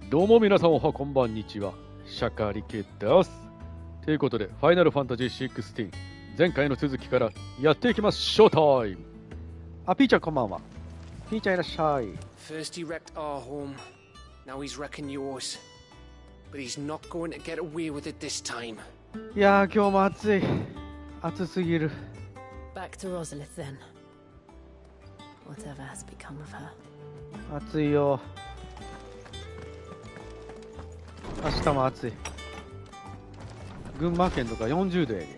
どうも皆さんおはこんばんにちは。シャカリケです。ということで、ファイナルファンタジー16、前回の続きからやっていきます。ショータイム。あ、ピーちゃんこんばんは。ピーちゃんいらっしゃい。First he wrecked our home, now he's wrecking yours. But he's not going to get away with it this time. いやー、今日も暑い。暑すぎる。Back to Rosalith then. Whatever has become of her. 暑いよ。明日も暑い。群馬県とか40度やね。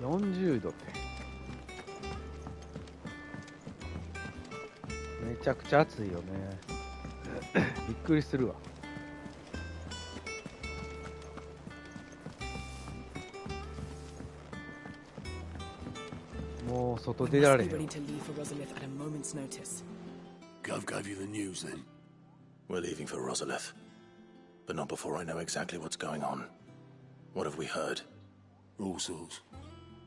40度ってめちゃくちゃ暑いよね。びっくりするわ。もう外出られへん。Gov gave you the news then? We're leaving for Rosalith. But not before I know exactly what's going on. What have we heard? All sorts.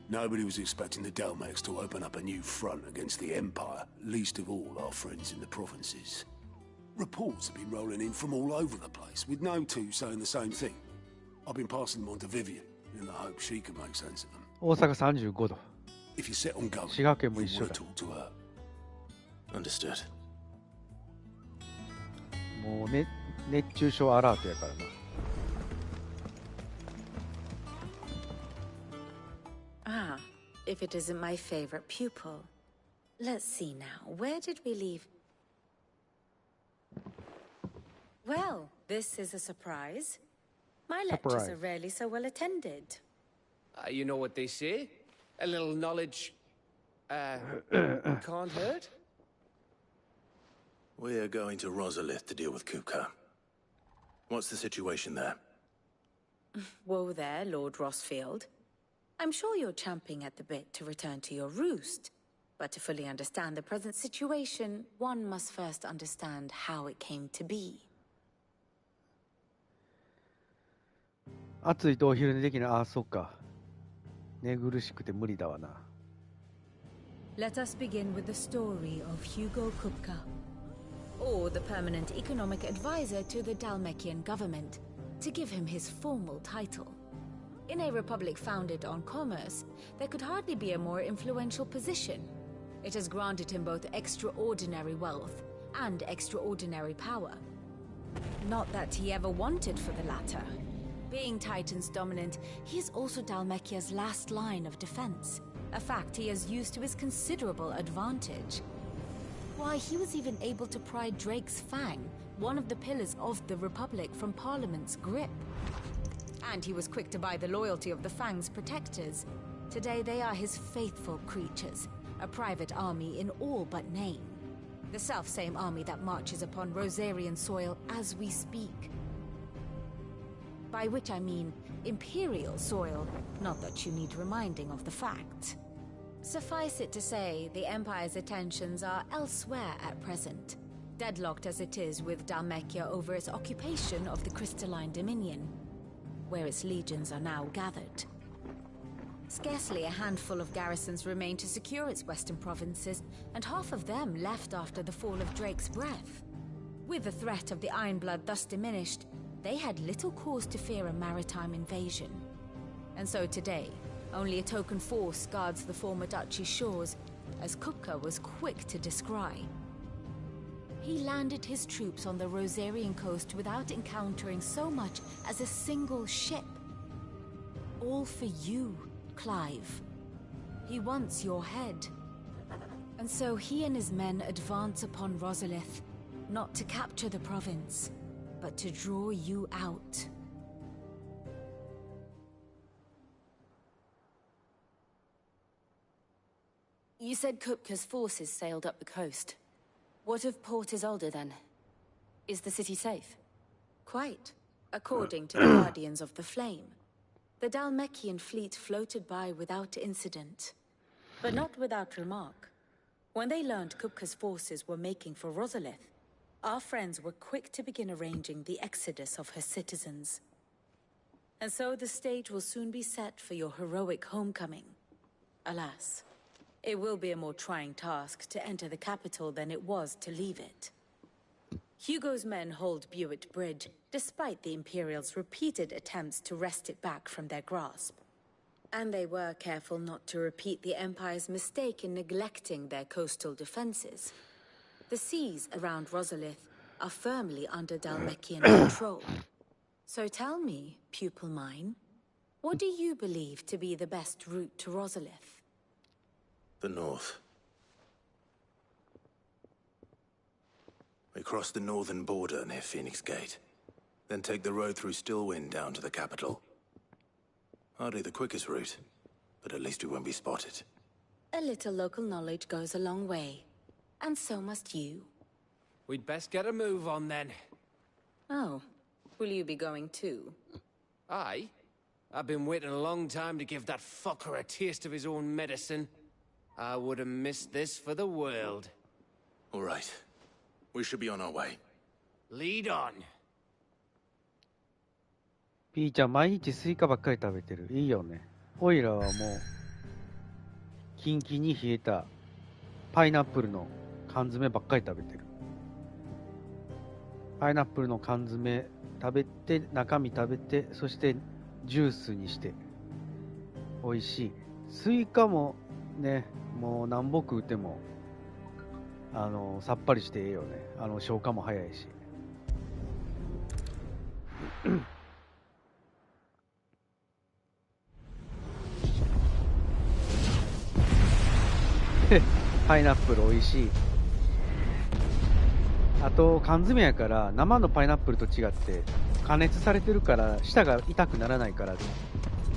Nobody was expecting the Dalmex to open up a new front against the Empire, least of all our friends in the provinces. Reports have been rolling in from all over the place, with no two saying the same thing. I've been passing them on to Vivian, in the hope she can make sense of them. 大阪35度。If you set on going, 滋賀県も一 you 緒 want だ。 to talk to her. Understood. もうね、熱中症アラートやからな。Ah, if it isn't my favorite pupil. Let's see now, where did we leave? Well, this is a surprise. My lectures are rarely so well attended. You know what they say? A little knowledge, can't hurt? We're going to Rosalith to deal with Kupka. What's the situation there? Whoa there, Lord Rossfield. I'm sure you're champing at the bit to return to your roost. But to fully understand the present situation, one must first understand how it came to be. 暑いとお昼寝できない。あ、そっか。寝苦しくて無理だわな。Let us begin with the story of Hugo Kupka, or the permanent economic advisor to the Dalmekian government, to give him his formal title. In a republic founded on commerce, there could hardly be a more influential position. It has granted him both extraordinary wealth and extraordinary power. Not that he ever wanted for the latter. Being Titan's dominant, he is also Dalmekia's last line of defense, a fact he has used to his considerable advantage. Why, he was even able to pry Drake's Fang, one of the pillars of the Republic, from Parliament's grip. And he was quick to buy the loyalty of the Fang's protectors. Today they are his faithful creatures, a private army in all but name. The self-same army that marches upon Rosarian soil as we speak. By which I mean Imperial soil, not that you need reminding of the fact. Suffice it to say, the Empire's attentions are elsewhere at present, deadlocked as it is with Dalmekia over its occupation of the Crystalline Dominion, where its legions are now gathered. Scarcely a handful of garrisons remain to secure its western provinces, and half of them left after the fall of Drake's Breath. With the threat of the Ironblood thus diminished, they had little cause to fear a maritime invasion. And so today, only a token force guards the former duchy's shores, as Kupka was quick to descry. He landed his troops on the Rosarian coast without encountering so much as a single ship. All for you, Clive. He wants your head. And so he and his men advance upon Rosalith, not to capture the province, but to draw you out. You said Kupka's forces sailed up the coast. What of Port Isolde then? Is the city safe? Quite, according to the Guardians of the Flame. The Dalmekian fleet floated by without incident, but not without remark. When they learned Kupka's forces were making for Rosalith, our friends were quick to begin arranging the exodus of her citizens. And so the stage will soon be set for your heroic homecoming. Alas, it will be a more trying task to enter the capital than it was to leave it. Hugo's men hold Buick Bridge, despite the Imperials' repeated attempts to wrest it back from their grasp. And they were careful not to repeat the Empire's mistake in neglecting their coastal defenses. The seas around Rosalith are firmly under Dalmekian control. So tell me, pupil mine, what do you believe to be the best route to Rosalith? The north. We cross the northern border near Phoenix Gate, then take the road through Stillwind down to the capital. Hardly the quickest route, but at least we won't be spotted. A little local knowledge goes a long way, and so must you. We'd best get a move on then. Oh, will you be going too? Aye. I've been waiting a long time to give that fucker a taste of his own medicine. I would have missed this for the world. All right. We should be on our way. Lead on. ピーちゃん毎日スイカばっかり食べてる。いいよね。オイラはもうキンキンに冷えたパイナップルの缶詰ばっかり食べてる。パイナップルの缶詰食べて、中身食べて、そしてジュースにして美味しい。スイカもね、もう何本食うてもさっぱりしてええよね。消化も早いし。パイナップル美味しい。あと缶詰やから生のパイナップルと違って加熱されてるから舌が痛くならないから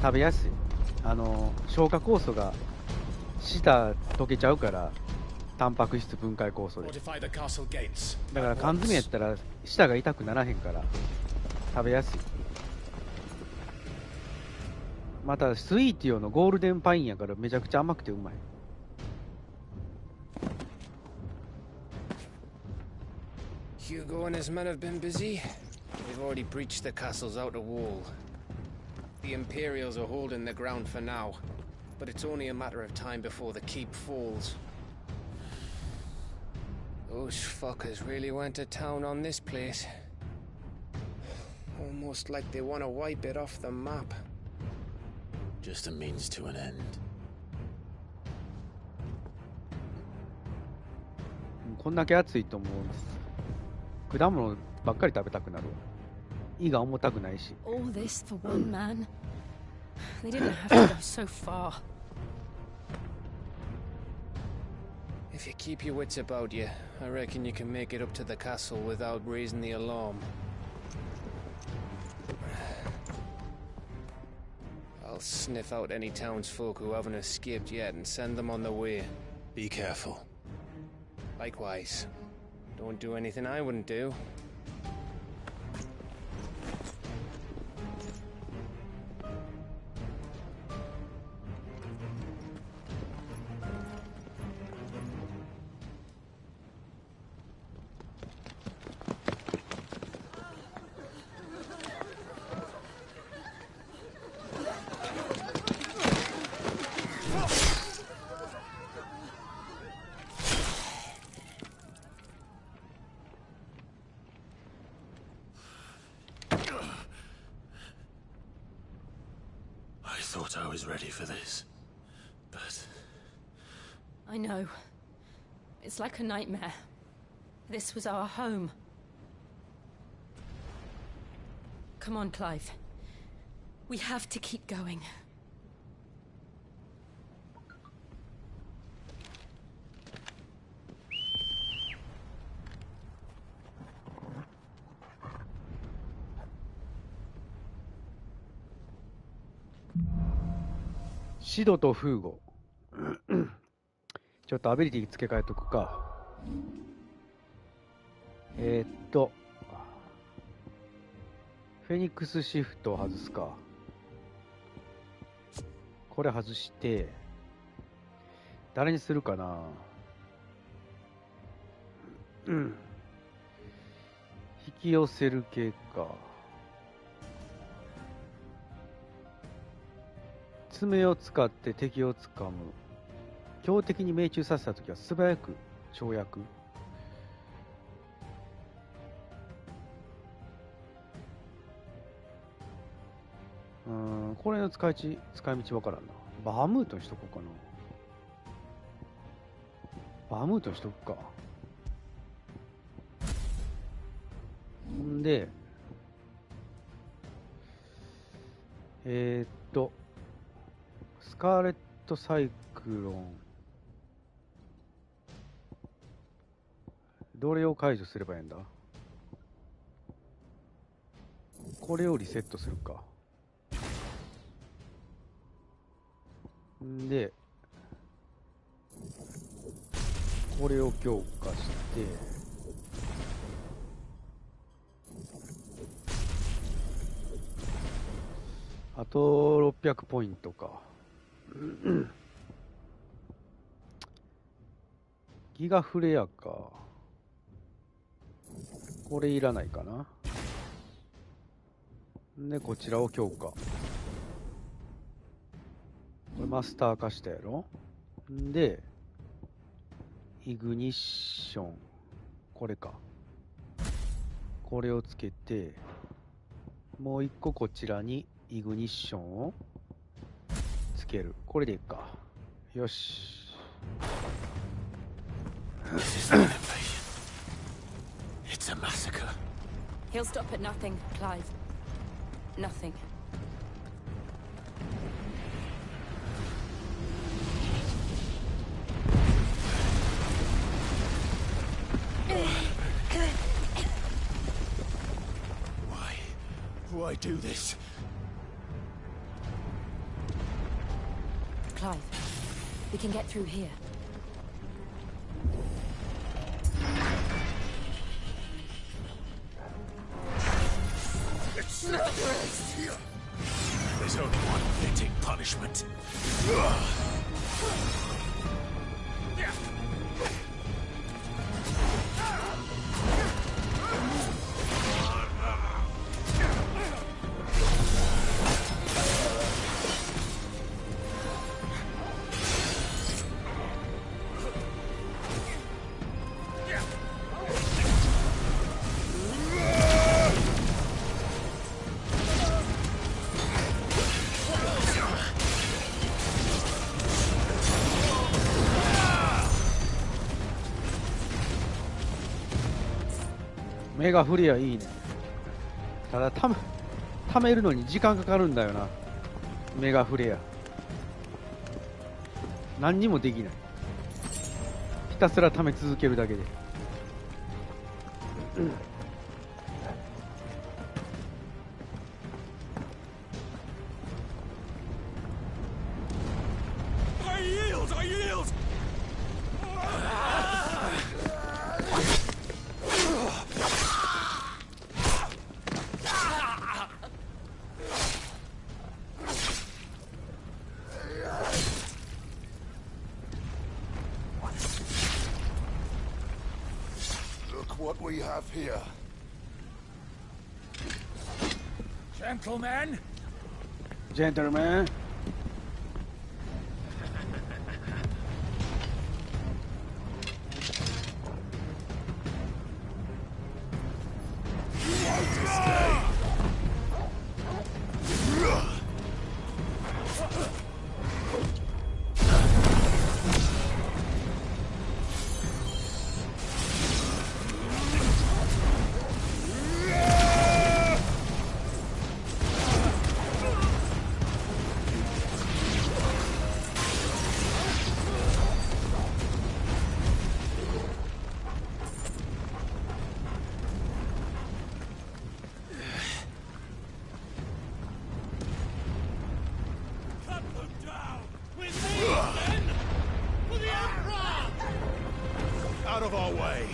食べやすい。消化酵素が舌溶けちゃうからタンパク質分解酵素で。だから缶詰やったら舌が痛くならへんから食べやすい。またスイーティオのゴールデンパインやからめちゃくちゃ甘くてうまい。Hugo and his men have been busy. They've already breached the castle's outer wall. The Imperials are holding the ground for now, but it's only a matter of time before the keep falls. Those fuckers really went to town on this place. Almost like they want to wipe it off the map. Just a means to an end. こんだけ暑いと思うんです。果物ばっかり食べたくなる。胃が重たくないし。All this for one man. They didn't have to go so far. If you keep your wits about you, I reckon you can make it up to the castle without raising the alarm. I'll sniff out any townsfolk who haven't escaped yet and send them on their way. Be careful. Likewise. Don't do anything I wouldn't do. I thought I was ready for this, but... I know. It's like a nightmare. This was our home. Come on, Clive. We have to keep going. シドとフーゴ。ちょっとアビリティ付け替えとくか。フェニックスシフトを外すか。これ外して、誰にするかな。引き寄せる系か。爪を使って敵をつかむ。強敵に命中させたときは素早く跳躍。これの使い道わからんな。バームートにしとこうかな。バームートにしとくか。んで、スカーレットサイクロン。どれを解除すればいいんだ？これをリセットするか。んで、これを強化して、あと600ポイントか。ギガフレアか。これいらないかな。で、こちらを強化。これマスター化したやろ。んで、イグニッション。これか。これをつけて、もう一個こちらにイグニッションをつける。これでいいか。よし。It's a massacre. He'll stop at nothing, Clive. Nothing. Why do this? Clive, we can get through here. There's only one fitting punishment.メガフレアいいね。ただ貯めるのに時間かかるんだよな。メガフレア何にもできない。ひたすら貯め続けるだけで。I yield! What we have here. Gentlemen! Gentlemen. Out of our way!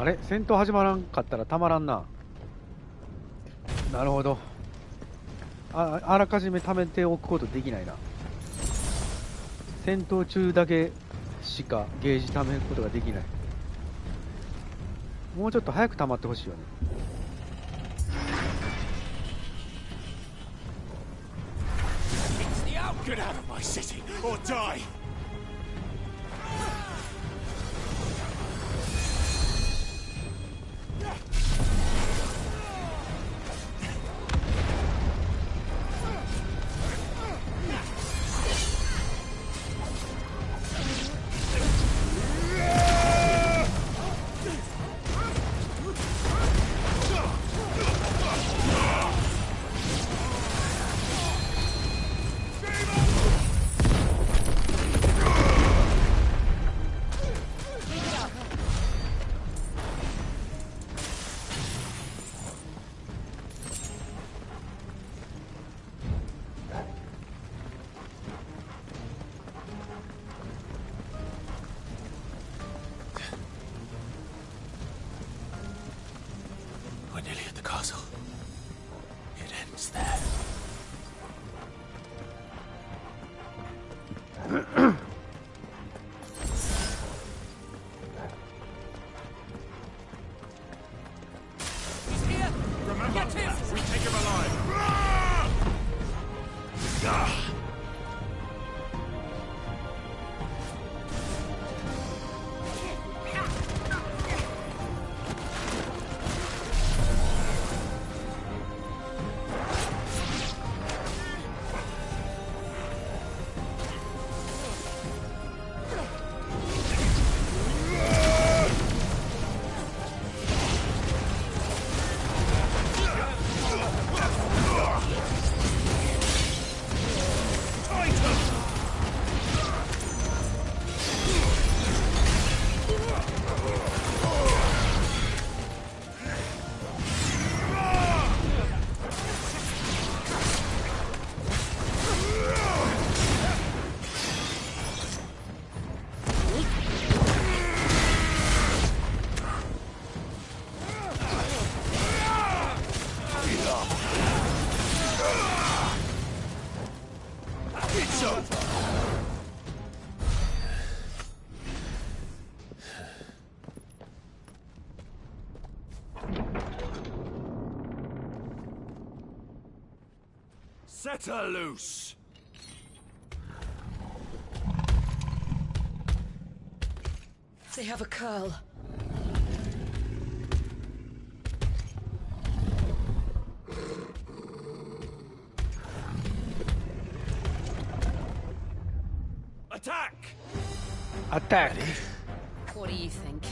あれ戦闘始まらんかったらたまらんな。なるほど。あらかじめ貯めておくことできないな。戦闘中だけしかゲージ貯めることができない。もうちょっと早く溜まってほしいよね。Get out of my city or die! Set her loose! They have a curl. Attack! Attack! What do you think?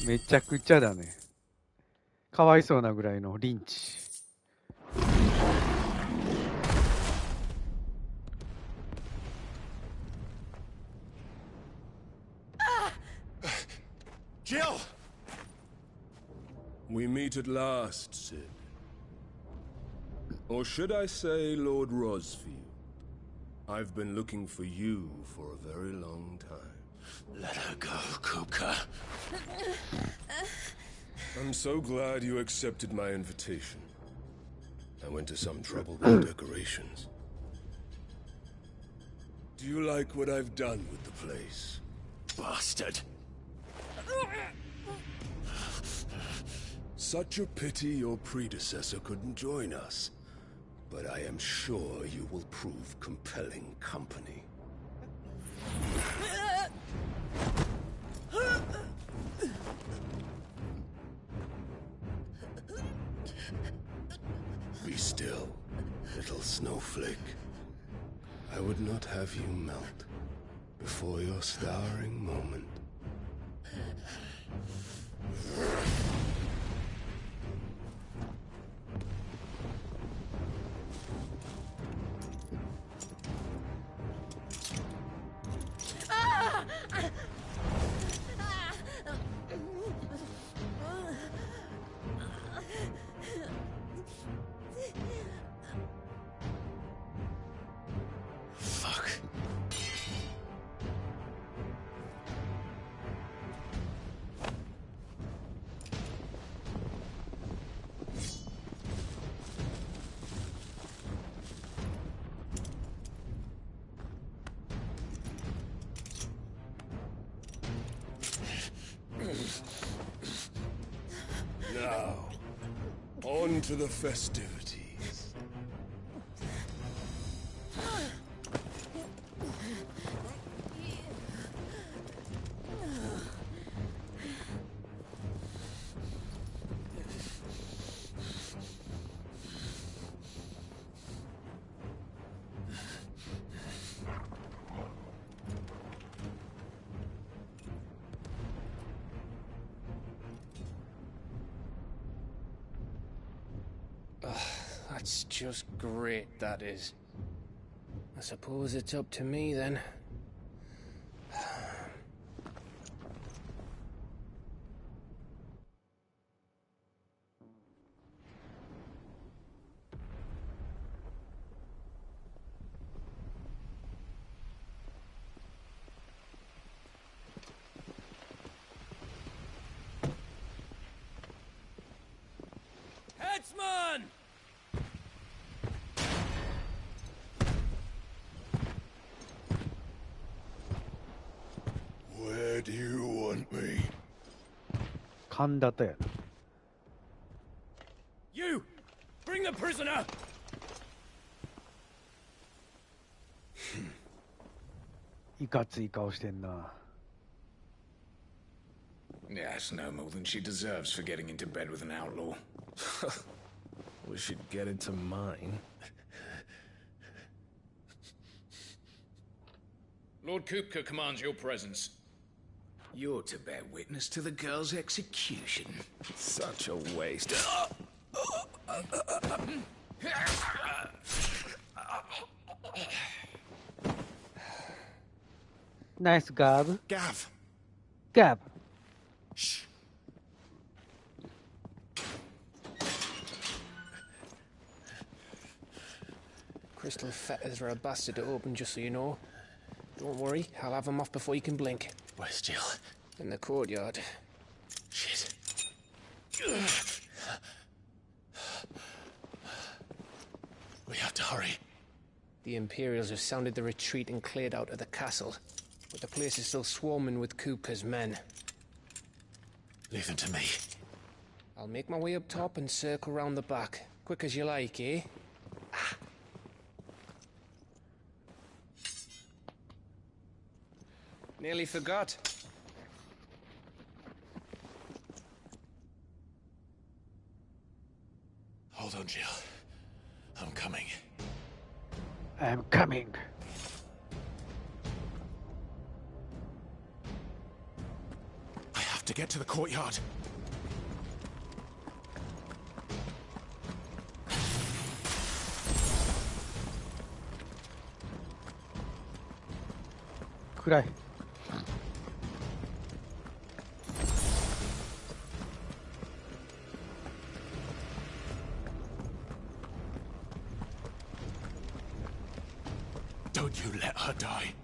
めちゃくちゃだね。かわいそうなぐらいのリンチ。Jill! We meet at last, Sid. Or should I say Lord Rosfield? I've been looking for you for a very long time. Let her go, Kupka. I'm so glad you accepted my invitation. I went to some trouble with decorations. Do you like what I've done with the place? Bastard. Such a pity your predecessor couldn't join us. But I am sure you will prove compelling company. Be still, little snowflake. I would not have you melt before your starring moment. Now, on to the festivities. That's just great, that is. I suppose it's up to me then. Headsman! Where do you want me? 神田とやな。 You! Bring the prisoner! いかつい顔してんな。 Yes, no more than she deserves for getting into bed with an outlaw. Wish she'd get into mine. Lord Kupka commands your presence. You're to bear witness to the girl's execution. Such a waste. Nice gab. Gav! Gab. Shh. Crystal fetters are a bastard to open, just so you know. Don't worry, I'll have them off before you can blink. Where's Jill? In the courtyard. Shit. We have to hurry. The Imperials have sounded the retreat and cleared out of the castle. But the place is still swarming with Kupka's men. Leave them to me. I'll make my way up top and circle round the back. Quick as you like, eh? Nearly forgot. Hold on, Jill. I'm coming. I'm coming. I have to get to the courtyard.暗い。 Don't Don't you let her die.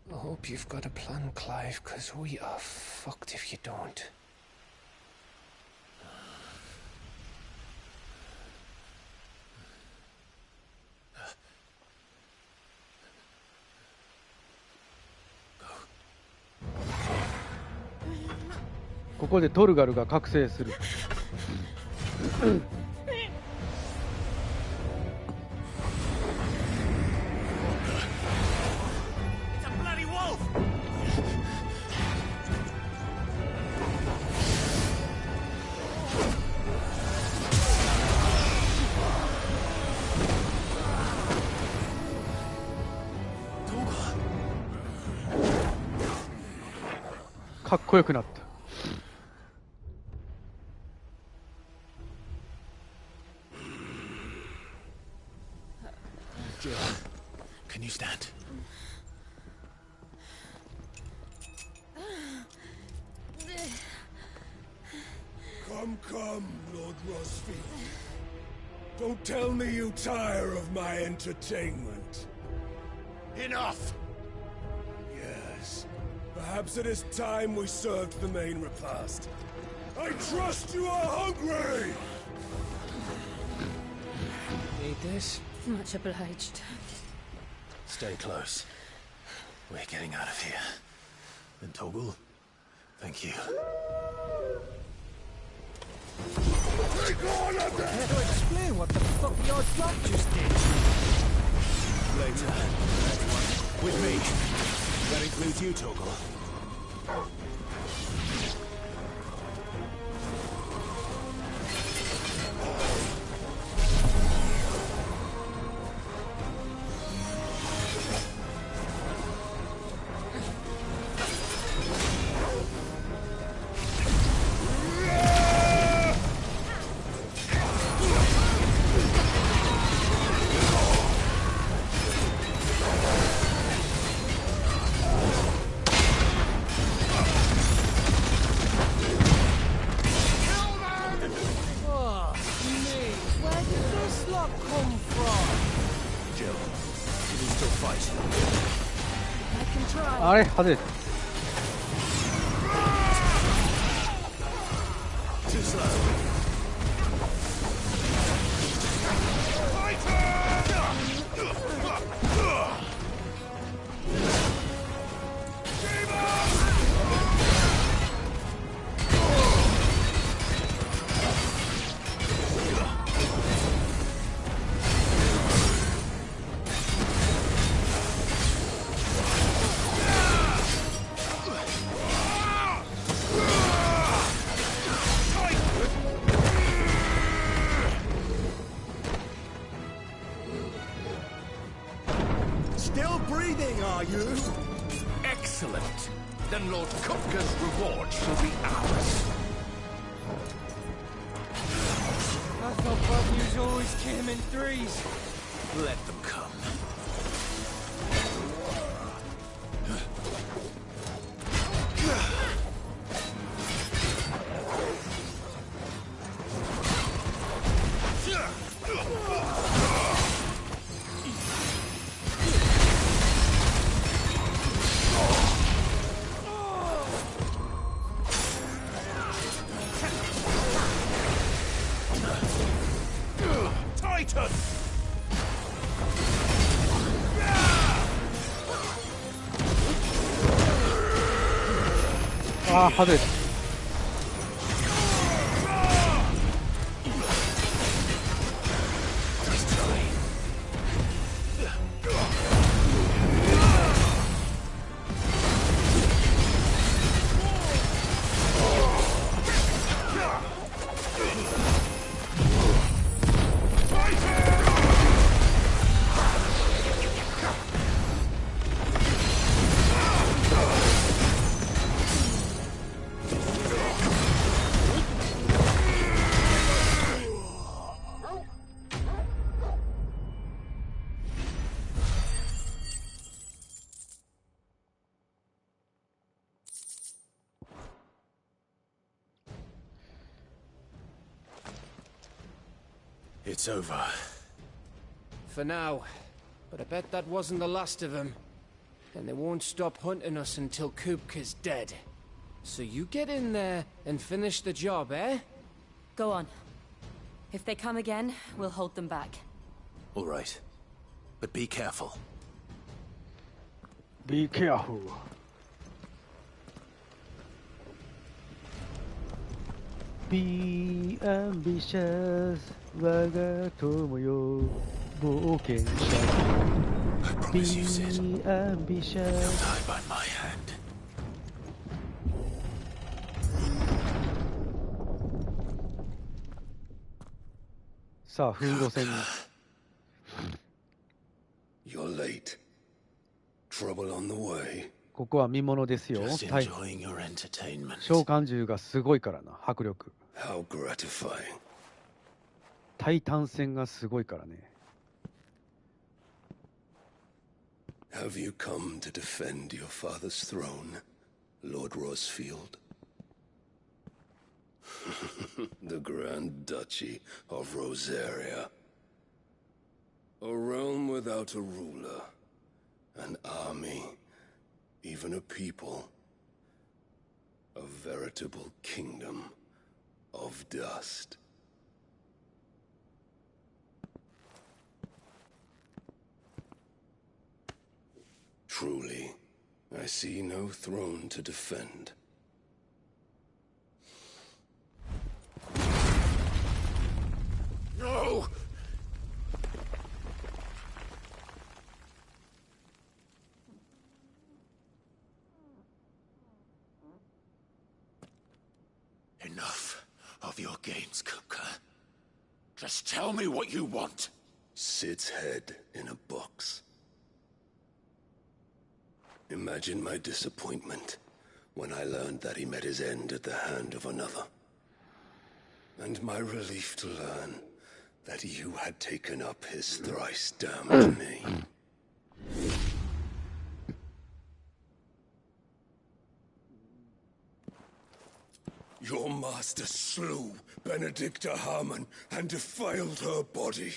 I hope you've got a plan, Clive, because we are fucked if you don't. Go. ここでトルガルが覚醒する。かっこよくなった。Jill, can you stand? Come, Lord Rosfield. Don't tell me you tire of my entertainment. Enough! Yes. Perhaps it is time we served the main repast. I trust you are hungry! Need this? Much obliged. Stay close. We're getting out of here. And Toggle, thank you. Take on of that! How to explain what the fuck your drop just did? Later. With me. That includes you, Toggle. fight. I can try. 外れた。Too slow. Still breathing, are you? Excellent. Then Lord Kupka's reward shall be ours. I thought bad news always came in threes. Let them come. Titan! Ah, 外れた。It's over. For now. But I bet that wasn't the last of them. And they won't stop hunting us until Kupka's dead. So you get in there and finish the job, eh? Go on. If they come again, we'll hold them back. All right. But be careful. Be careful. Be ambitious. 我が友よ、冒険者。I promise you, Sid. Be ambitious. You'll die by my hand. You're late. Trouble on the way. ここは見物ですよ。 Just enjoying your entertainment. 召喚獣がすごいからな、迫力。 How gratifying. タイタン戦がすごいからね。 Have you come to defend your father's throne, Lord Rosfield? The Grand Duchy of Rosaria. A realm without a ruler, an army, even a people. A veritable kingdom of dust. Truly, I see no throne to defend. No! Enough of your games, Kupka. Just tell me what you want. Sid's head in a box. Imagine my disappointment when I learned that he met his end at the hand of another. And my relief to learn that you had taken up his thrice damned name. Your master slew Benedicta Harmon and defiled her body.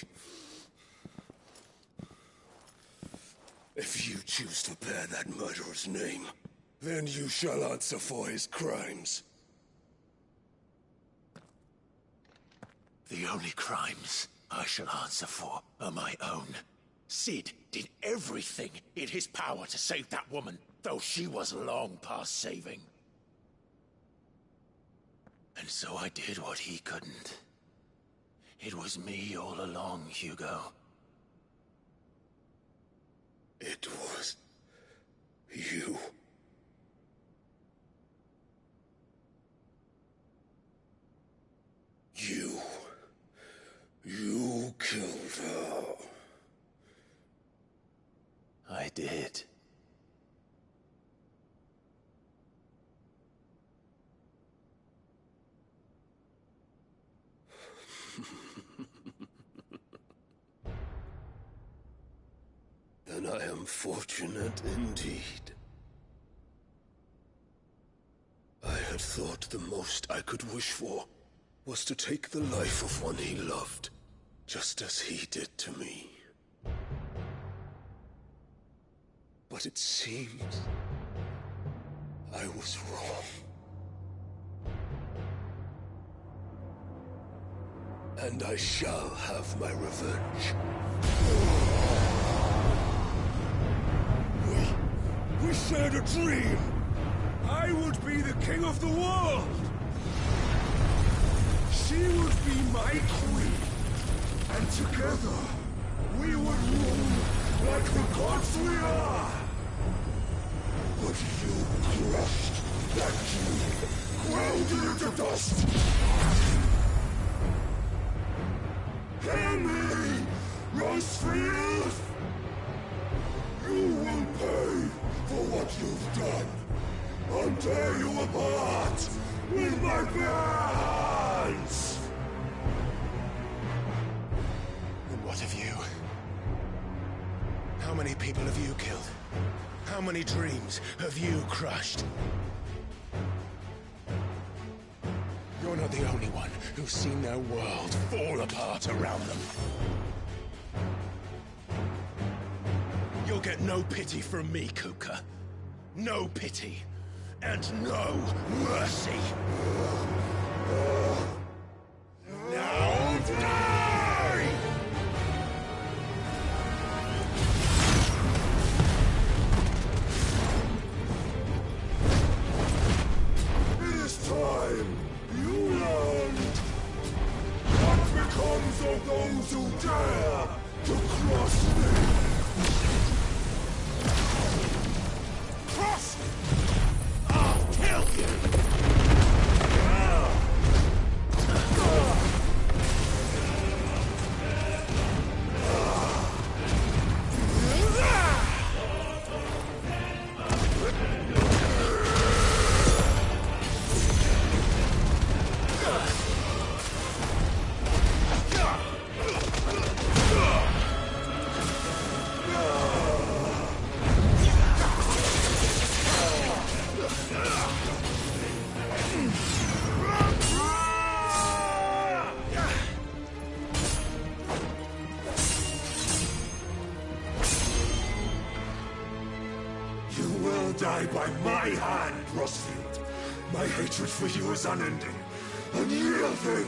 If you choose to bear that murderer's name, then you shall answer for his crimes. The only crimes I shall answer for are my own. Sid did everything in his power to save that woman, though she was long past saving. And so I did what he couldn't. It was me all along, Hugo. It was you. You killed her. I did. Then I am fortunate indeed. I had thought the most I could wish for was to take the life of one he loved, just as he did to me. But it seems I was wrong. And I shall have my revenge. We shared a dream! I would be the king of the world! She would be my queen! And together, we would rule like the gods we are! But you crushed that dream, ground it into dust! Hear me, Rosefield! You will pay for what you've done. I'll tear you apart with my bare hands! And what of you? How many people have you killed? How many dreams have you crushed? Your You're not the only one who's seen their world fall apart around them. You'll get no pity from me, Kuka. No pity. And no mercy. Now die! It is time you learned what becomes of those who dare to cross me. Cross! I'll kill you! Die by my hand, Rosfield. My hatred for you is unending, unyielding.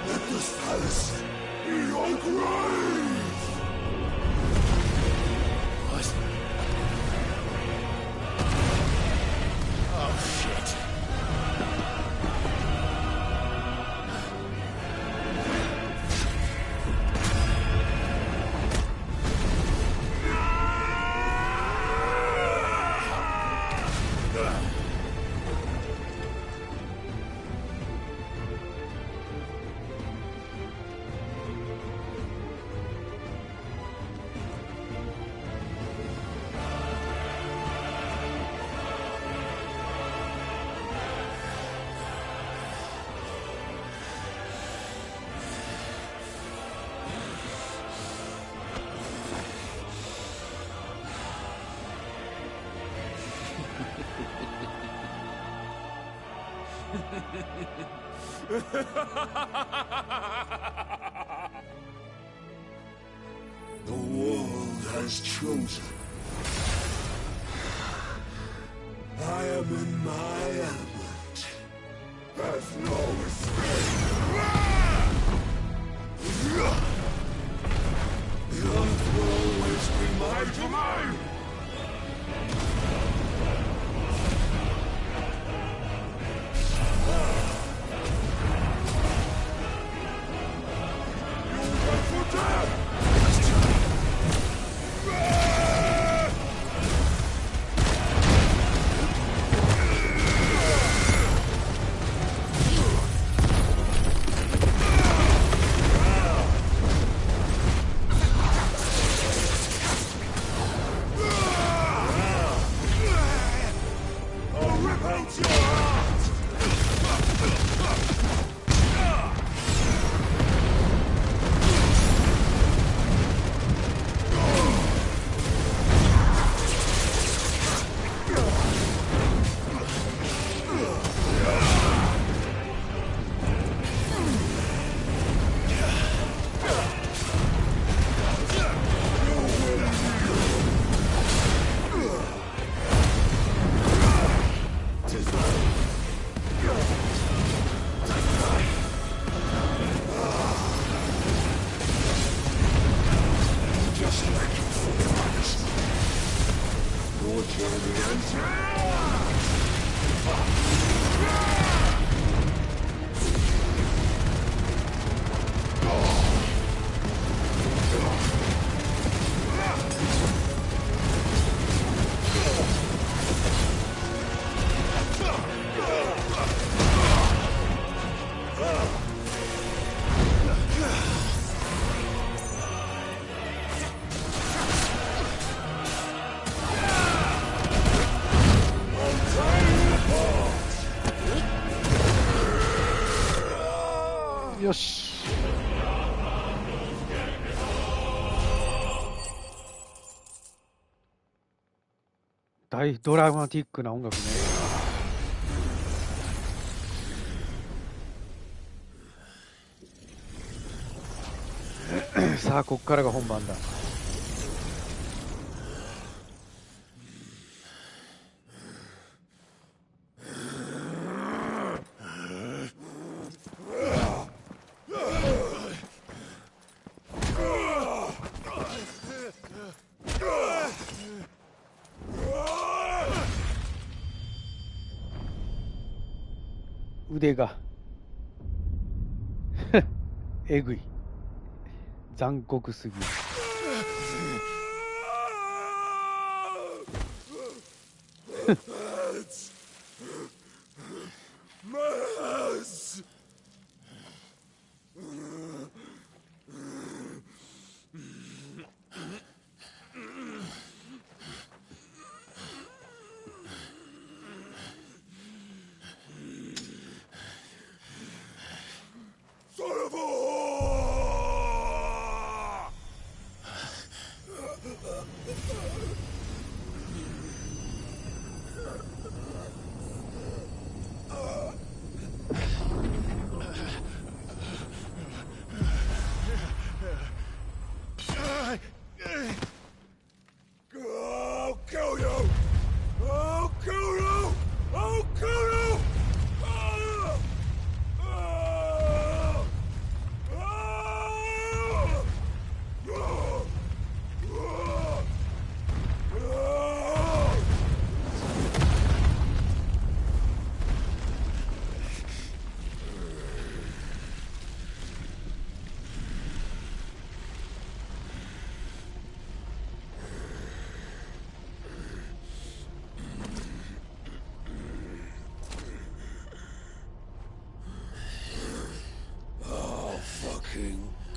Let this palace be your grave! What? Oh, shit. The world has chosen. I am in my element. There's no escape. The earth will always be my domain.よし。大ドラマティックな音楽ね。さあこっからが本番だ。腕がえぐい、残酷すぎる。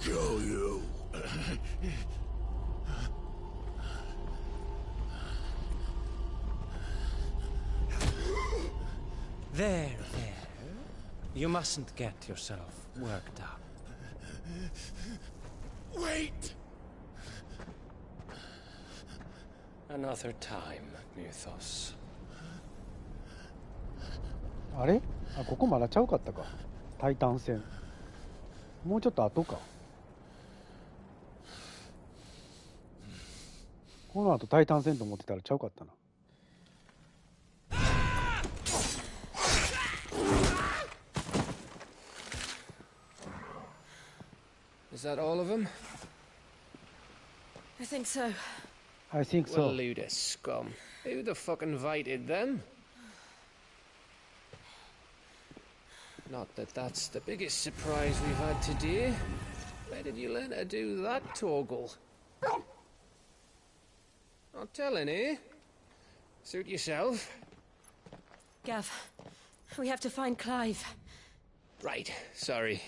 Kill you. There. You mustn't get yourself worked up. Wait! Another time, Mythos. あれ？あ、ここまだちゃうかったか。タイタン戦。もうちょっと後か。この後タイタン戦と思ってたらちゃうかったな。Is that all of them? I think so. I think so. Well, load of scum. Who the fuck invited them? Not that that's the biggest surprise we've had today. Where did you learn to do that, Torgal? Not telling, eh? Suit yourself. Gav, we have to find Clive. Right, sorry.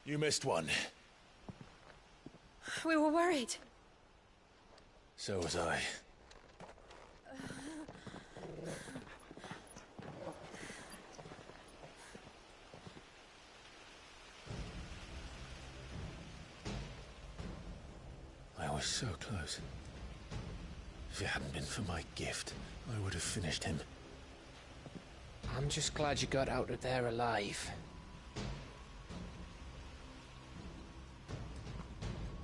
You missed one. We were worried. So was I. I was so close. If it hadn't been for my gift, I would have finished him. I'm just glad you got out of there alive.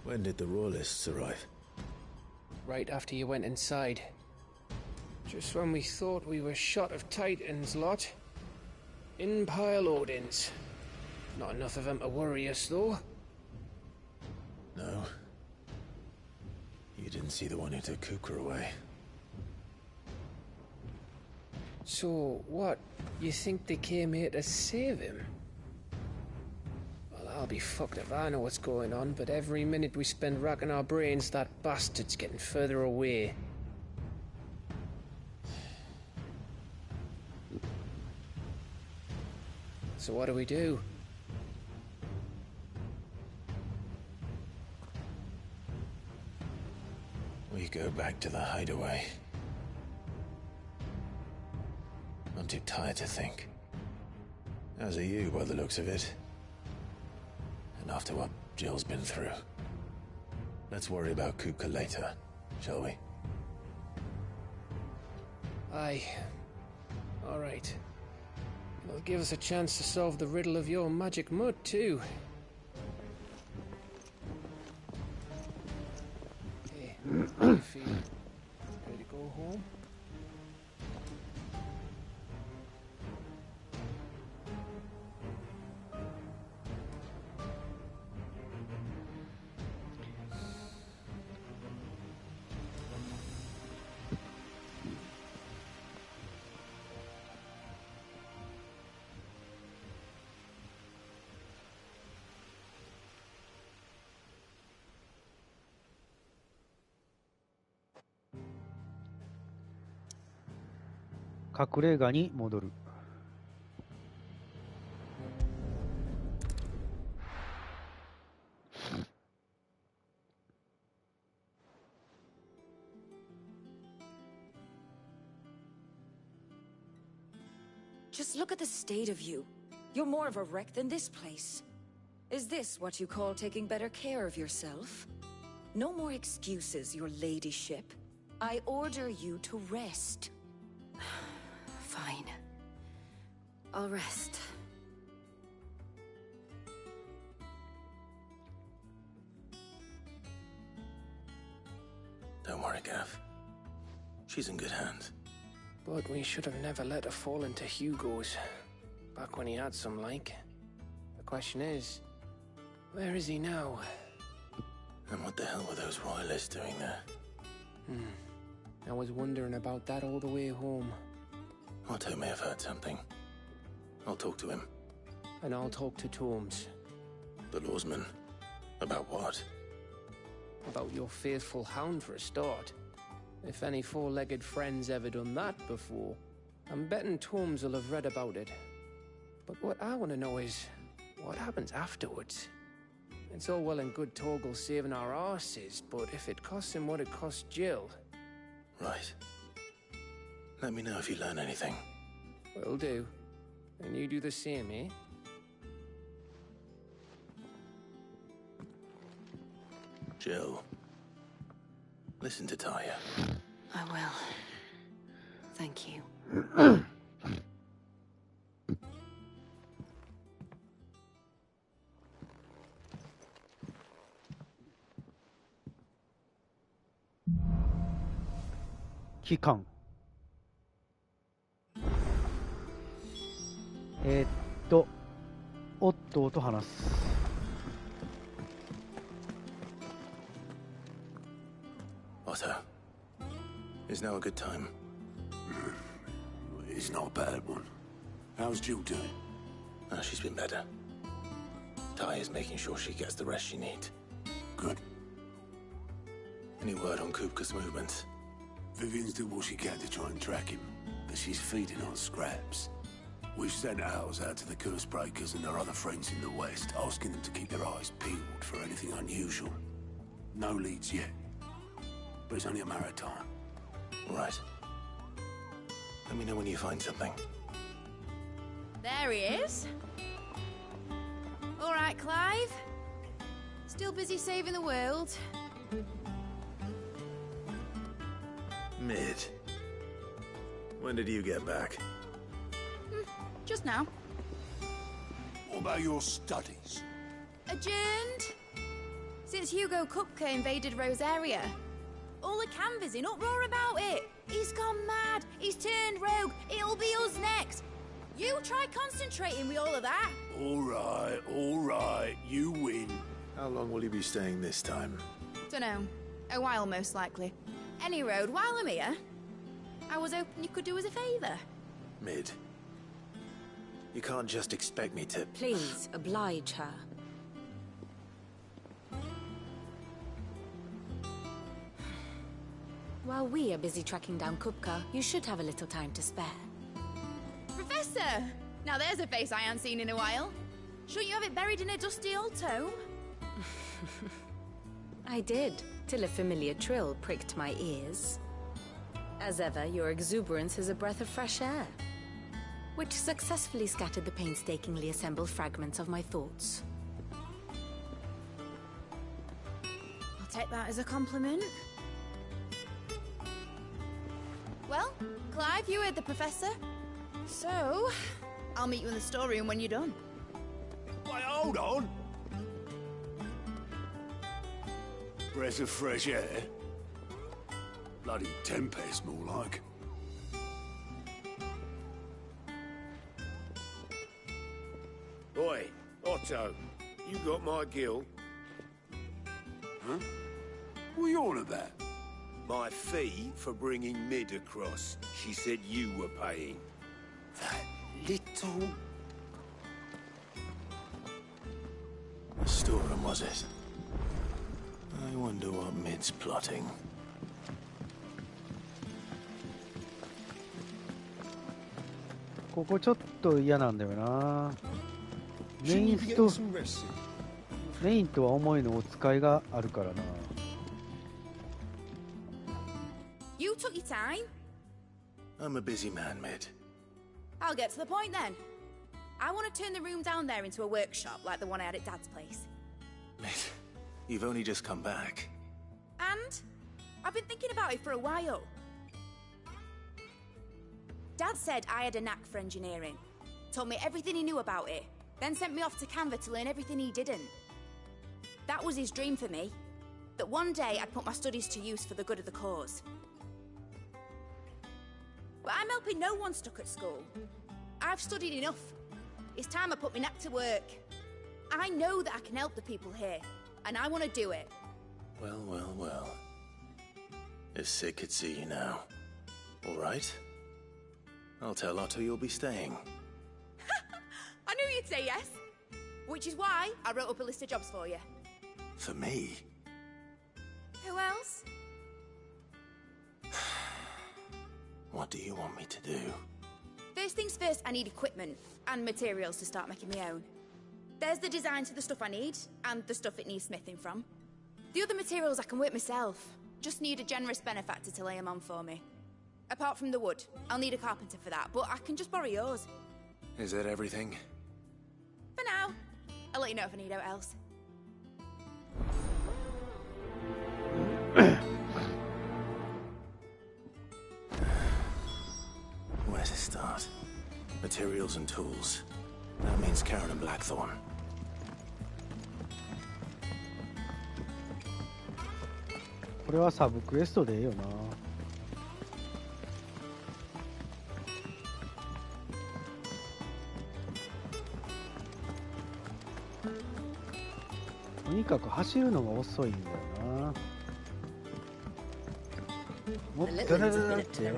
When did the Royalists arrive? Right after you went inside. Just when we thought we were shot of Titans, lot. In pile Odins. Not enough of them to worry us, though. No. You didn't see the one who took Kukra away. So, what? You think they came here to save him? Well, I'll be fucked if I know what's going on, but every minute we spend racking our brains, that bastard's getting further away. So what do we do? We go back to the hideaway. I'm too tired to think. As are you, by the looks of it. And after what Jill's been through. Let's worry about Kupka later, shall we? Aye. All right. It'll give us a chance to solve the riddle of your magic mud, too. Hey, how do you feel? Ready to go home?隠れ家に戻る。Just look at the state of you. You're more of a wreck than this place. Is this what you call taking better care of yourself? No more excuses, your ladyship. I order you to rest. Fine. I'll rest. Don't worry, Gav. She's in good hands. But we should have never let her fall into Hugo's. Back when he had some like. The question is, where is he now? And what the hell were those royalists doing there? I was wondering about that all the way home. Otto may have heard something. I'll talk to him. And I'll talk to Torms. The lawsman? About what? About your faithful hound for a start. If any four-legged friend's ever done that before, I'm betting Torms will have read about it. But what I want to know is, what happens afterwards? It's all well and good Torgal saving our arses, but if it costs him what it cost Jill... Right. Let me know if you learn anything. Will do. And you do the same, eh? Jill. Listen to Taya. I will. Thank you.期間。オットーと話す。Otto, is now a good time? It's not a bad one. How's Jill doing? She's been better. Taya's making sure she gets the rest she needs. Good. Any word on Kupka's movements? Vivian's did what she can to try and track him, but she's feeding on scraps. We've sent ours out to the curse breakers and their other friends in the west, asking them to keep their eyes peeled for anything unusual. No leads yet, but it's only a matter of time. Right. Let me know when you find something. There he is. All right, Clive. Still busy saving the world. Mid. When did you get back? Just now. What about your studies? Adjourned. Since Hugo Kupka invaded Rosaria. All the canvass in uproar about it. He's gone mad. He's turned rogue. It'll be us next. You try concentrating with all of that. All right. You win. How long will you be staying this time? Dunno. A while, most likely. Any road, while I'm here, I was hoping you could do us a favour. Mid. You can't just expect me to... Please, oblige her. While we are busy tracking down Kupka, you should have a little time to spare. Professor! Now there's a face I haven't seen in a while. Shouldn't you have it buried in a dusty old tome? I did, till a familiar trill pricked my ears. As ever, your exuberance is a breath of fresh air, which successfully scattered the painstakingly assembled fragments of my thoughts. I'll take that as a compliment. Well, Clive, you heard the professor. So, I'll meet you in the storeroom when you're done. Wait, hold on! Breath of fresh air? Bloody tempest, more like. Oi, Otto, you got my gill? Huh? What are you on about? My fee for bringing Mid across. She said you were paying. That little... The storeroom, was it? I wonder what Mid's plotting.ここちょっと嫌なんだよな。メインとは思いのお使いがあるからな。You took your time. I'm a busy man, Mid. I'll get to the point then. I want to turn the room down there into a workshop like the one I had at Dad's place. Mid, you've only just come back. And I've been thinking about it for a while. Dad said I had a knack for engineering. Told me everything he knew about it. Then sent me off to Canva to learn everything he didn't. That was his dream for me. That one day I'd put my studies to use for the good of the cause. But I'm helping no one stuck at school. I've studied enough. It's time I put my knack to work. I know that I can help the people here, and I want to do it. Well, well, well. If Sid could see you now. All right. I'll tell Otto you'll be staying. I knew you'd say yes. Which is why I wrote up a list of jobs for you. For me? Who else? What do you want me to do? First things first, I need equipment and materials to start making my own. There's the design to the stuff I need, and the stuff it needs smithing from. The other materials I can work myself. Just need a generous benefactor to lay them on for me. Apart from the wood, I'll need a carpenter for that, but I can just borrow yours. Is that everything? For now. I'll let you know if I need out else. Where to start? Materials and tools. That means Karen and Blackthorn.これはサブクエストでいいよな。とにかく走るのが遅いんだよな。もっとダラダラってよ。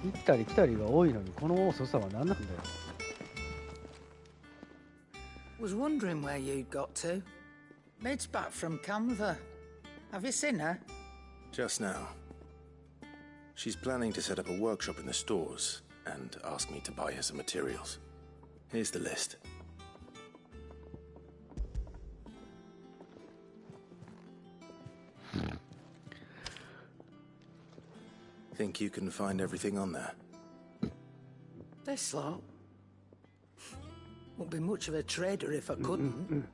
行ったり来たりが多いのにこの遅さは何なんだよ。Was wondering where you'd got to. Mid's back from Canva. Have you seen her? Just now. She's planning to set up a workshop in the stores and ask me to buy her some materials. Here's the list. Think you can find everything on there? This lot? Won't be much of a trader if I couldn't.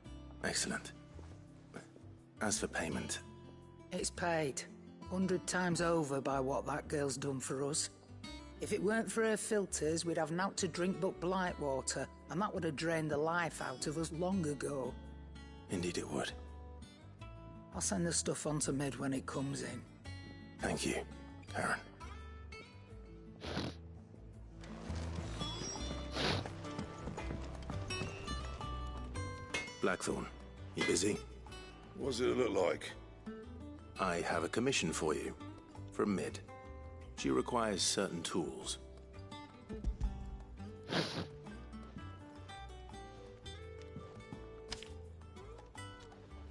Excellent. As for payment... It's paid. 100 times over by what that girl's done for us. If it weren't for her filters, we'd have naught to drink but blight water, and that would have drained the life out of us long ago. Indeed it would. I'll send the stuff on to Mid when it comes in. Thank you, Karen. Blackthorn, you busy? What's it look like? I have a commission for you, from Mid. She requires certain tools. Do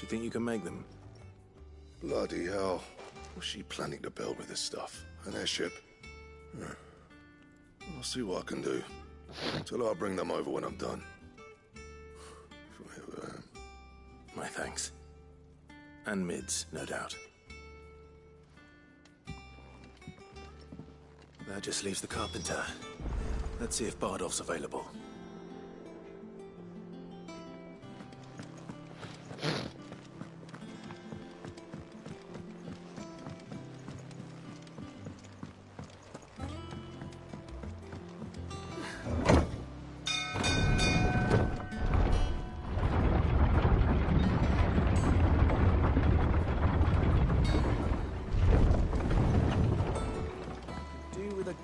you think you can make them? Bloody hell. What's she planning to build with this stuff? An airship? I'll see what I can do. Tell her I'll bring them over when I'm done. My thanks. And Mid's, no doubt. That just leaves the carpenter. Let's see if Bardolph's available.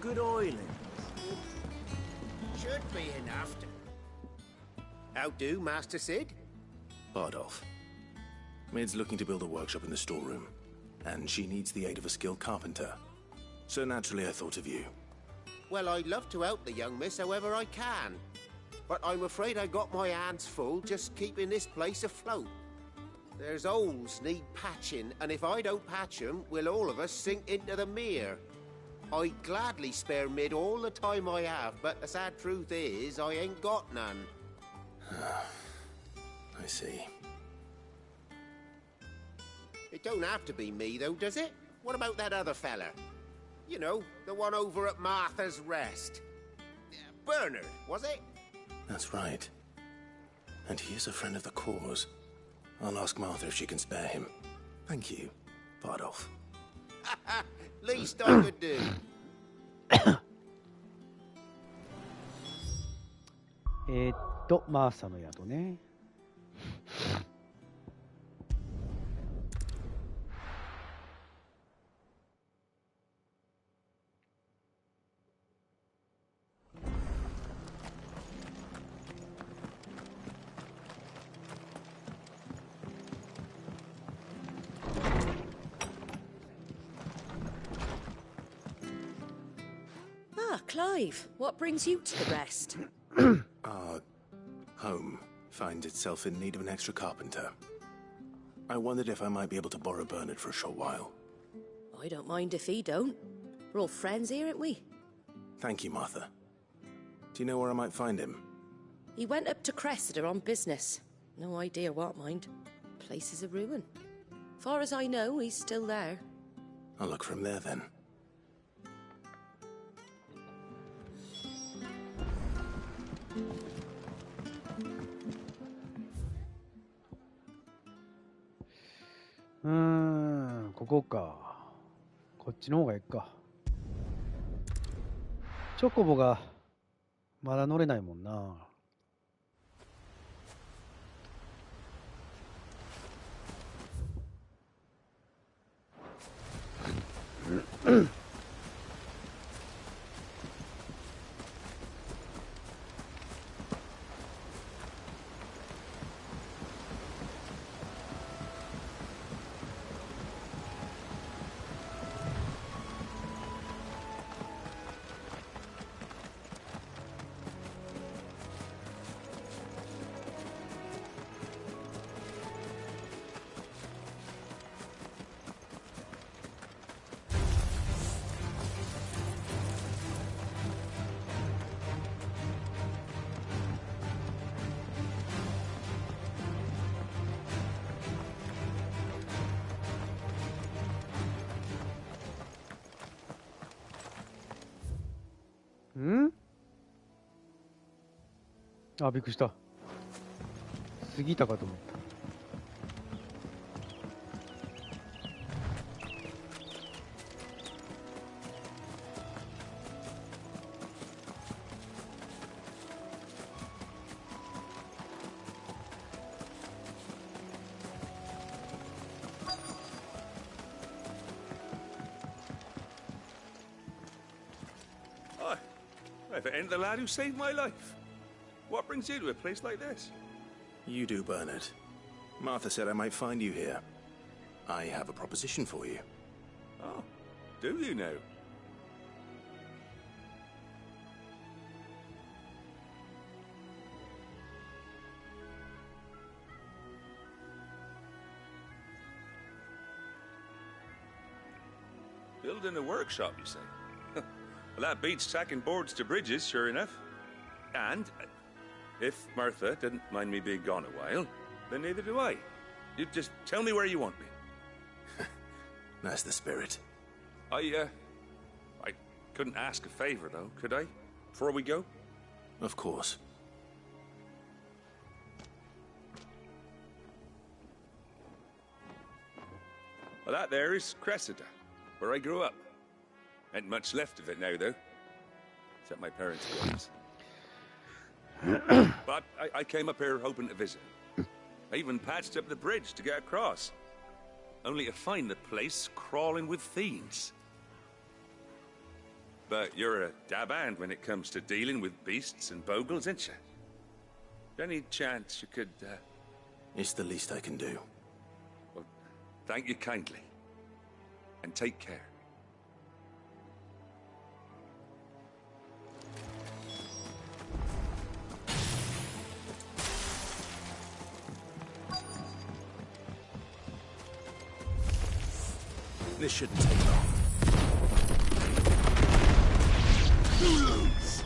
Good oiling. Should be enough to... How do, Master Sid? Bardolph. Maid's looking to build a workshop in the storeroom, and she needs the aid of a skilled carpenter. So naturally I thought of you. Well, I'd love to help the young miss however I can. But I'm afraid I got my hands full just keeping this place afloat. There's holes need patching, and if I don't patch them, we'll all of us sink into the mere. I'd gladly spare Mid all the time I have, but the sad truth is, I ain't got none. I see. It don't have to be me, though, does it? What about that other fella? You know, the one over at Martha's Rest. Bernard, was it? That's right. And he is a friend of the cause. I'll ask Martha if she can spare him. Thank you, Bardolph. Least I could do. マーサの宿ね。Clive, what brings you to the rest? Our home finds itself in need of an extra carpenter. I wondered if I might be able to borrow Bernard for a short while. I don't mind if he don't. We're all friends here, aren't we? Thank you, Martha. Do you know where I might find him? He went up to Cressida on business. No idea what, mind. Place is a ruin. Far as I know, he's still there. I'll look for him there, then.ここか。こっちの方がいいか。チョコボがまだ乗れないもんな。あ、びっくりした。過ぎたかと思った。I've ended the lad who saved my life. What brings you to a place like this? You do, Bernard. Martha said I might find you here. I have a proposition for you. Oh, do you now? Building a workshop, you say? Well, that beats tacking boards to bridges, sure enough. And if Martha didn't mind me being gone a while, then neither do I. You just tell me where you want me. That's the spirit. I couldn't ask a favor, though, could I? before we go? Of course. Well, that there is Cressida, where I grew up. Ain't much left of it now, though. Except my parents' graves. But I came up here hoping to visit. I even patched up the bridge to get across. Only to find the place crawling with fiends. But you're a dab hand when it comes to dealing with beasts and bogles, ain't you? Any chance you could, It's the least I can do. Well, thank you kindly. And take care. This shouldn't take long. You lose!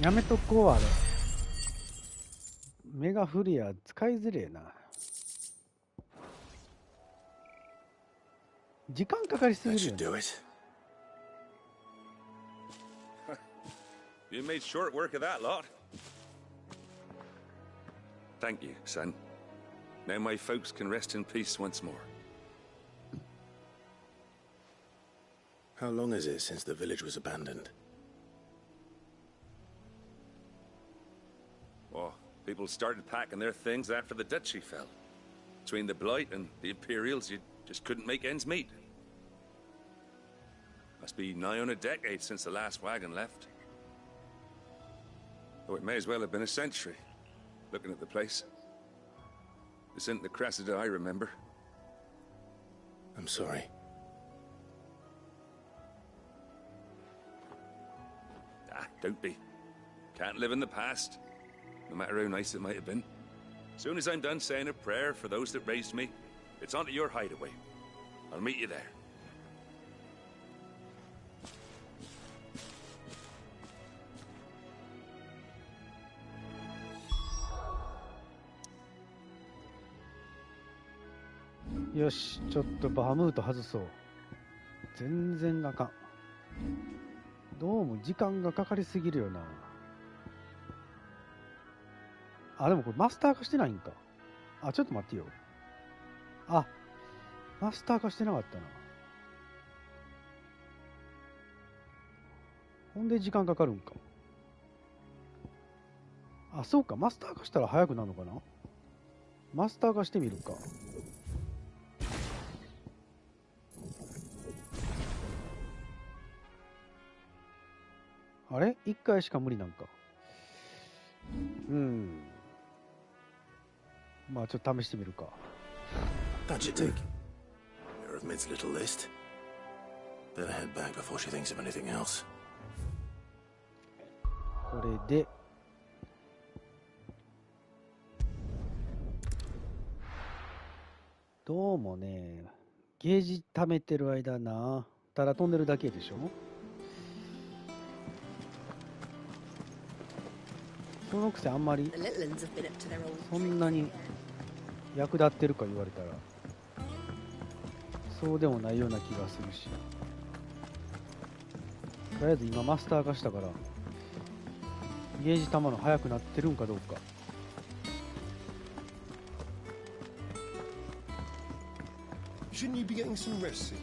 やめとこう、あれ。メガフリア使いづれえな。時間かかりすぎるよね。You made short work of that lot. Thank you, son. Now my folks can rest in peace once more. How long is it since the village was abandoned? Oh, people started packing their things after the duchy fell. Between the Blight and the Imperials, you just couldn't make ends meet. Must be nigh on a decade since the last wagon left. Oh, it may as well have been a century, looking at the place. This isn't the Cressida I remember. I'm sorry. Ah, don't be. Can't live in the past, no matter how nice it might have been. As soon as I'm done saying a prayer for those that raised me, it's onto your hideaway. I'll meet you there.よし、ちょっとバムート外そう。全然あかん。どうも時間がかかりすぎるよな。あ、でもこれマスター化してないんか。あ、ちょっと待ってよ。あ、マスター化してなかったな。ほんで時間かかるんか。あ、そうか。マスター化したら早くなるのかな。マスター化してみるか。あれ？一回しか無理なんか。まあちょっと試してみるか。That should take care of Mid's little list. Better head back before she thinks of anything else. これでどうもね、ゲージ溜めてる間な、ただ飛んでるだけでしょ。そのくせあんまりそんなに役立ってるか言われたらそうでもないような気がするし、とりあえず今マスター化したからゲージ溜まるの速くなってるんかどうか。Shouldn't you be getting some rest soon?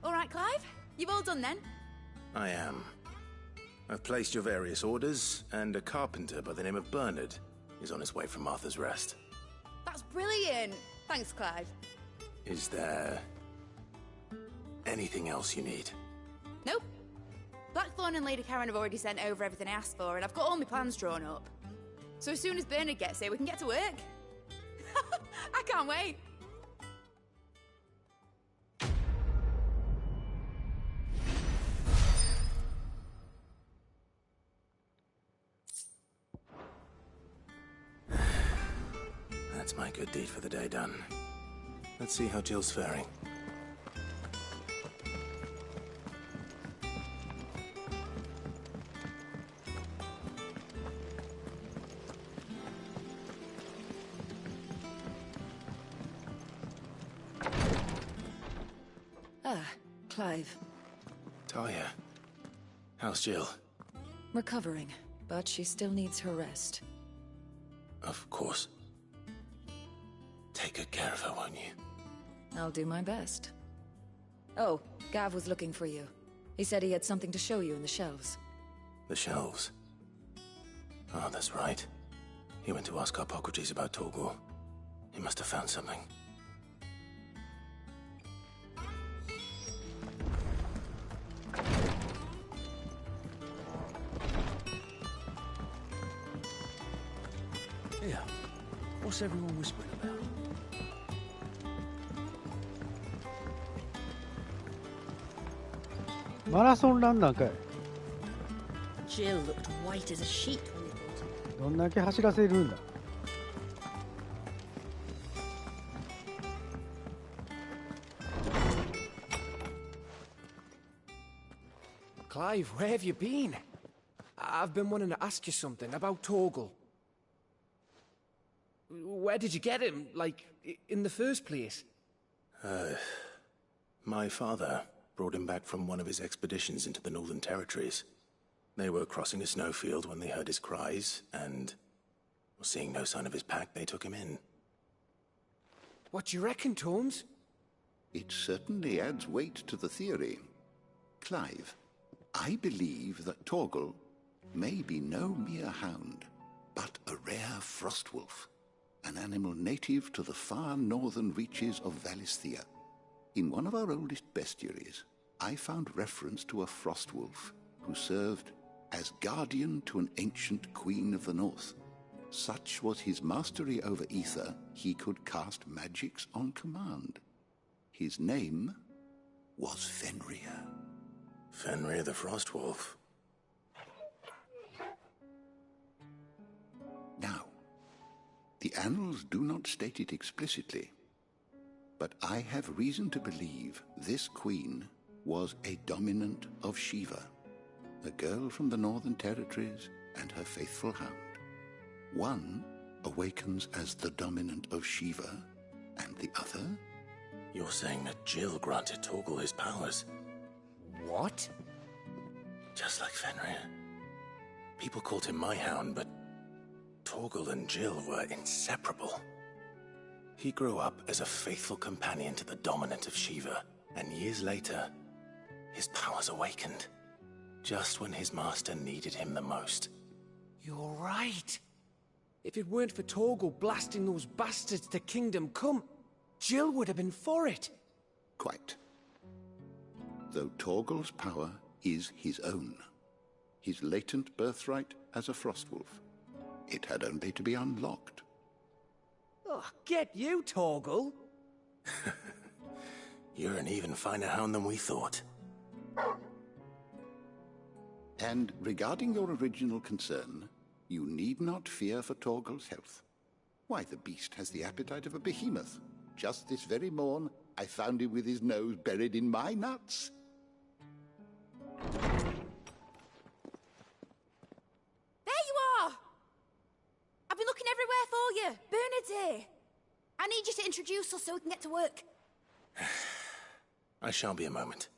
All right, Clive? You've all done then? I am. I've placed your various orders, and a carpenter by the name of Bernard is on his way from Arthur's Rest. That's brilliant. Thanks, Clive. Is there anything else you need? Nope. Blackthorn and Lady Karen have already sent over everything I asked for, and I've got all my plans drawn up. So as soon as Bernard gets here, we can get to work. I can't wait. That's my good deed for the day done. Let's see how Jill's faring. Clive. Talia, how's Jill? Recovering, but she still needs her rest. Of course. Take good care of her, won't you? I'll do my best. Oh, Gav was looking for you. He said he had something to show you in the shelves. The shelves? Oh, that's right. He went to ask Harpocrates about Torgor. He must have found something. Yeah. What's everyone whispering about? Marathon run なんかい。 Jill looked white as a sheet when we brought her. どんだけ走らせるんだ。Clive, where have you been? I've been wanting to ask you something about Torgal. Where did you get him, like, in the first place? My father brought him back from one of his expeditions into the Northern Territories. They were crossing a snowfield when they heard his cries, and seeing no sign of his pack, they took him in. What do you reckon, Tomes? It certainly adds weight to the theory. Clive, I believe that Torgal may be no mere hound, but a rare frostwolf, an animal native to the far northern reaches of Valisthea. In one of our oldest bestiaries, I found reference to a frostwolf who served as guardian to an ancient queen of the north. Such was his mastery over ether, he could cast magics on command. His name was Fenrir. Fenrir the Frostwolf. Now, the annals do not state it explicitly, but I have reason to believe this queen was a dominant of Shiva, a girl from the Northern Territories and her faithful hound. One awakens as the dominant of Shiva, and the other? You're saying that Jill granted Torgal his powers? What? Just like Fenrir. People called him my hound, but Torgal and Jill were inseparable. He grew up as a faithful companion to the dominant of Shiva, and years later, his powers awakened, just when his master needed him the most. You're right. If it weren't for Torgal blasting those bastards to Kingdom Come, Jill would have been for it. Quite. Though Torgal's power is his own, his latent birthright as a Frostwolf, it had only to be unlocked. Oh, get you, Torgal! You're an even finer hound than we thought. And regarding your original concern, You need not fear for Torgal's health. Why, the beast has the appetite of a behemoth. Just this very morn, I found him with his nose buried in my nuts. There you are! I've been looking everywhere for you. Bernard's here. I need you to introduce us so we can get to work. I shall be a moment.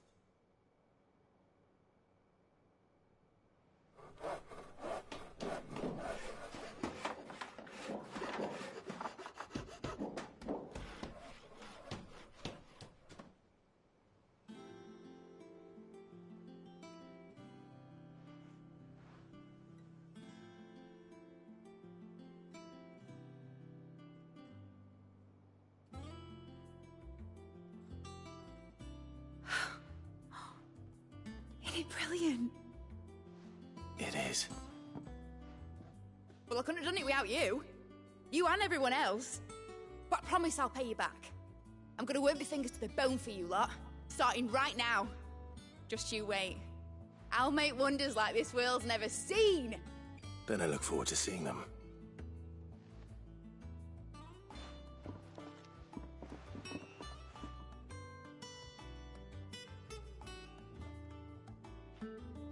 Isn't it brilliant? It is. Well, I couldn't have done it without you. You and everyone else. But I promise I'll pay you back. I'm gonna work my fingers to the bone for you lot. Starting right now. Just you wait. I'll make wonders like this world's never seen. Then I look forward to seeing them.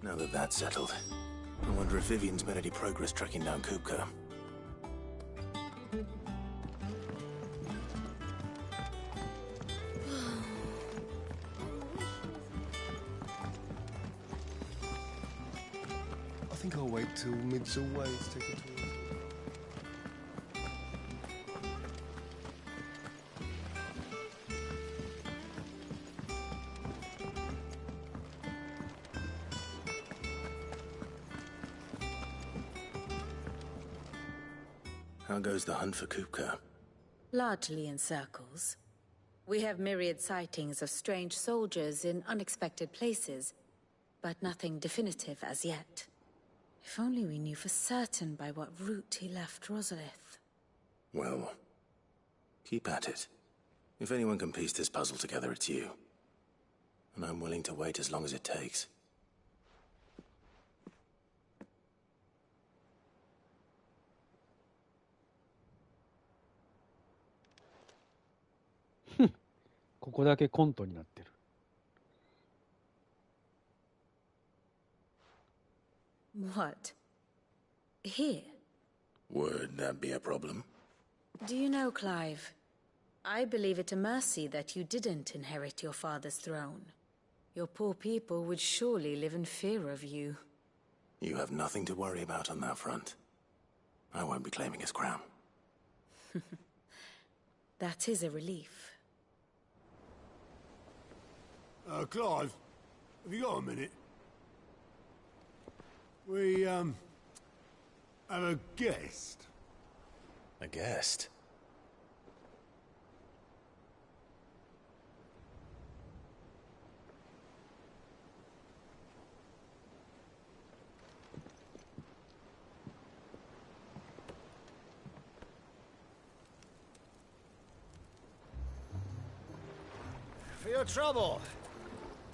Now that that's settled, I wonder if Vivian's made any progress tracking down Kupka. I think I'll wait till Mid's away to take a tour. How goes the hunt for Kupka? Largely in circles. We have myriad sightings of strange soldiers in unexpected places, but nothing definitive as yet. If only we knew for certain by what route he left Rosalith. Well, keep at it. If anyone can piece this puzzle together, it's you. And I'm willing to wait as long as it takes. Hm. ここだけコントになってる。What? Here? Would that be a problem? Do you know, Clive? I believe it a mercy that you didn't inherit your father's throne. Your poor people would surely live in fear of you. You have nothing to worry about on that front. I won't be claiming his crown. That is a relief. Clive, have you got a minute? We, have a guest. A guest? For your trouble.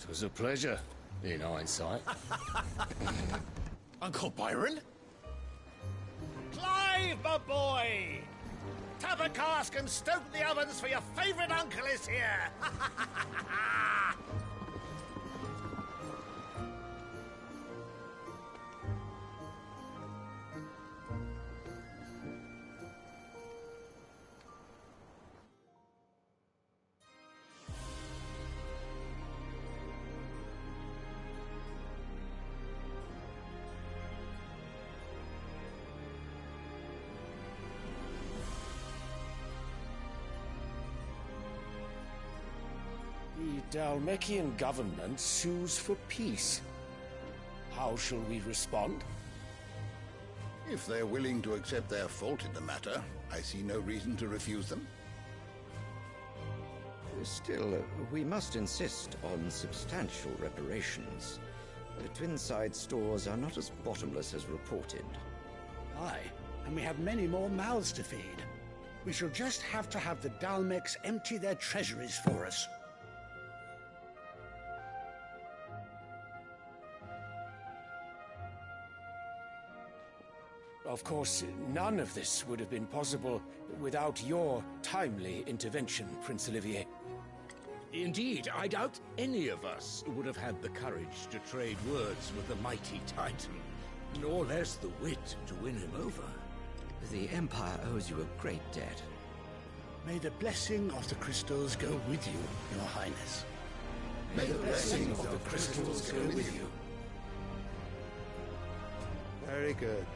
It was a pleasure, in hindsight. Uncle Byron? Clive, my boy! Tap a cask and stoke the ovens, for your favourite uncle is here! The Dalmekian government sues for peace. How shall we respond? If they're willing to accept their fault in the matter, I see no reason to refuse them. Still, we must insist on substantial reparations. The Twinside stores are not as bottomless as reported. Aye, and we have many more mouths to feed. We shall just have to have the Dalmecs empty their treasuries for us. Of course, none of this would have been possible without your timely intervention, Prince Olivier. Indeed, I doubt any of us would have had the courage to trade words with the mighty Titan, nor less the wit to win him over. The Empire owes you a great debt. May the blessing of the crystals go with you, Your Highness. May the blessing of the crystals go with you. Very good.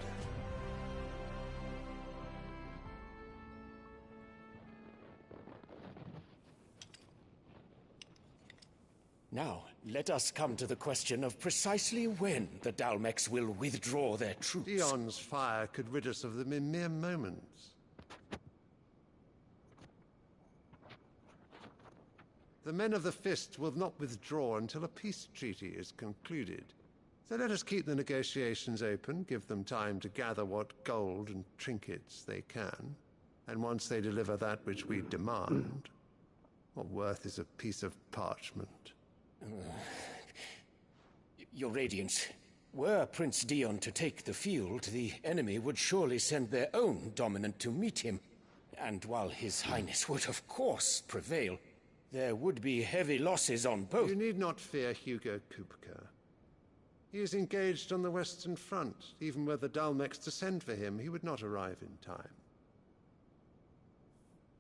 Now, let us come to the question of precisely when the Dalmex will withdraw their troops. Dion's fire could rid us of them in mere moments. The men of the Fist will not withdraw until a peace treaty is concluded. So let us keep the negotiations open, give them time to gather what gold and trinkets they can, and once they deliver that which we demand, what worth is a piece of parchment? Your Radiance, were Prince Dion to take the field, the enemy would surely send their own dominant to meet him. And while His Highness would of course prevail, there would be heavy losses on both. You need not fear Hugo Kupka. He is engaged on the Western Front. Even were the Dalmex to send for him, he would not arrive in time.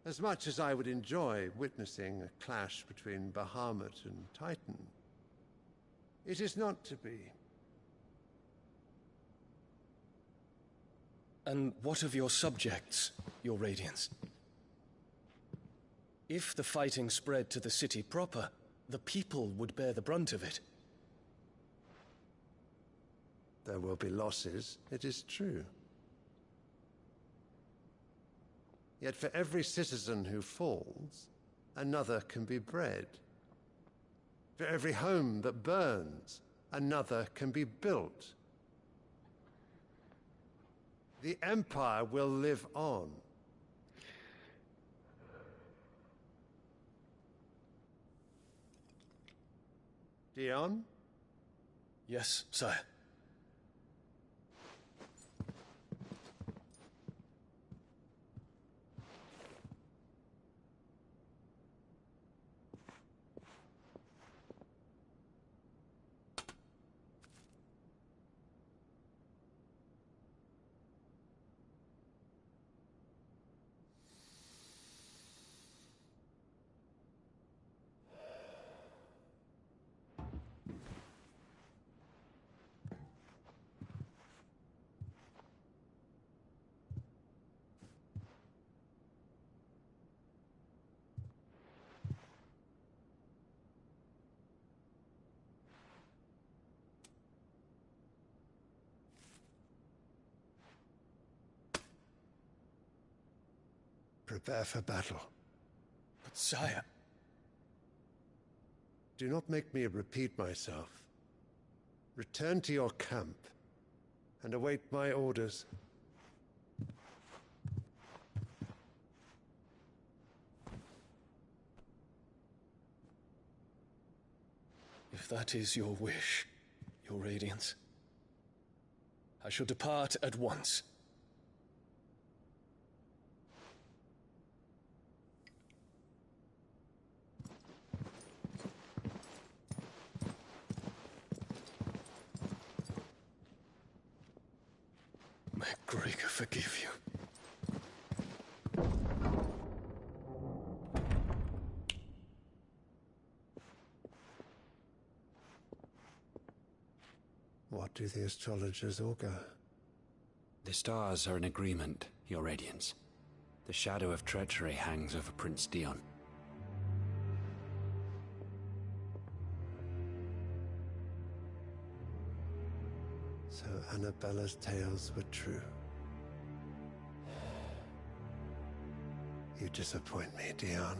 As much as I would enjoy witnessing a clash between Bahamut and Titan, it is not to be. And what of your subjects, Your Radiance? If the fighting spread to the city proper, the people would bear the brunt of it. There will be losses, it is true. Yet for every citizen who falls, another can be bred. For every home that burns, another can be built. The Empire will live on. Dion? Yes, sire. Prepare for battle. But sire... Do not make me repeat myself. Return to your camp and await my orders. If that is your wish, Your Radiance, I shall depart at once. May Gregor forgive you. What do the astrologers augur? The stars are in agreement, Your Radiance. The shadow of treachery hangs over Prince Dion. So Annabella's tales were true. You disappoint me, Dion.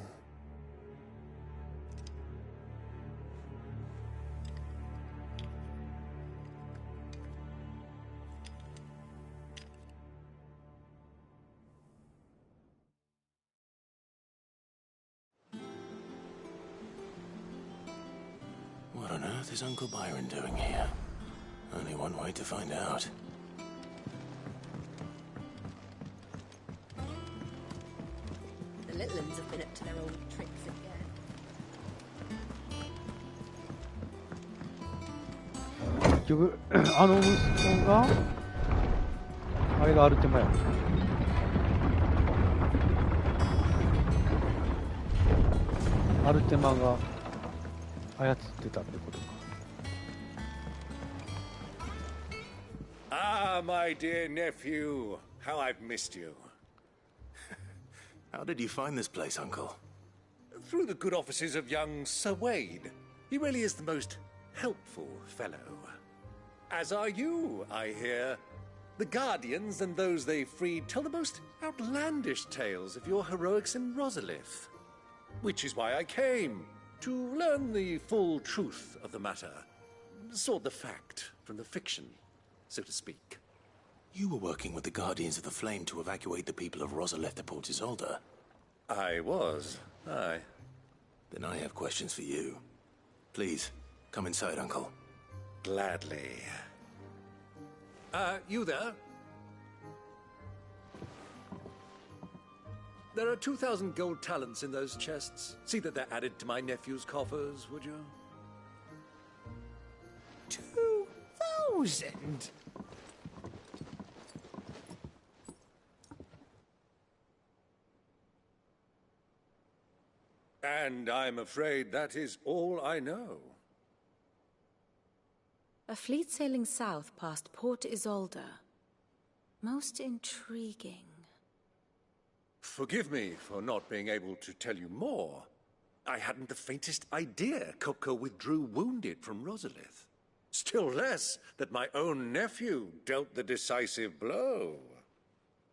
What on earth is Uncle Byron doing here? Only one way to find out. old tricks again. 結局あの息子があれがアルテマや。アルテマが操ってたってことか。Ah, my dear nephew, how I've missed you. How did you find this place, Uncle? Through the good offices of young Sir Wade. He really is the most helpful fellow. As are you, I hear. The Guardians and those they freed tell the most outlandish tales of your heroics in Rosalith. Which is why I came, to learn the full truth of the matter. Sort the fact from the fiction, so to speak. You were working with the Guardians of the Flame to evacuate the people of Rosalith to Port Isolde. I was, aye. Then I have questions for you. Please, come inside, Uncle. Gladly. You there? There are 2,000 gold talents in those chests. See that they're added to my nephew's coffers, would you? 2,000? And I'm afraid that is all I know. A fleet sailing south past Port Isolde. Most intriguing. Forgive me for not being able to tell you more. I hadn't the faintest idea Kupka withdrew wounded from Rosalith. Still less that my own nephew dealt the decisive blow.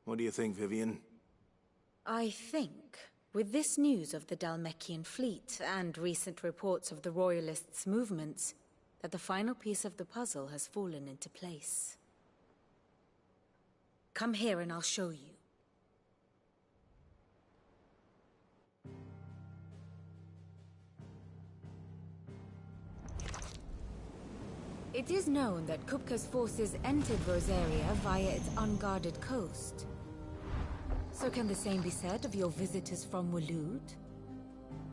What do you think, Vivian? I think, with this news of the Dhalmekian fleet and recent reports of the Royalists' movements, that the final piece of the puzzle has fallen into place. Come here and I'll show you. It is known that Kupka's forces entered Rosaria via its unguarded coast. So can the same be said of your visitors from Waloed?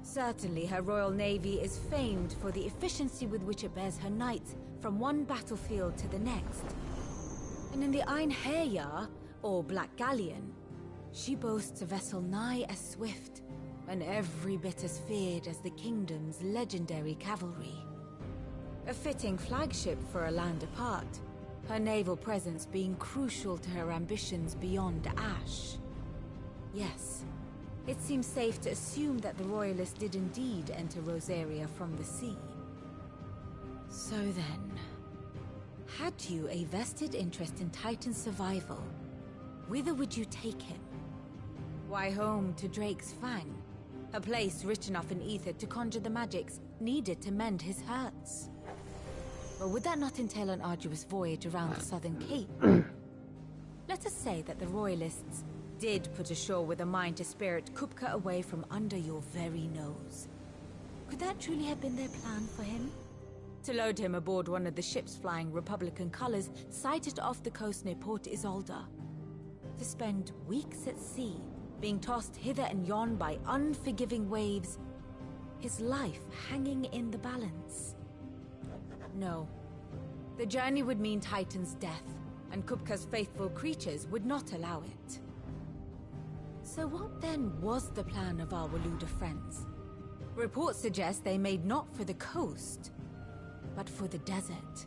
Certainly her royal navy is famed for the efficiency with which it bears her knights from one battlefield to the next. And in the Einherjar, or Black Galleon, she boasts a vessel nigh as swift and every bit as feared as the kingdom's legendary cavalry. A fitting flagship for a land apart, her naval presence being crucial to her ambitions beyond Ash. Yes, it seems safe to assume that the Royalists did indeed enter Rosaria from the sea. So then, had you a vested interest in Titan's survival, whither would you take him? Why, home to Drake's Fang, a place rich enough in ether to conjure the magics needed to mend his hurts. Or would that not entail an arduous voyage around the southern cape? Let us say that the Royalists did put ashore with a mind to spirit Kupka away from under your very nose. Could that truly have been their plan for him? To load him aboard one of the ships flying Republican colors sighted off the coast near Port Isolde. To spend weeks at sea, being tossed hither and yon by unforgiving waves, his life hanging in the balance. No. The journey would mean Titan's death, and Kupka's faithful creatures would not allow it. So what then was the plan of our Waluda friends? Reports suggest they made not for the coast, but for the desert.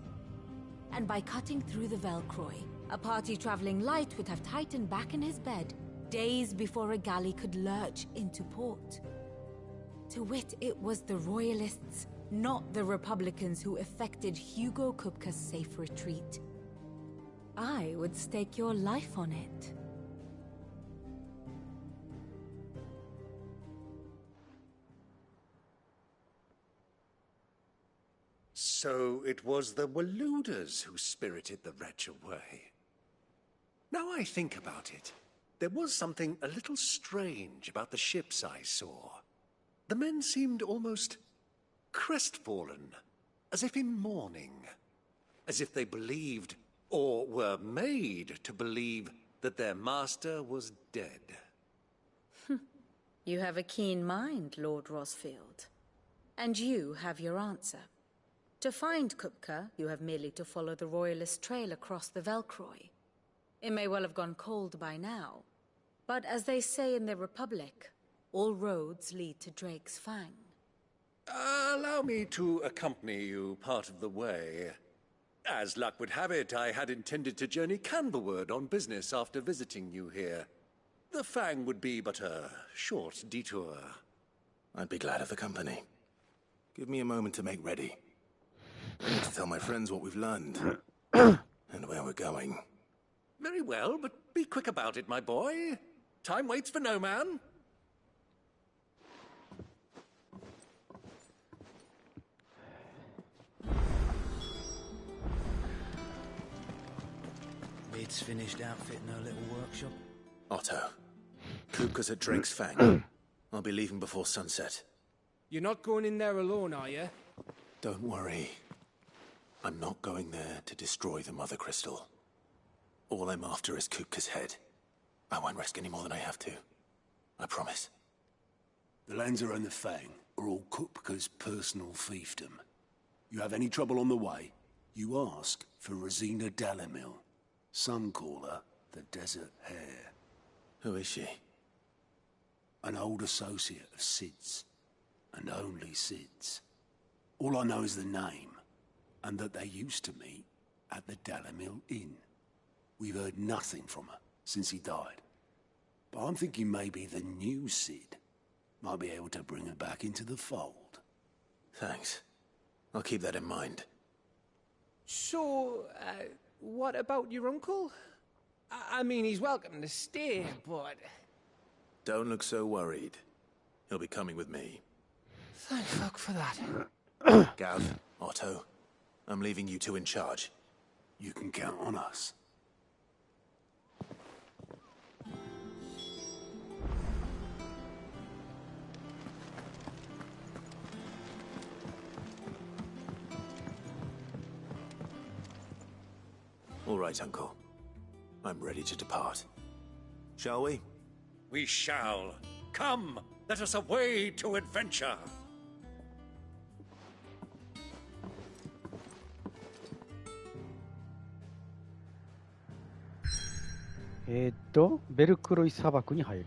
And by cutting through the Velcroy, a party traveling light would have Titan back in his bed days before a galley could lurch into port. To wit, it was the Royalists, not the Republicans, who effected Hugo Kupka's safe retreat. I would stake your life on it. So it was the Waluders who spirited the wretch away. Now I think about it, there was something a little strange about the ships I saw. The men seemed almost crestfallen, as if in mourning, as if they believed, or were made to believe, that their master was dead. You have a keen mind, Lord Rosfield. And you have your answer. To find Kupka, you have merely to follow the Royalist trail across the Velcroy. It may well have gone cold by now, but as they say in the Republic, all roads lead to Drake's Fang. Allow me to accompany you part of the way. As luck would have it, I had intended to journey Canberward on business after visiting you here. The Fang would be but a short detour. I'd be glad of the company. Give me a moment to make ready. I need to tell my friends what we've learned and where we're going. Very well, but be quick about it, my boy. Time waits for no man. Mid's finished outfitting her little workshop. Otto, Kupka's at Drake's Fang. I'll be leaving before sunset. You're not going in there alone, are you? Don't worry. I'm not going there to destroy the Mother Crystal. All I'm after is Kupka's head. I won't risk any more than I have to. I promise. The Lancer and the Fang are all Kupka's personal fiefdom. You have any trouble on the way, you ask for Rosina Dalamil. Some call her the Desert Hare. Who is she? An old associate of Sid's, and only Sid's. All I know is the name, and that they used to meet at the Dalamil Inn. We've heard nothing from her since he died. But I'm thinking maybe the new Sid might be able to bring her back into the fold. Thanks. I'll keep that in mind. So, what about your uncle? I mean, he's welcome to stay, but... Don't look so worried. He'll be coming with me. Thank fuck for that. Gav, Otto, I'm leaving you two in charge. You can count on us. All right, Uncle. I'm ready to depart. Shall we? We shall. Come, let us away to adventure.ベルクロイ砂漠に入る。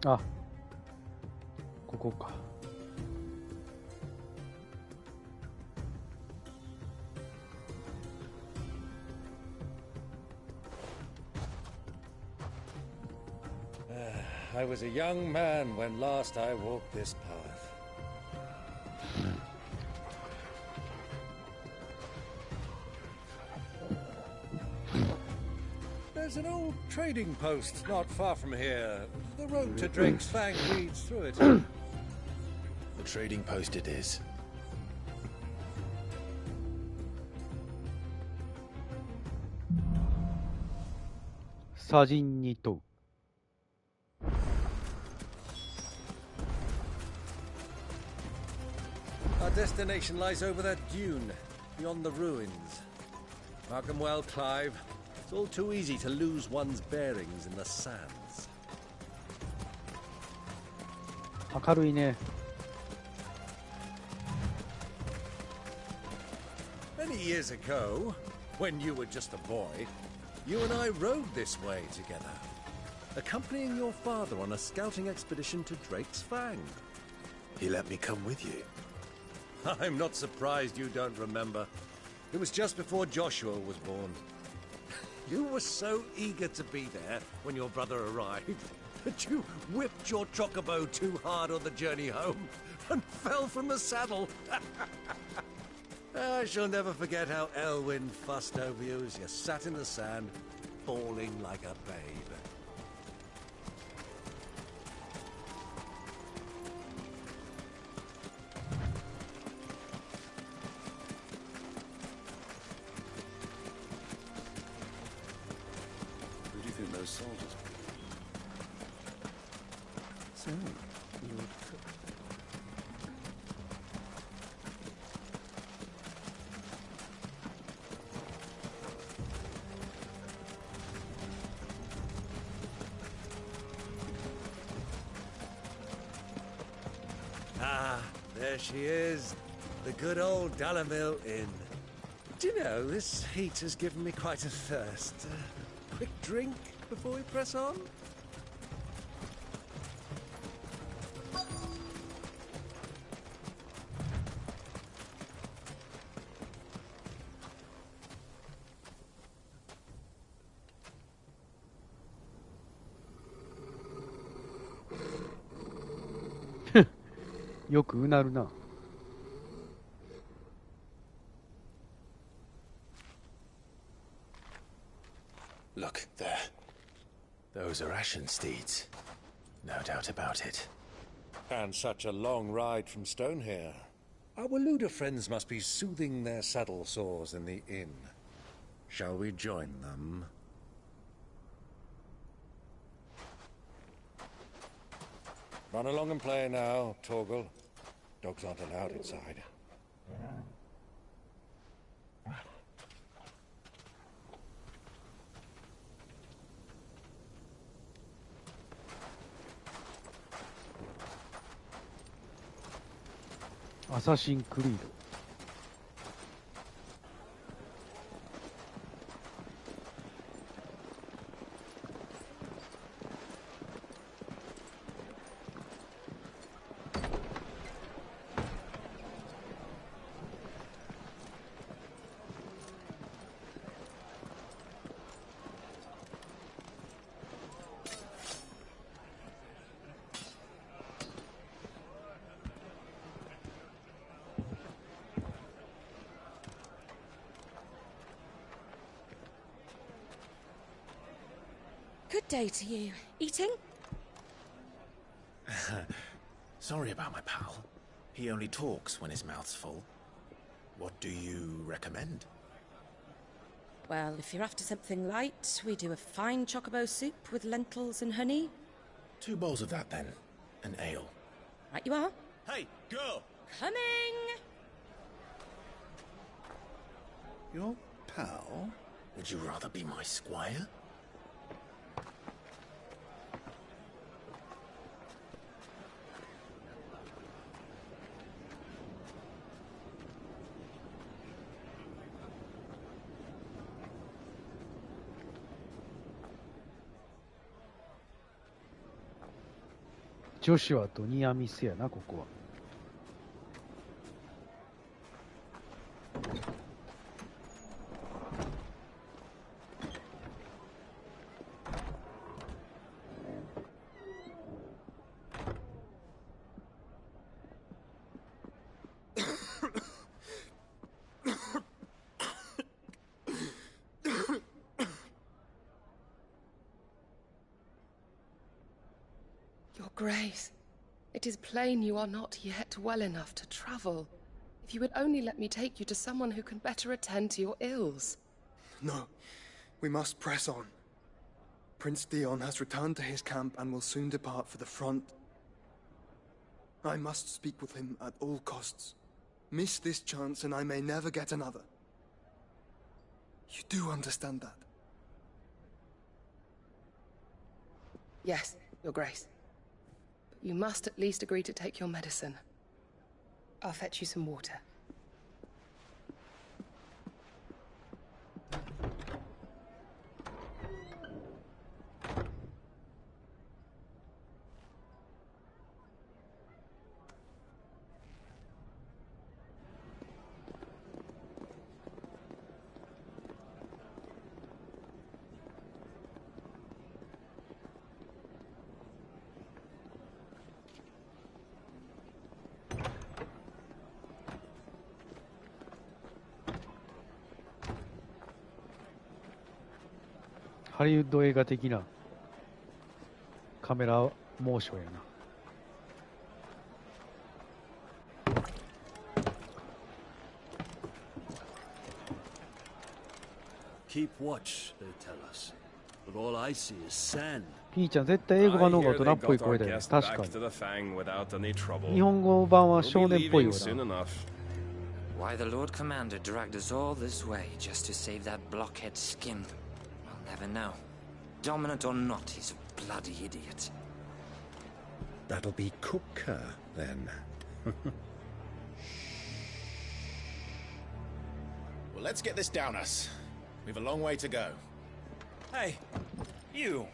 あ、ここか。I was a young man when last I walked this path. There's an old trading post not far from here. The road to Drake's Fang leads through it. The trading post it is. 사진に問う。 Our destination lies over that dune, beyond the ruins. Mark 'em well, Clive. It's all too easy to lose one's bearings in the sands. 明るいね。 Many years ago, when you were just a boy, you and I rode this way together, accompanying your father on a scouting expedition to Drake's Fang. He let me come with you. I'm not surprised you don't remember. It was just before Joshua was born. You were so eager to be there when your brother arrived that you whipped your chocobo too hard on the journey home and fell from the saddle. I shall never forget how Elwyn fussed over you as you sat in the sand, bawling like a babe. Who do you think those soldiers So, Lord Cook. Ah, there she is. The good old Dalamil Inn. Do you know, this heat has given me quite a thirst. Quick drink before we press on?よくうなるな。Look, there. Those are Ashen steeds. No doubt about it. And such a long ride from Stone here. Our Waluda friends must be soothing their saddle sores in the inn. Shall we join them? Run along and play now, Torgal. Dogs aren't allowed inside.アサシンクリード。Good day to you. Eating? Sorry about my pal. He only talks when his mouth's full. What do you recommend? Well, if you're after something light, we do a fine chocobo soup with lentils and honey. 2 bowls of that, then. An ale. Right you are. Hey, girl! Coming! Your pal? Would you rather be my squire? 女子はドニアミスやな、ここは。Your Grace, it is plain you are not yet well enough to travel. If you would only let me take you to someone who can better attend to your ills. No, we must press on. Prince Theon has returned to his camp and will soon depart for the front. I must speak with him at all costs. Miss this chance and I may never get another. You do understand that? Yes, Your Grace. But you must at least agree to take your medicine. I'll fetch you some water.ハリウッド映画的なカメラモーションやな。Keep watch, they tell us. But all I see is sand. ピーちゃん絶対英語版の方が大人っぽい声だよね。確かに。日本語版は少年っぽいような。Why the Lord Commander dragged us all this way just to save that blockhead skin? I'll never know. Dominant or not, he's a bloody idiot. That'll be Cooker, then. Well, let's get this down us. We've a long way to go. Hey, you.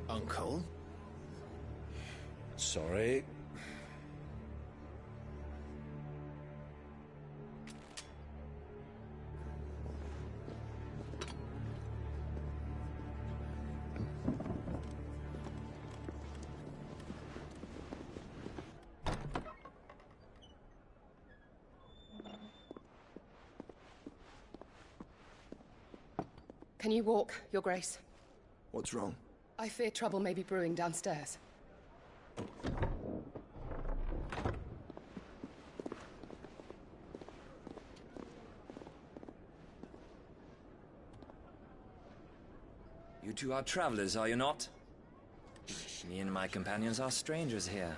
Uncle? Sorry. Can you walk, Your Grace? What's wrong? I fear trouble may be brewing downstairs. You two are travelers, are you not? Me and my companions are strangers here.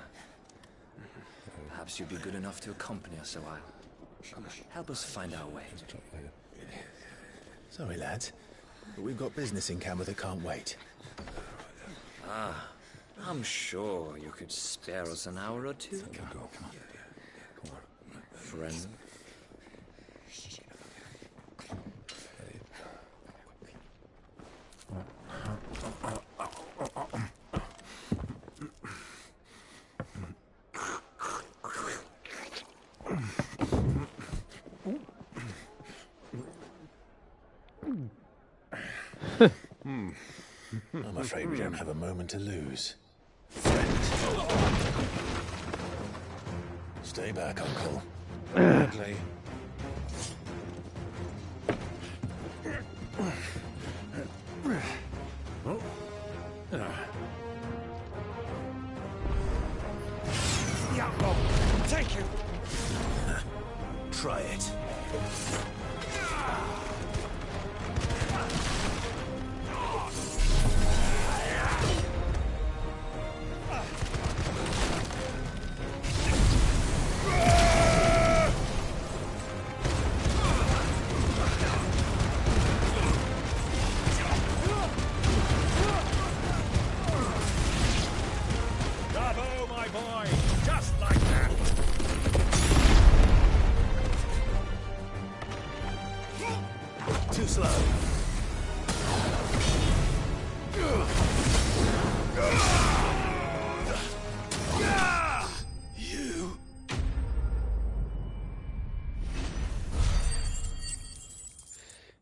Perhaps you'd be good enough to accompany us a while. Come on, help us find our way. Sorry, lads, but we've got business in camera that can't wait. Ah, I'm sure you could spare us an hour or two. Come on. Friend. I'm afraid we don't have a moment to lose. Stay back, Uncle. Gladly. Yeah, thank you. Try it. Bravo, my boy! Just like that! Too slow. You.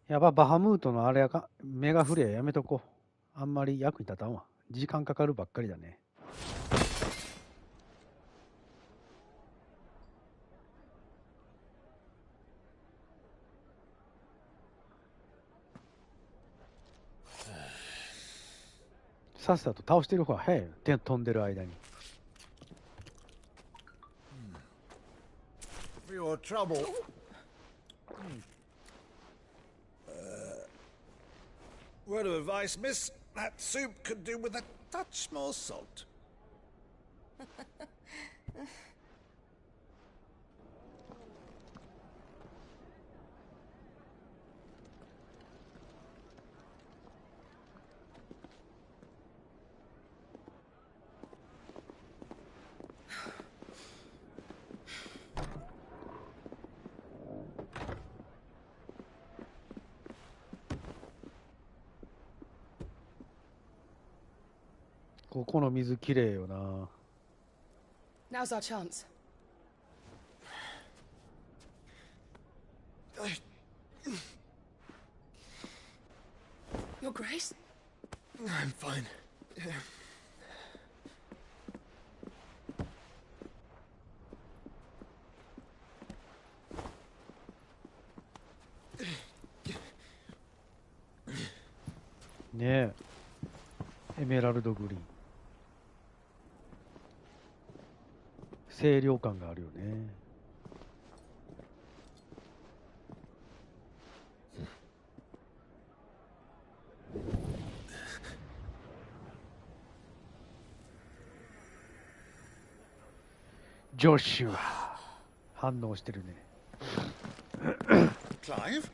やば、バハムートのあれやか、メガフレアやめとこう。あんまり役に立たんわ。時間かかるばっかりだね。さっさと倒してる方が早いよ。飛んでる間に。For your trouble. Word of advice, miss. That soup could do with a touch more salt. ここの水きれいよな。Now's our chance. Your Grace? I'm fine.ねえ。エメラルドグリーン。清涼感があるよね。ジョシュア反応してるね。Clive?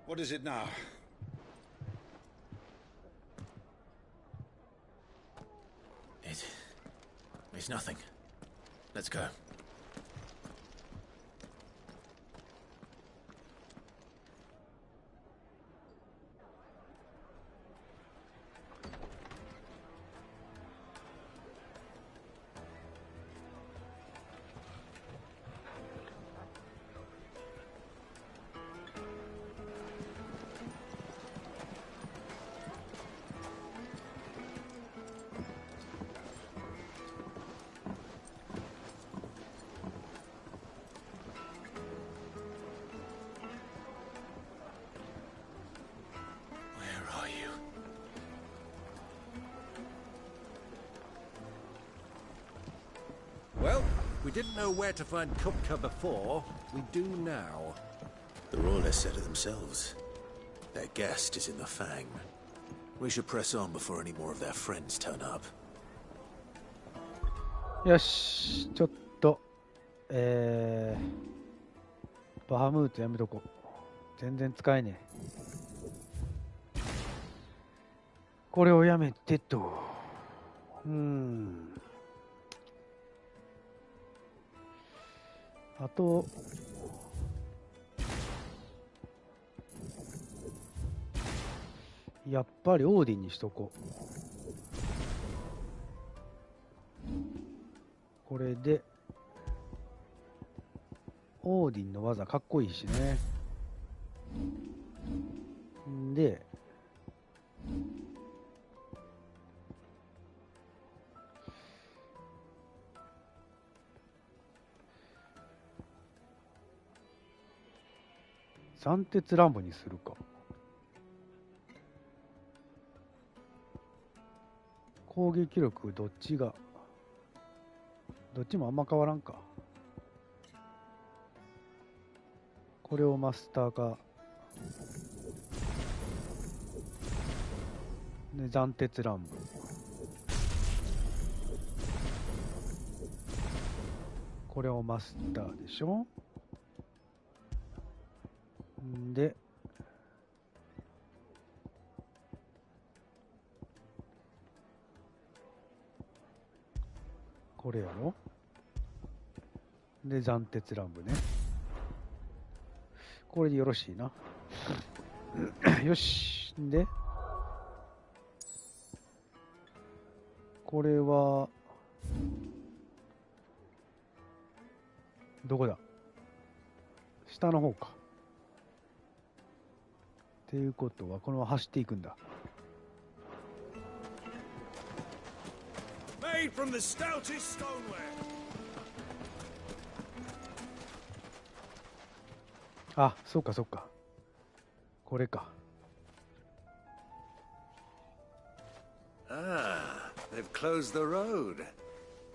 What is it now? It's nothing. Let's go. Well, we didn't know where to find Kupka before. We do now. The Royalists said it themselves. Their guest is in the Fang. We should press on before any more of their friends turn up. よし、ちょっと、バハムートやめとこう。全然使えねえ。これをやめてと。あと、やっぱりオーディンにしとこう。これで、オーディンの技かっこいいしね。んで、三鉄乱舞にするか。攻撃力どっちが、どっちもあんま変わらんか。これをマスターか。で、斬鉄乱舞。これをマスターでしょ。んで、これやろ。で、斬鉄乱舞ね。これでよろしいな。よし。で、これは、どこだ？下の方か。っていうことは、このまま走っていくんだ。Made from the stoutest stoneware. あ、そうかそうか。これか。Ah, they've closed the road,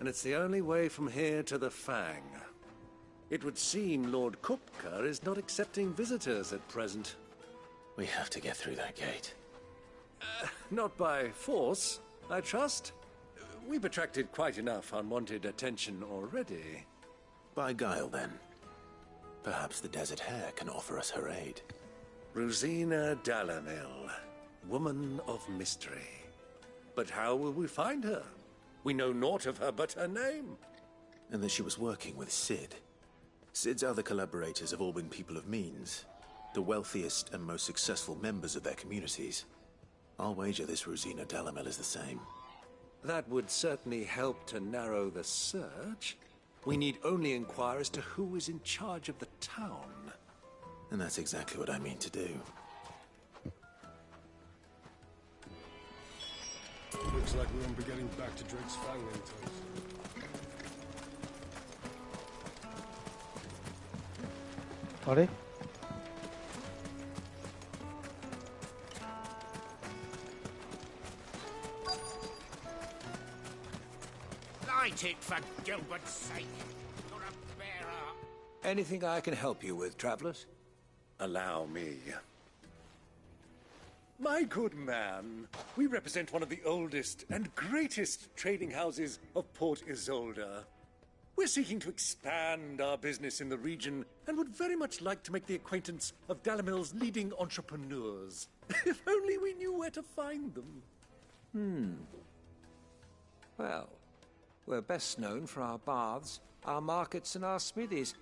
and it's the only way from here to the Fang. It would seem Lord Kupka is not accepting visitors at present. We have to get through that gate. Not by force, I trust. We've attracted quite enough unwanted attention already. By guile, then. Perhaps the Desert Hare can offer us her aid. Rosina Dalamil, woman of mystery. But how will we find her? We know naught of her but her name. And that she was working with Sid. Sid's other collaborators have all been people of means, the wealthiest and most successful members of their communities. I'll wager this Rosina Dalamil is the same. That would certainly help to narrow the search. We need only inquire as to who is in charge of the town. And that's exactly what I mean to do. Looks like we won't be getting back to Drake's Fang in time. Are? Light it, for Gilbert's sake. You're a bearer. Anything I can help you with, travelers? Allow me. My good man, we represent one of the oldest and greatest trading houses of Port Isolde. We're seeking to expand our business in the region and would very much like to make the acquaintance of Dalamil's leading entrepreneurs. If only we knew where to find them. Well, we're best known for our baths, our markets, and our smithies.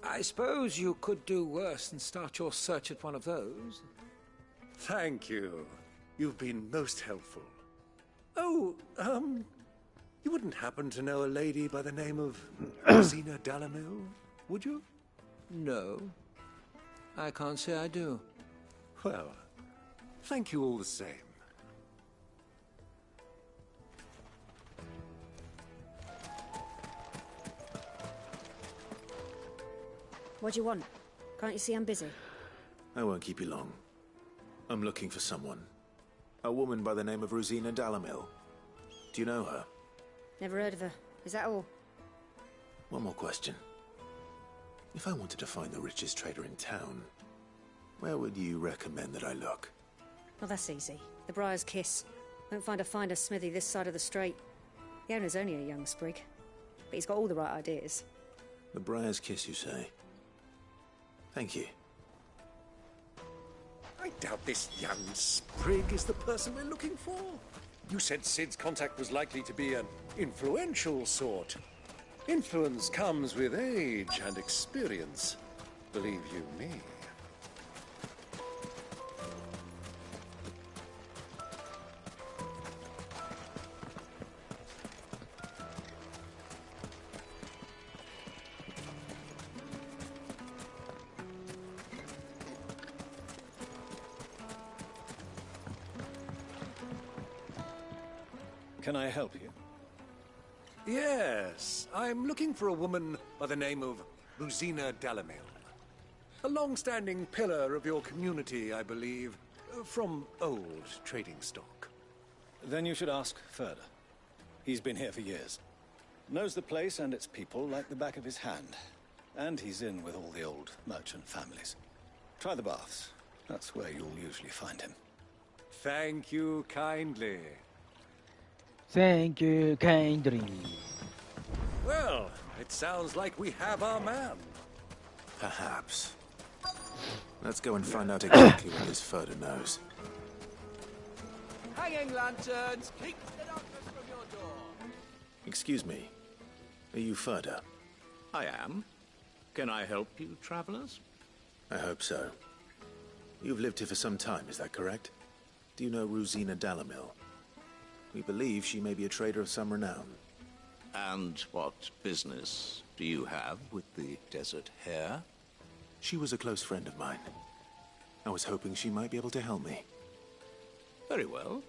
I suppose you could do worse than start your search at one of those. Thank you. You've been most helpful. Oh, you wouldn't happen to know a lady by the name of Rosina Dalamil, would you? No, I can't say I do. Well, thank you all the same. What do you want? Can't you see I'm busy? I won't keep you long. I'm looking for someone. A woman by the name of Rosina Dalamil. Do you know her? Never heard of her. Is that all? One more question. If I wanted to find the richest trader in town, where would you recommend that I look? Well, that's easy. The Briar's Kiss. Won't find a finer smithy this side of the strait. The owner's only a young sprig, but he's got all the right ideas. The Briar's Kiss, you say? Thank you. I doubt this young sprig is the person we're looking for. You said Sid's contact was likely to be an influential sort. Influence comes with age and experience, believe you me. Can I help you? Yes, I'm looking for a woman by the name of Rosina Dalamil. A long-standing pillar of your community, I believe, from old trading stock. Then you should ask Furder. He's been here for years. Knows the place and its people like the back of his hand. And he's in with all the old merchant families. Try the baths. That's where you'll usually find him. Thank you kindly. Thank you kindly. Well, it sounds like we have our man. Perhaps. Let's go and find out exactly what this Furder knows. Hanging lanterns! Keep the darkness from your door! Excuse me. Are you Furder? I am. Can I help you, travelers? I hope so. You've lived here for some time, is that correct? Do you know Rosina Dalamil? We believe she may be a trader of some renown. And what business do you have with the desert hare? She was a close friend of mine. I was hoping she might be able to help me. Very well.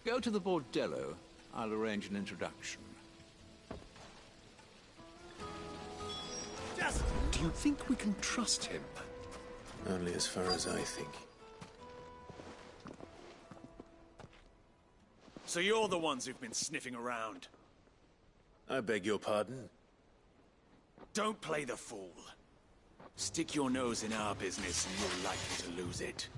Go to the bordello. I'll arrange an introduction. Do you think we can trust him? Only as far as I think. So you're the ones who've been sniffing around. I beg your pardon? Don't play the fool. Stick your nose in our business and you're likely to lose it.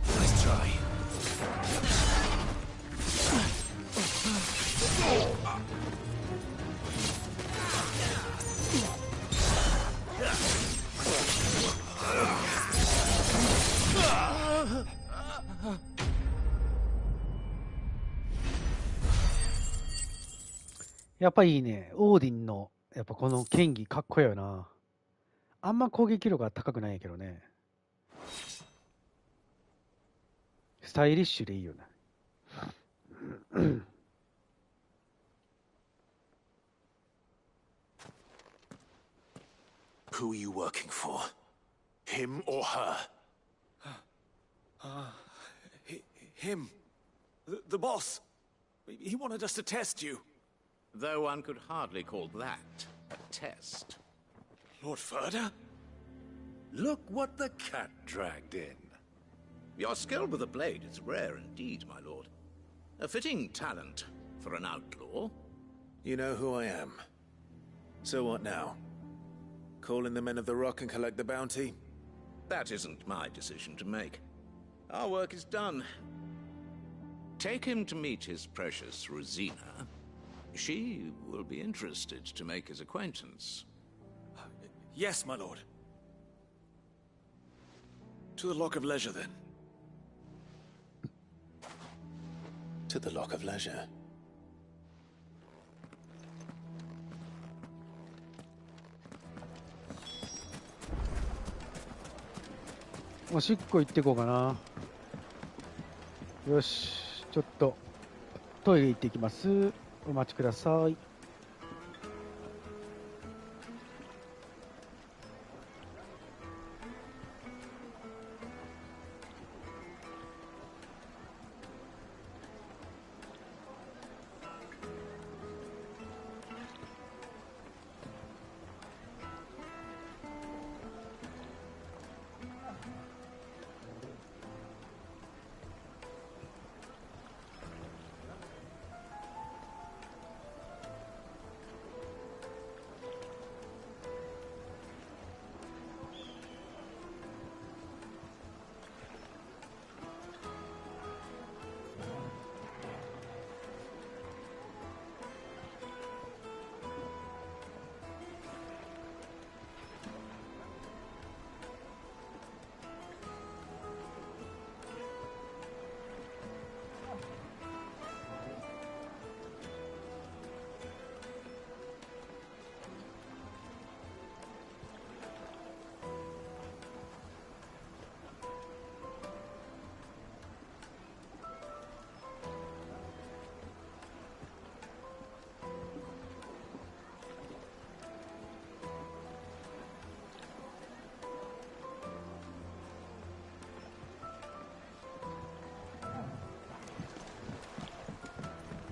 Nice try. Yeah. やっぱいいね。オーディンの、やっぱこの剣技かっこいいよな。あんま攻撃力が高くないんやけどね。スタイリッシュでいいよね。Who are you working for? Him or her? Him. The boss. He wanted us to test you. Though one could hardly call that a test. Lord Ferda? Look what the cat dragged in. Your skill with a blade is rare indeed, my lord. A fitting talent for an outlaw. You know who I am. So what now? Call in the Men of the Rock and collect the bounty? That isn't my decision to make. Our work is done. Take him to meet his precious Rosina. She will be interested to make his acquaintance. Yes, my lord. To the Lock of Leisure, then. To the Lock of Leisure.おしっこ行ってこうかな。よし、ちょっとトイレ行ってきます。お待ちください。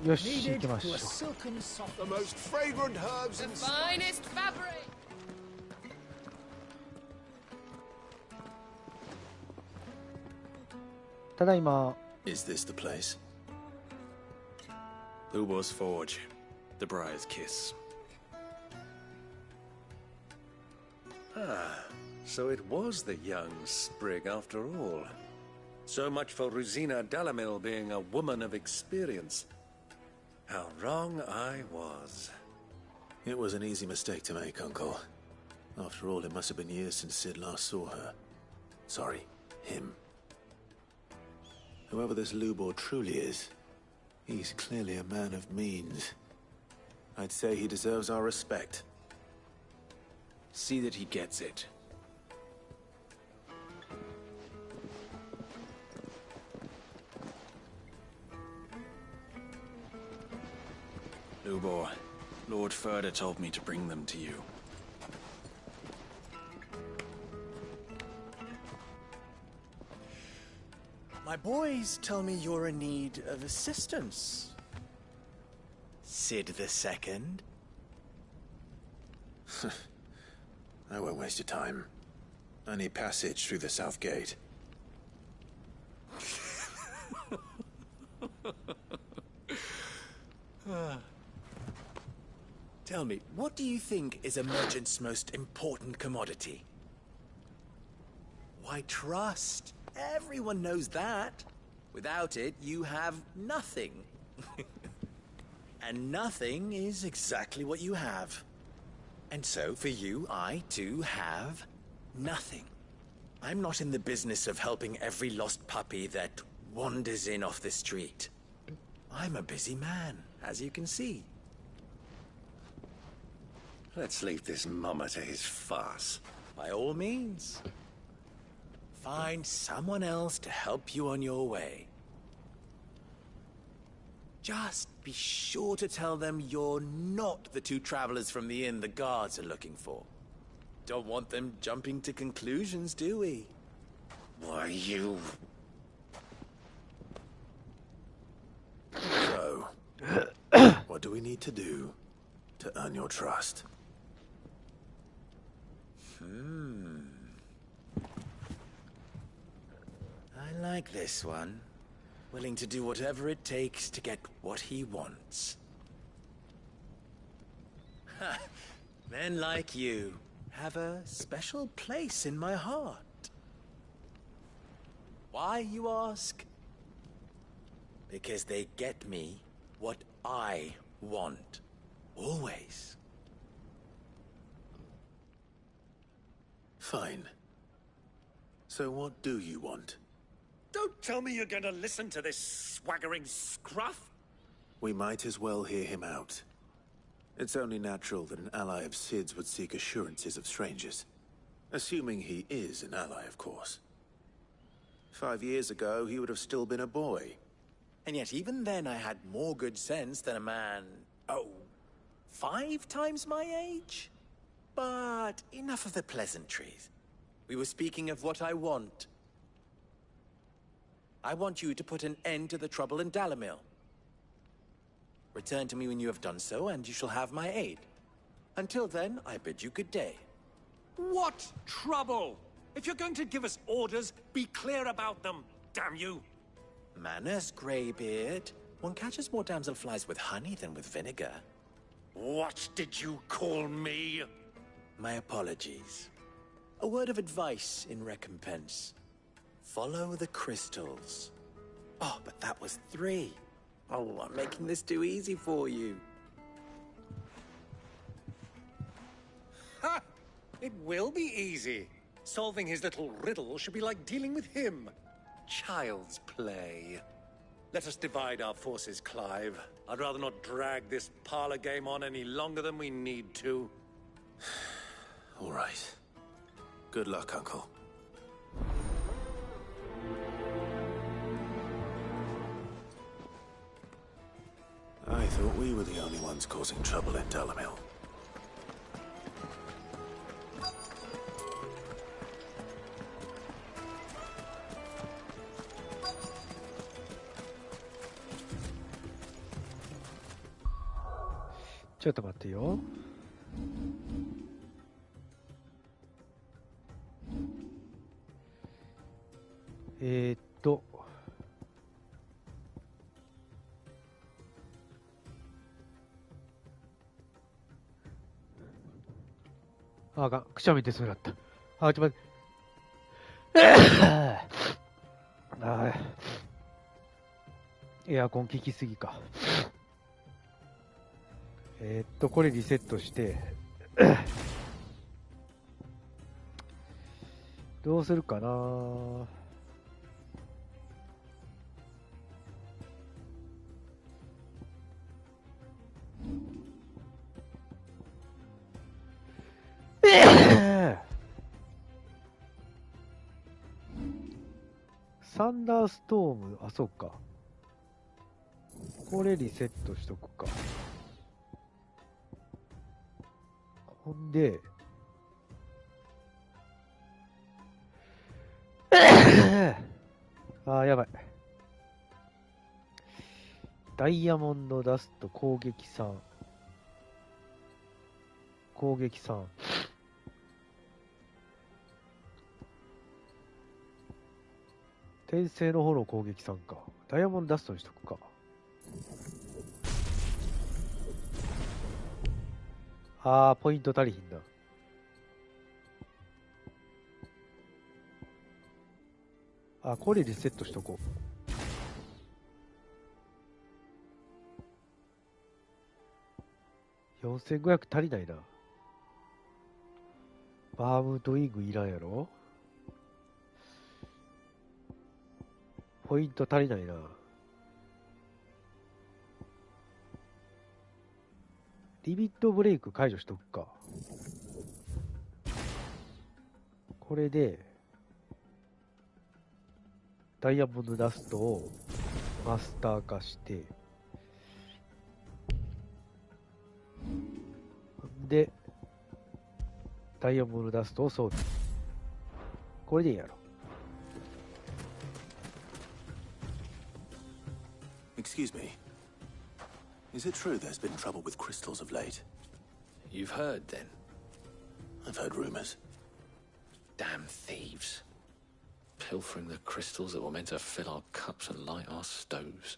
よし、行きましょう。 The most fragrant herbs and Finest fabric. ただいま。 Is this the place? Ubor's Forge. The Briar's Kiss. Ah, so it was the young sprig after all. So much for Rosina Dalamil being a woman of experience. How wrong I was. It was an easy mistake to make, Uncle. After all, it must have been years since Sid last saw her. Sorry, him. Whoever this Lubor truly is, he's clearly a man of means. I'd say he deserves our respect. See that he gets it. Lubor, Lord Ferda told me to bring them to you. My boys tell me you're in need of assistance. Sid the Second? I won't waste your time. I need passage through the south gate. Tell me, what do you think is a merchant's most important commodity? Why, trust. Everyone knows that. Without it, you have nothing. And nothing is exactly what you have. And so, for you, I, too, have nothing. I'm not in the business of helping every lost puppy that wanders in off the street. I'm a busy man, as you can see. Let's leave this mummer to his farce. By all means. Find someone else to help you on your way. Just be sure to tell them you're not the two travelers from the inn the guards are looking for. Don't want them jumping to conclusions, do we? Why, you... So, what do we need to do to earn your trust? I like this one. Willing to do whatever it takes to get what he wants. Men like you have a special place in my heart. Why, you ask? Because they get me what I want. Always. Fine. So what do you want? Don't tell me you're going to listen to this swaggering scruff. We might as well hear him out. It's only natural that an ally of Sid's would seek assurances of strangers. Assuming he is an ally, of course. 5 years ago, he would have still been a boy. And yet even then I had more good sense than a man, 5 times my age? But enough of the pleasantries. We were speaking of what I want. I want you to put an end to the trouble in Dalamil. Return to me when you have done so, and you shall have my aid. Until then, I bid you good day. What trouble? If you're going to give us orders, be clear about them, damn you! Manners, Greybeard. One catches more damselflies with honey than with vinegar. What did you call me? My apologies. A word of advice in recompense. Follow the crystals. Oh, but that was 3. Oh, I'm making this too easy for you. Ha! It will be easy. Solving his little riddle should be like dealing with him. Child's play. Let us divide our forces, Clive. I'd rather not drag this parlor game on any longer than we need to. All right. Good luck, Uncle. I thought we were the only ones causing trouble in Dalamil.ちょっと待ってよ。あかん、くしゃみ出そうだった。あ、ちょっと待って。エアコン効きすぎか。これリセットして、どうするかな。サンダーストーム、あ、そうか。これリセットしとくか。ほんで、あー、やばい。ダイヤモンドダスト攻撃3。攻撃3。転生の炎攻撃3か。ダイヤモンドダストにしとくか。あー、ポイント足りひんな。あ、これリセットしとこう。4500足りないな。バームドウィングいらんやろ。ポイント足りないな。リミットブレイク解除しとくか。これでダイヤモンドダストをマスター化して、でダイヤモンドダストを装備。これでいいやろ。Excuse me. Is it true there's been trouble with crystals of late? You've heard, then? I've heard rumors. Damn thieves. Pilfering the crystals that were meant to fill our cups and light our stoves.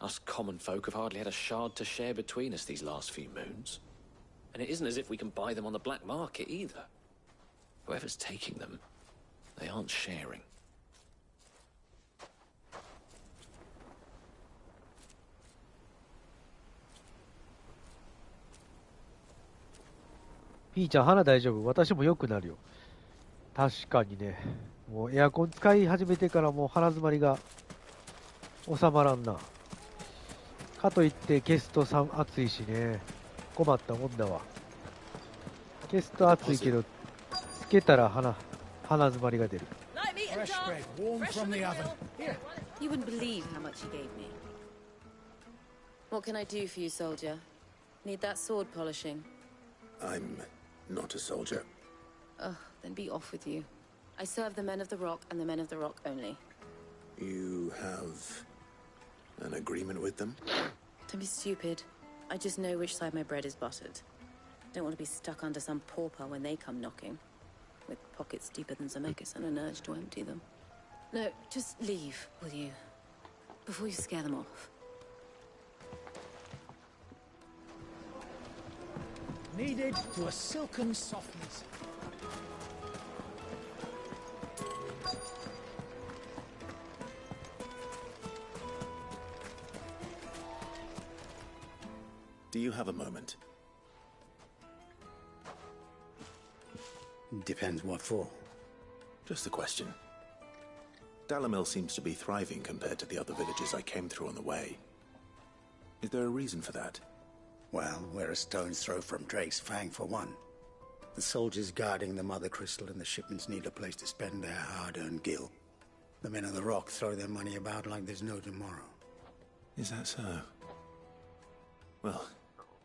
Us common folk have hardly had a shard to share between us these last few moons. And it isn't as if we can buy them on the black market, either. Whoever's taking them, they aren't sharing. P ちゃん、鼻大丈夫？私も良くなるよ。確かにね、もうエアコン使い始めてからもう鼻詰まりが収まらんな。かといって消すと暑いしね、困ったもんだわ。消すと暑いけど、つけたら鼻詰まりが出る。Fresh bread, warm from the oven. Here. You wouldn't believe how much he gave me. What can I do for you, soldier? Need that sword polishing? I'm not a soldier. Ugh, then be off with you. I serve the men of the Rock and the men of the Rock only. You have an agreement with them? Don't be stupid. I just know which side my bread is buttered. Don't want to be stuck under some pauper when they come knocking. With pockets deeper than Zemeckis and an urge to empty them. No, just leave, will you? Before you scare them off. Kneaded to a silken softness. Do you have a moment? Depends what for. Just a question. Dalamil seems to be thriving compared to the other villages I came through on the way. Is there a reason for that? Well, we're a stone's throw from Drake's Fang for one. The soldiers guarding the Mother Crystal and the shipments need a place to spend their hard-earned gil. The men of the Rock throw their money about like there's no tomorrow. Is that so? Well,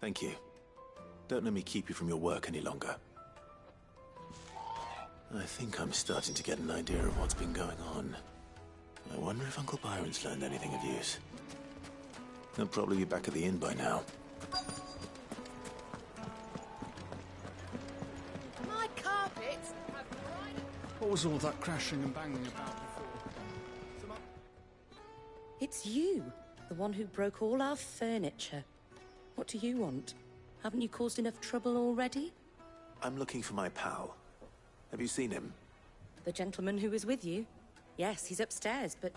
thank you. Don't let me keep you from your work any longer. I think I'm starting to get an idea of what's been going on. I wonder if Uncle Byron's learned anything of use. He'll probably be back at the inn by now. My carpets have bright... What was all that crashing and banging about before? It's you, the one who broke all our furniture. What do you want? Haven't you caused enough trouble already? I'm looking for my pal. Have you seen him? The gentleman who was with you? Yes, he's upstairs, but...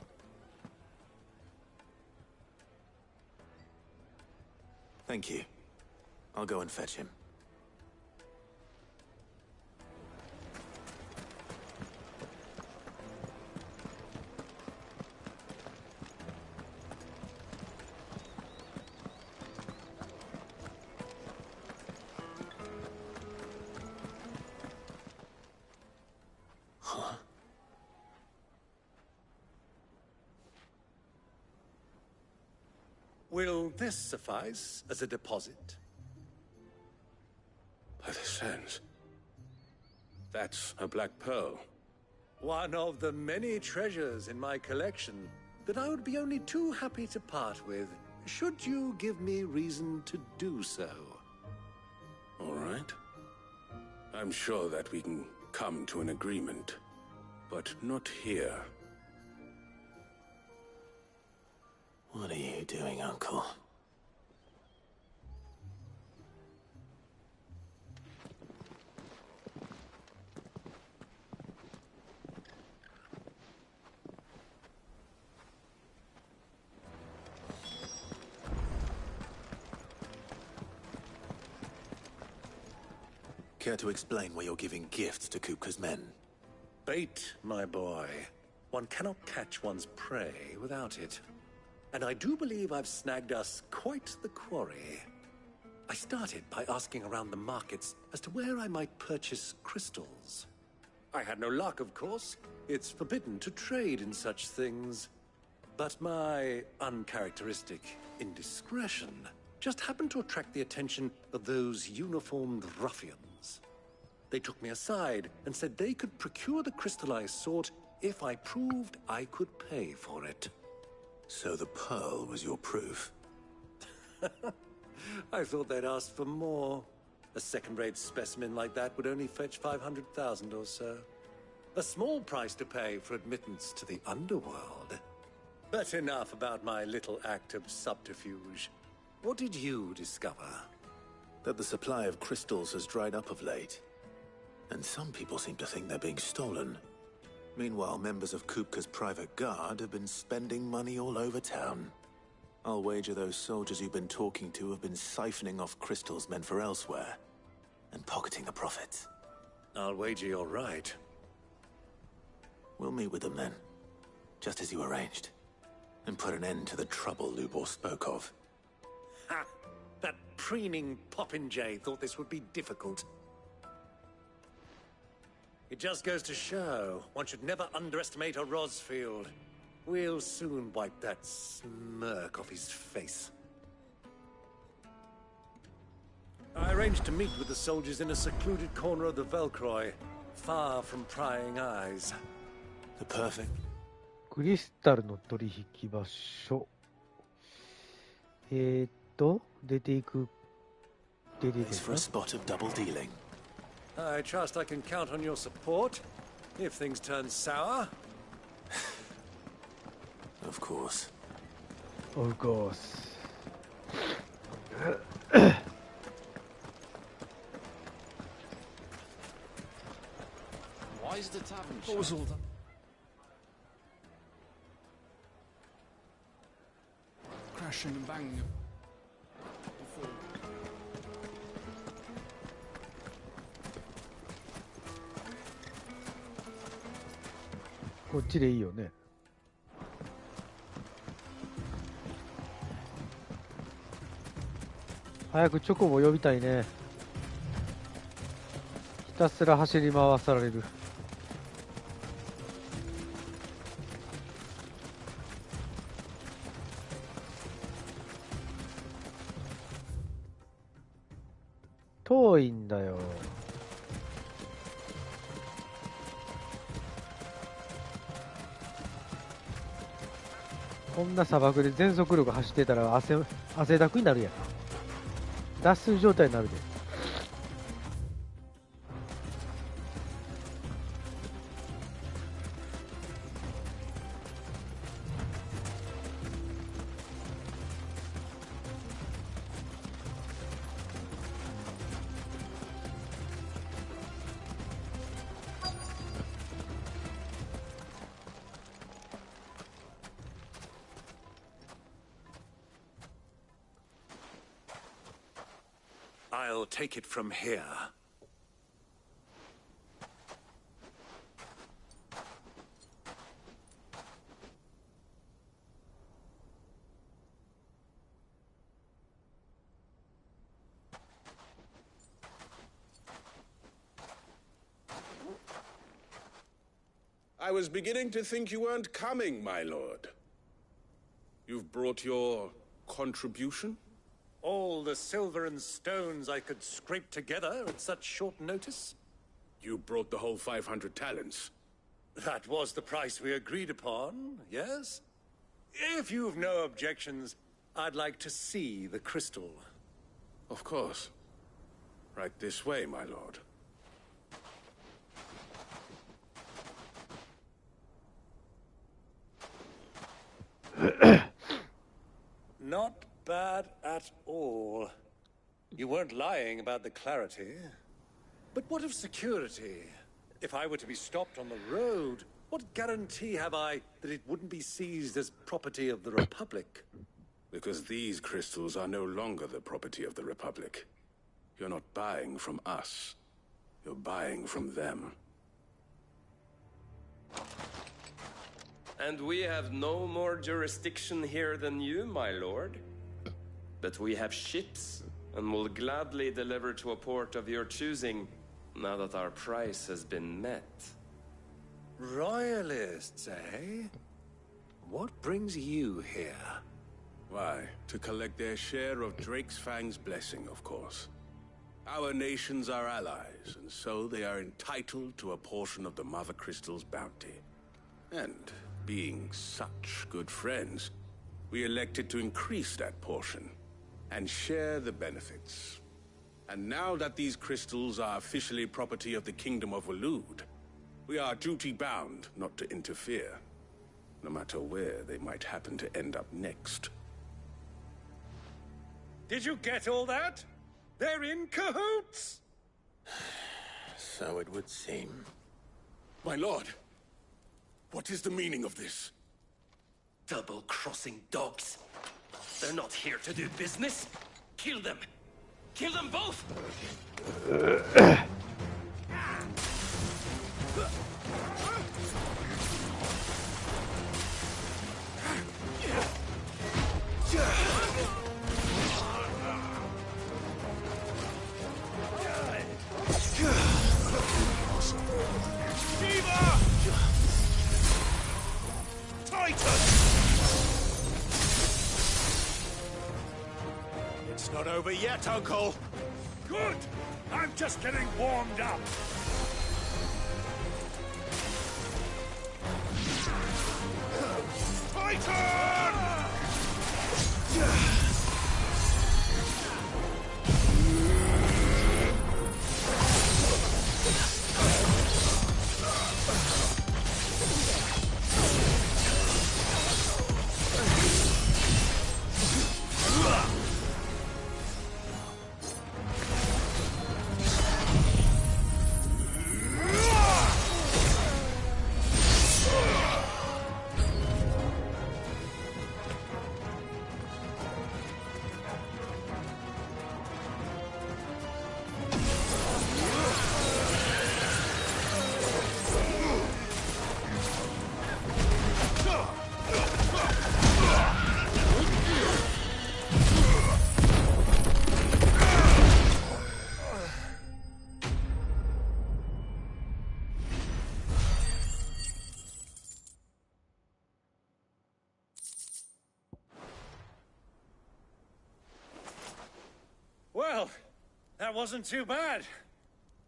Thank you. I'll go and fetch him. Will this suffice as a deposit? By the sands. That's a black pearl. One of the many treasures in my collection that I would be only too happy to part with, should you give me reason to do so. All right. I'm sure that we can come to an agreement, but not here. What are you doing, Uncle? Care to explain why you're giving gifts to Kupka's men? Bait, my boy. One cannot catch one's prey without it. And I do believe I've snagged us quite the quarry. I started by asking around the markets as to where I might purchase crystals. I had no luck, of course. It's forbidden to trade in such things. But my uncharacteristic indiscretion just happened to attract the attention of those uniformed ruffians. They took me aside and said they could procure the crystal I sought if I proved I could pay for it. So the pearl was your proof? I thought they'd asked for more. A second-rate specimen like that would only fetch 500,000 or so. A small price to pay for admittance to the underworld. But enough about my little act of subterfuge. What did you discover? That the supply of crystals has dried up of late. And some people seem to think they're being stolen. Meanwhile, members of Kupka's private guard have been spending money all over town. I'll wager those soldiers you've been talking to have been siphoning off crystals meant for elsewhere, and pocketing the profits. I'll wager you're right. We'll meet with them then, just as you arranged, and put an end to the trouble Lubor spoke of. Ha! That preening popinjay thought this would be difficult. It just goes to show one should never underestimate a Rosfield. We'll soon wipe that smirk off his face. I arranged to meet with the soldiers in a secluded corner of the Velcroy, far from prying eyes. The perfect. クリスタルの取引場所。出ていく。出ていく。 It's for a spot of double dealing. I trust I can count on your support if things turn sour. Of course. Of course. Why is the tavern What was all that? Crashing and banging before. こっちでいいよね。早くチョコボ呼びたいね。ひたすら走り回される。遠いんだよ。こんな砂漠で全速力走ってたら汗だくになるやん。脱水状態になるで。I'll take it from here. I was beginning to think you weren't coming, my lord. You've brought your contribution? All the silver and stones I could scrape together at such short notice? You brought the whole 500 talents. That was the price we agreed upon, yes? If you've no objections, I'd like to see the crystal. Of course. Right this way, my lord. Not bad at all. You weren't lying about the clarity. But what of security? If I were to be stopped on the road, what guarantee have I that it wouldn't be seized as property of the Republic? Because these crystals are no longer the property of the Republic. You're not buying from us. You're buying from them. And we have no more jurisdiction here than you, my lord. But we have ships, and will gladly deliver to a port of your choosing, now that our price has been met. Royalists, eh? What brings you here? Why, to collect their share of Drake's Fang's blessing, of course. Our nations are allies, and so they are entitled to a portion of the Mother Crystal's bounty. And, being such good friends, we elected to increase that portion and share the benefits. And now that these crystals are officially property of the Kingdom of Waloed, we are duty-bound not to interfere, no matter where they might happen to end up next. Did you get all that? They're in cahoots! So it would seem. My lord, what is the meaning of this? Double-crossing dogs. They're not here to do business. Kill them. Kill them both! It's not over yet, Uncle. Good! I'm just getting warmed up. Titan! Well, that wasn't too bad.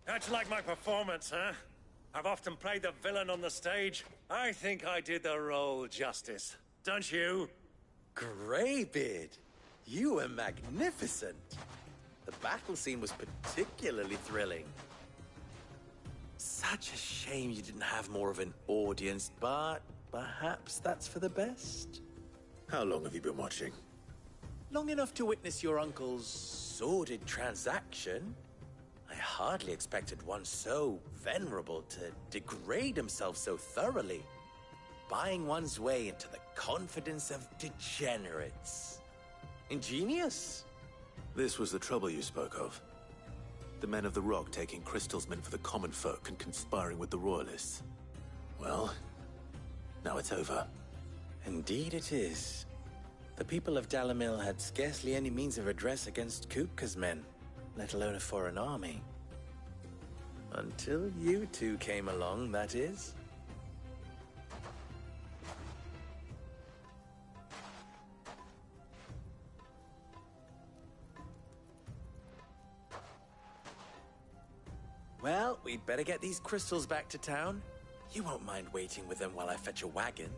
How'd you like my performance, huh? I've often played the villain on the stage. I think I did the role justice. Don't you? Greybeard, you were magnificent. The battle scene was particularly thrilling. Such a shame you didn't have more of an audience, but perhaps that's for the best. How long have you been watching? Long enough to witness your uncle's sordid transaction. I hardly expected one so venerable to degrade himself so thoroughly. Buying one's way into the confidence of degenerates. Ingenious. This was the trouble you spoke of. The men of the Rock taking crystals meant for the common folk and conspiring with the Royalists. Well, now it's over. Indeed it is. The people of Dalamil had scarcely any means of redress against Kupka's men, let alone a foreign army. Until you two came along, that is. Well, we'd better get these crystals back to town. You won't mind waiting with them while I fetch a wagon.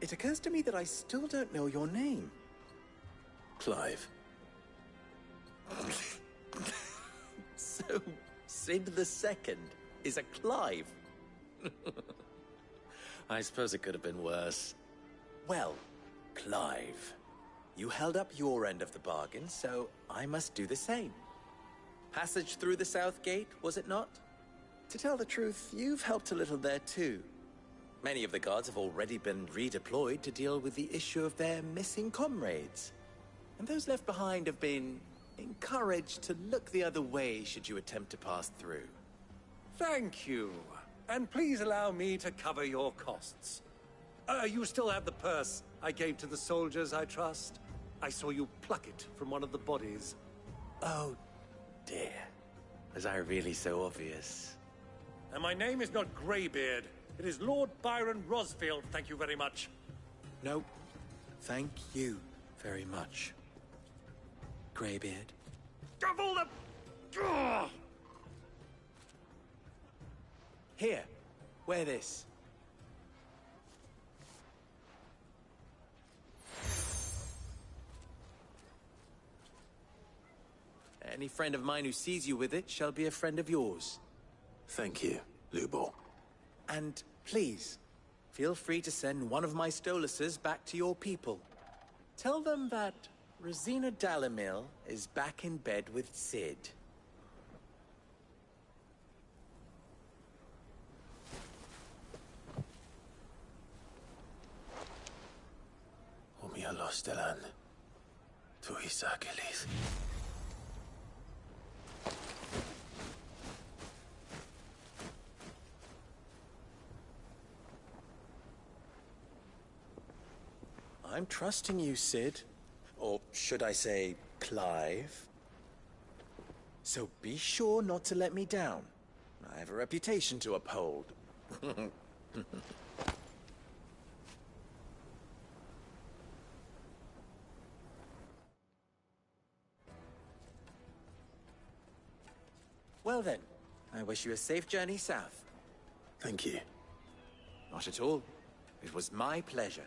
It occurs to me that I still don't know your name. Clive. So, Sid the Second is a Clive? I suppose it could have been worse. Well, Clive, You held up your end of the bargain, so I must do the same. Passage through the South Gate, was it not? To tell the truth, you've helped a little there too. Many of the guards have already been redeployed to deal with the issue of their missing comrades. And those left behind have been encouraged to look the other way should you attempt to pass through. Thank you. And please allow me to cover your costs. You still have the purse I gave to the soldiers, I trust? I saw you pluck it from one of the bodies. Oh, dear. Was I really so obvious? And my name is not Greybeard. It is Lord Byron Rosfield, thank you very much. No, thank you very much, Greybeard. Of all the... Ugh! Here, wear this. Any friend of mine who sees you with it shall be a friend of yours. Thank you, Lubor. And please, feel free to send one of my Stoluses back to your people. Tell them that Rosina Dalamil is back in bed with Sid. Omialos Delan. Tuisakelis. I'm trusting you, Sid. Or should I say, Clive? So be sure not to let me down. I have a reputation to uphold. Well then, I wish you a safe journey south. Thank you. Not at all. It was my pleasure.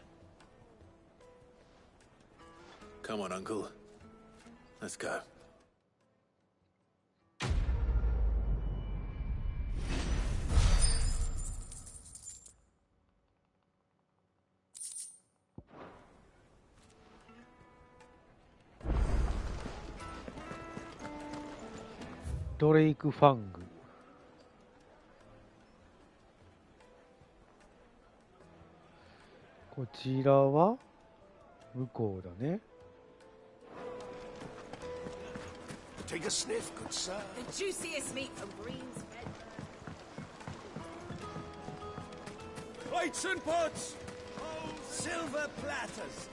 Come on, Uncle. Let's go.ドレイク・ファング。こちらは向こうだね。Take a sniff, good sir. The juiciest meat from Green's Bed. Plates and pots! Oh, Silver platters!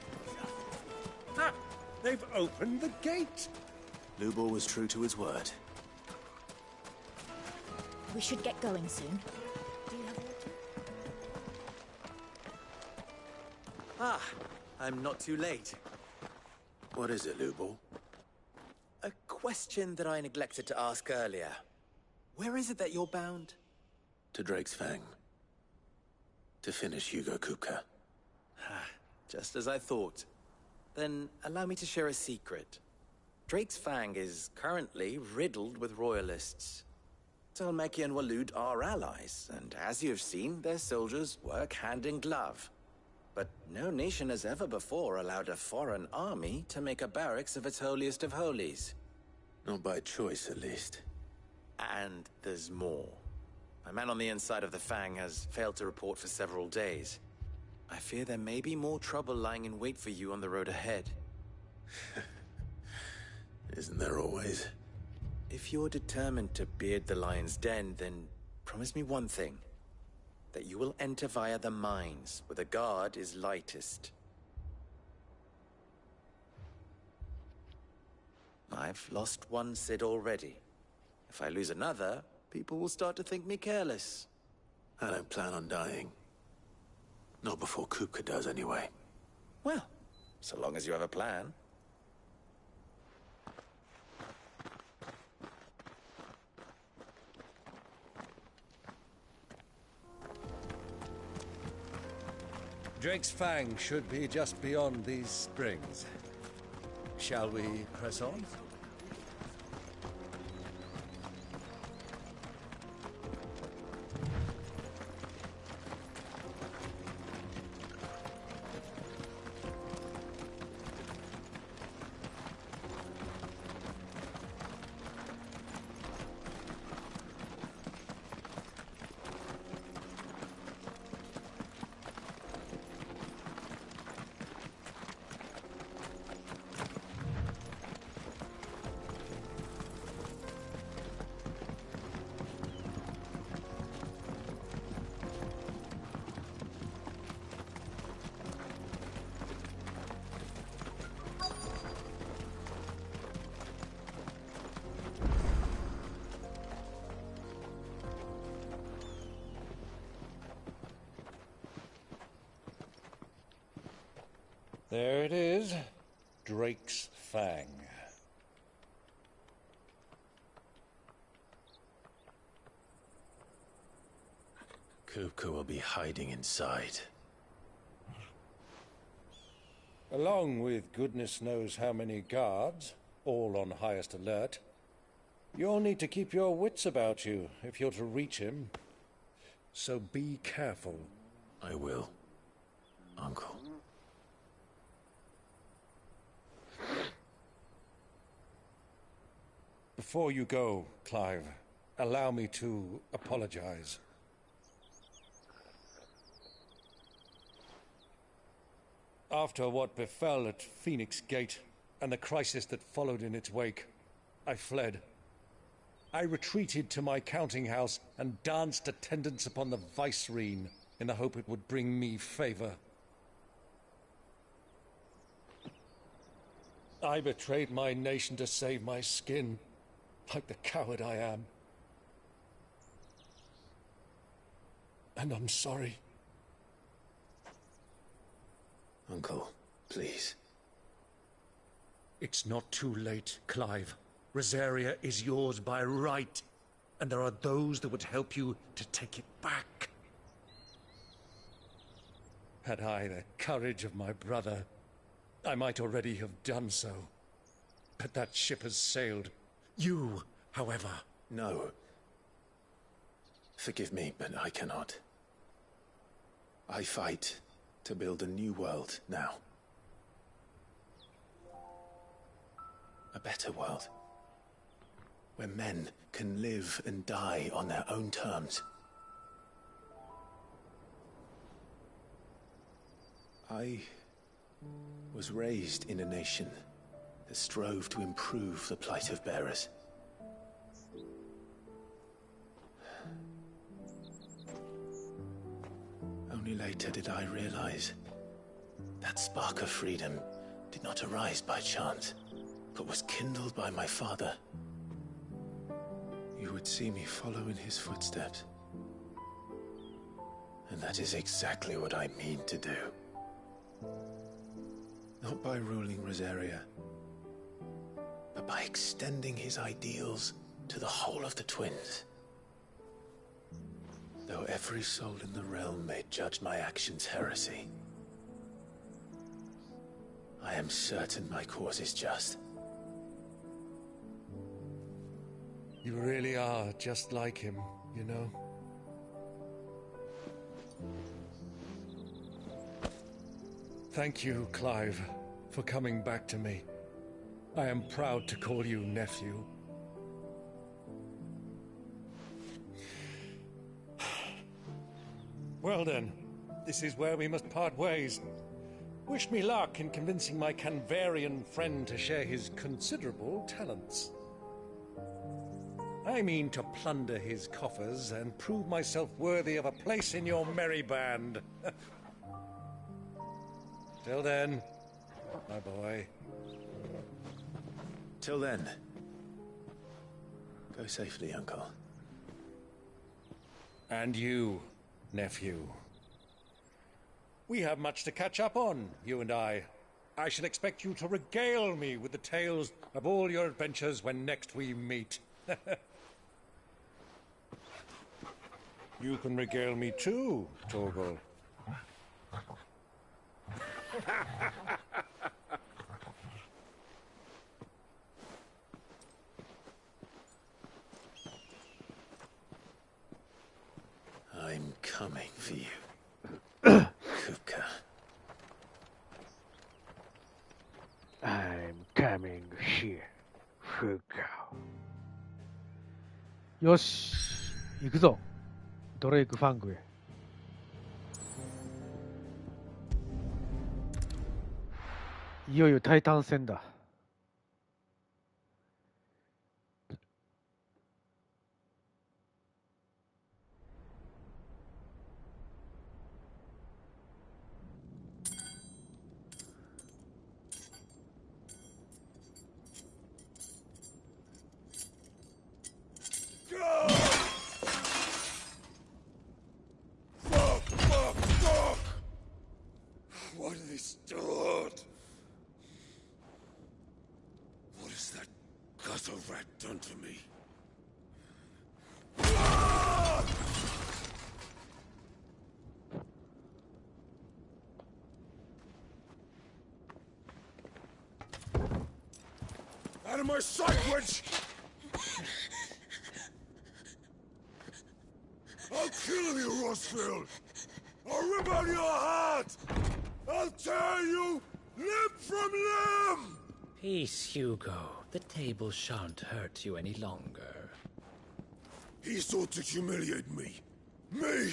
Ah, they've opened the gate! Lubor was true to his word. We should get going soon. Do you have water? Ah, I'm not too late. What is it, Lubor? A question that I neglected to ask earlier. Where is it that you're bound? To Drake's Fang. To finish Hugo Kupka. Just as I thought. Then allow me to share a secret. Drake's Fang is currently riddled with royalists. Talmeki and Walud are allies, and as you've seen, their soldiers work hand in glove. But no nation has ever before allowed a foreign army to make a barracks of its holiest of holies. Not by choice, at least. And there's more. A man on the inside of the Fang has failed to report for several days. I fear there may be more trouble lying in wait for you on the road ahead. Isn't there always? If you're determined to beard the lion's den, then promise me one thing. That you will enter via the mines, where the guard is lightest. I've lost one Sid already. If I lose another, people will start to think me careless. I don't plan on dying. Not before Kupka does, anyway. Well, so long as you have a plan. Drake's Fang should be just beyond these springs. Shall we press on? There it is. Drake's Fang. Kupka will be hiding inside. Along with goodness knows how many guards, all on highest alert. You'll need to keep your wits about you if you're to reach him. So be careful. I will, Uncle. Before you go, Clive, allow me to apologize. After what befell at Phoenix Gate and the crisis that followed in its wake, I fled. I retreated to my counting house and danced attendance upon the vicereine in the hope it would bring me favor. I betrayed my nation to save my skin, like the coward I am. And I'm sorry. Uncle, please. It's not too late, Clive. Rosaria is yours by right, and there are those that would help you to take it back. Had I the courage of my brother, I might already have done so. But that ship has sailed. You, however... No. Forgive me, but I cannot. I fight to build a new world now. A better world. Where men can live and die on their own terms. I was raised in a nation that strove to improve the plight of bearers. Only later did I realize that spark of freedom did not arise by chance, but was kindled by my father. You would see me follow in his footsteps. And that is exactly what I mean to do. Not by ruling Rosaria, but by extending his ideals to the whole of the twins. Though every soul in the realm may judge my actions heresy, I am certain my cause is just. You really are just like him, you know? Thank you, Clive, for coming back to me. I am proud to call you nephew. Well then, this is where we must part ways. Wish me luck in convincing my Canvarian friend to share his considerable talents. I mean to plunder his coffers and prove myself worthy of a place in your merry band. Till then, my boy. Till then, go safely, Uncle. And you, nephew. We have much to catch up on, you and I. I shall expect you to regale me with the tales of all your adventures when next we meet. You can regale me too, Torgal. I'm coming for you, Kupka. I'm coming here, Fuka. よし、行くぞ。ドレイク・ファングへ。いよいよタイタン戦だ。What have they stored? of my sight, wench! I'll kill you, Rossfield! I'll rip out your heart! I'll tear you limb from limb! Peace, Hugo. The table shan't hurt you any longer. He sought to humiliate me. Me!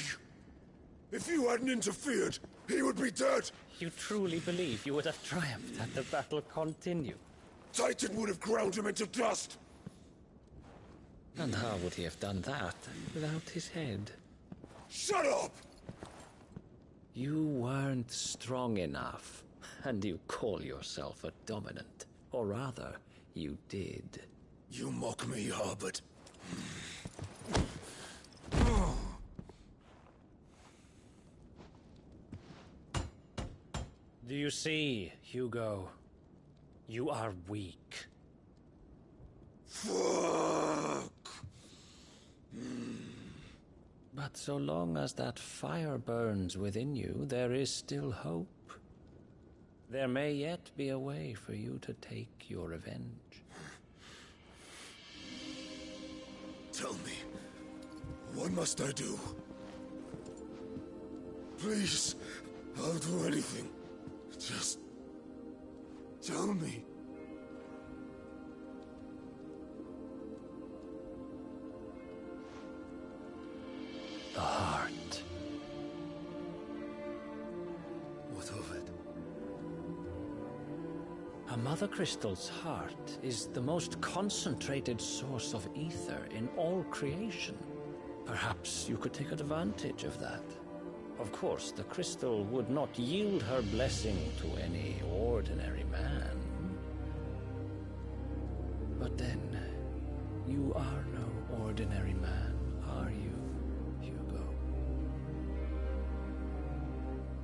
If you hadn't interfered, he would be dead! You truly believe you would have triumphed had the battle continued? Titan would have ground him into dust! And how would he have done that without his head? Shut up! You weren't strong enough, and you call yourself a dominant. Or rather, you did. You mock me, Harbert. Do you see, Hugo? You are weak. Fuck! But so long as that fire burns within you, there is still hope. There may yet be a way for you to take your revenge. Tell me, what must I do? Please, I'll do anything. Just tell me. The heart. What of it? A Mother Crystal's heart is the most concentrated source of ether in all creation. Perhaps you could take advantage of that. Of course, the crystal would not yield her blessing to any ordinary man. But then, you are no ordinary man, are you, Hugo?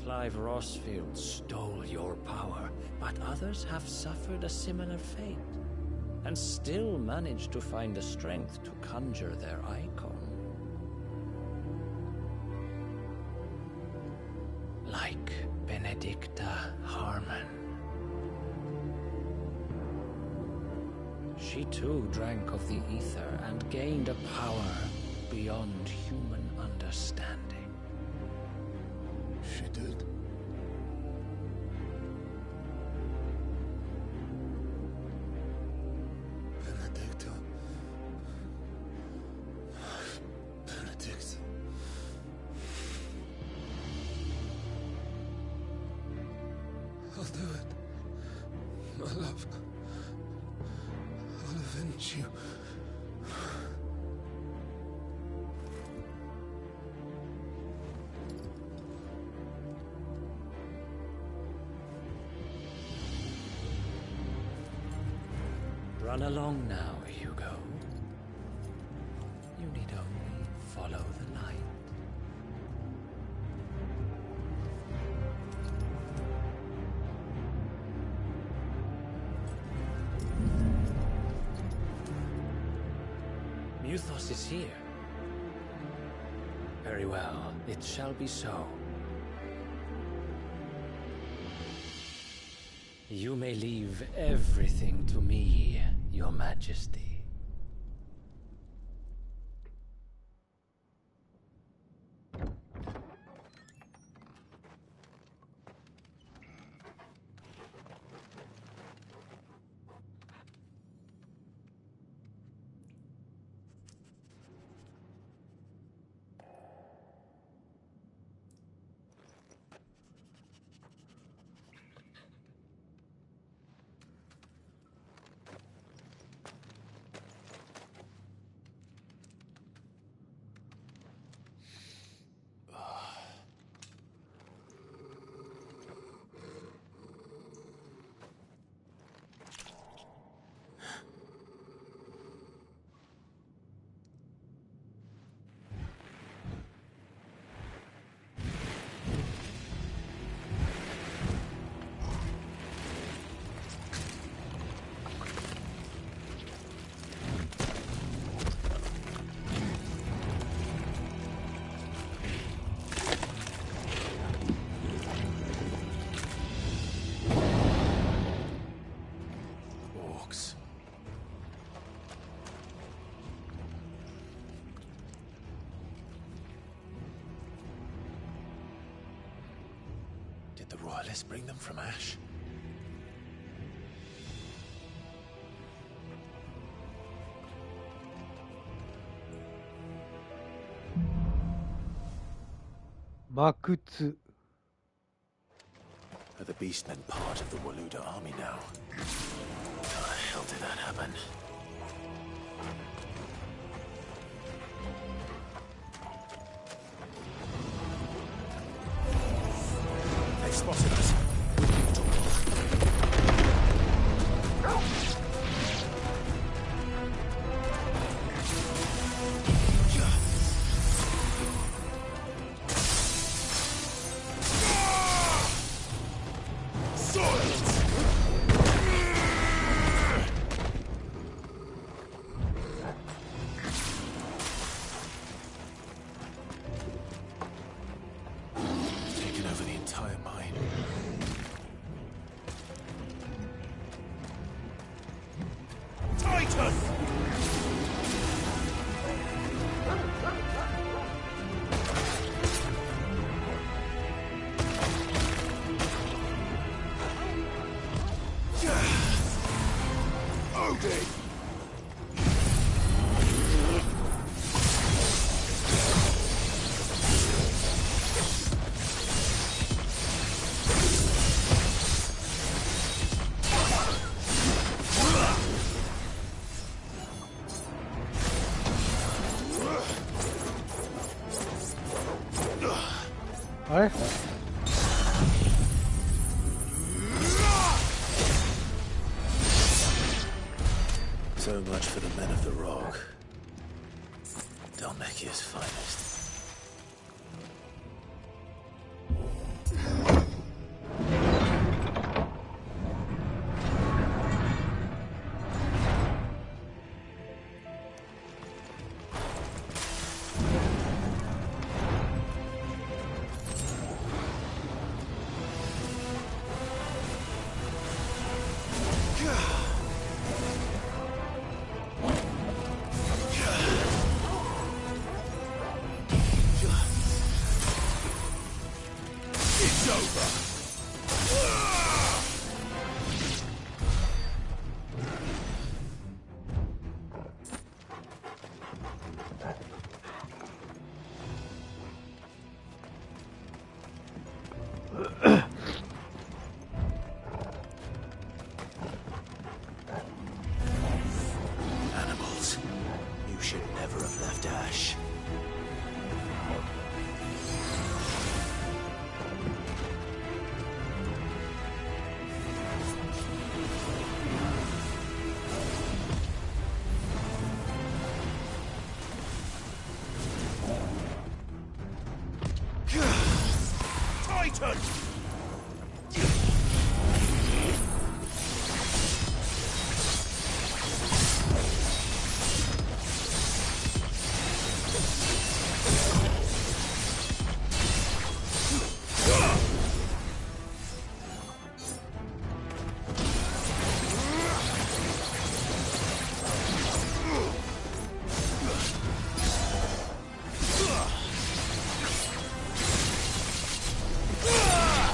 Clive Rossfield stole your power, but others have suffered a similar fate, and still managed to find the strength to conjure their icon. Like Benedicta Harmon. She too drank of the ether and gained a power beyond human understanding. She did? Benedicta. Benedict. I'll do it. My love. I'll avenge you. Run along now, Hugo. You need only follow the light. Muthos is here. Very well, it shall be so. You may leave everything to me, Your Majesty. Yes, bring them from ash. Are the beastmen part of the Waluda army now? How the hell did that happen? They spotted us. So much for the men of the rock. Dalmekia's finest. Animals, you should never have left Ash. Titan! Ah!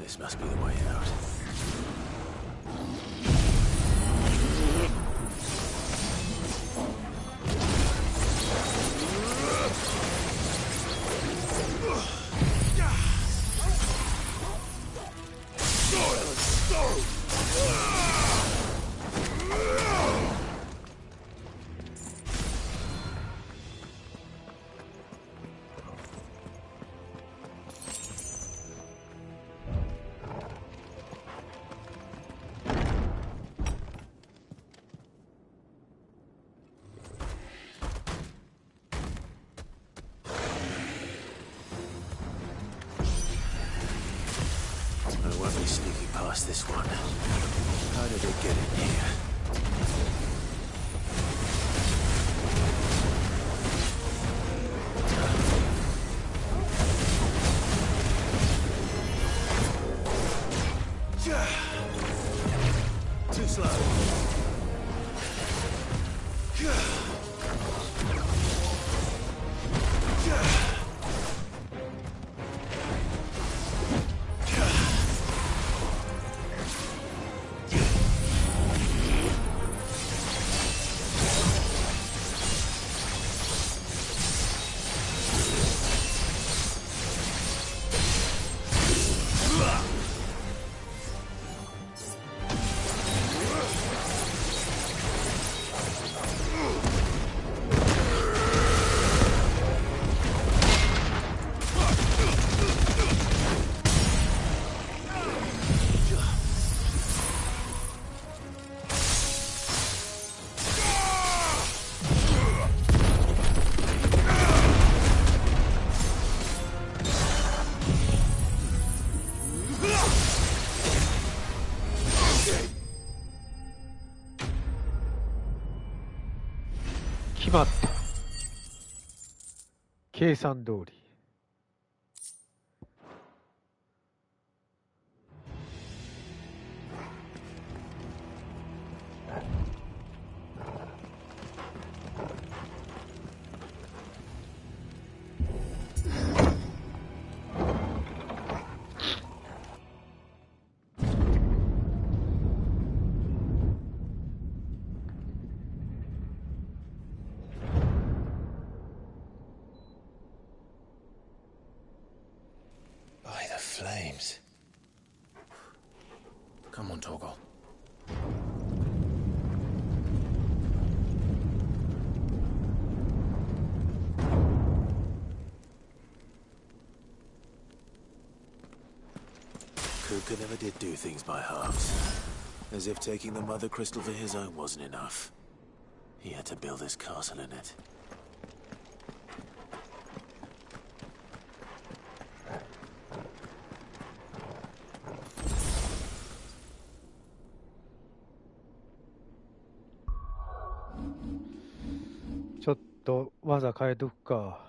This must be the way out. I won't be sneaking past this one. How did it get in here? Too slow.決まった。計算通り。Flames. Come on, Torgal. Kuka never did do things by halves. As if taking the Mother Crystal for his own wasn't enough. He had to build his castle in it.ちょっと技変えとくか。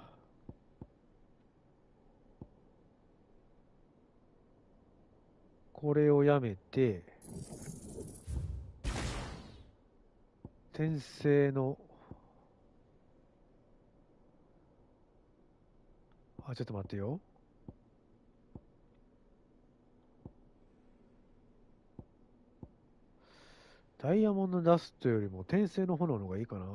これをやめて転生のちょっと待ってよ。ダイヤモンドダストよりも転生の炎の方がいいかな。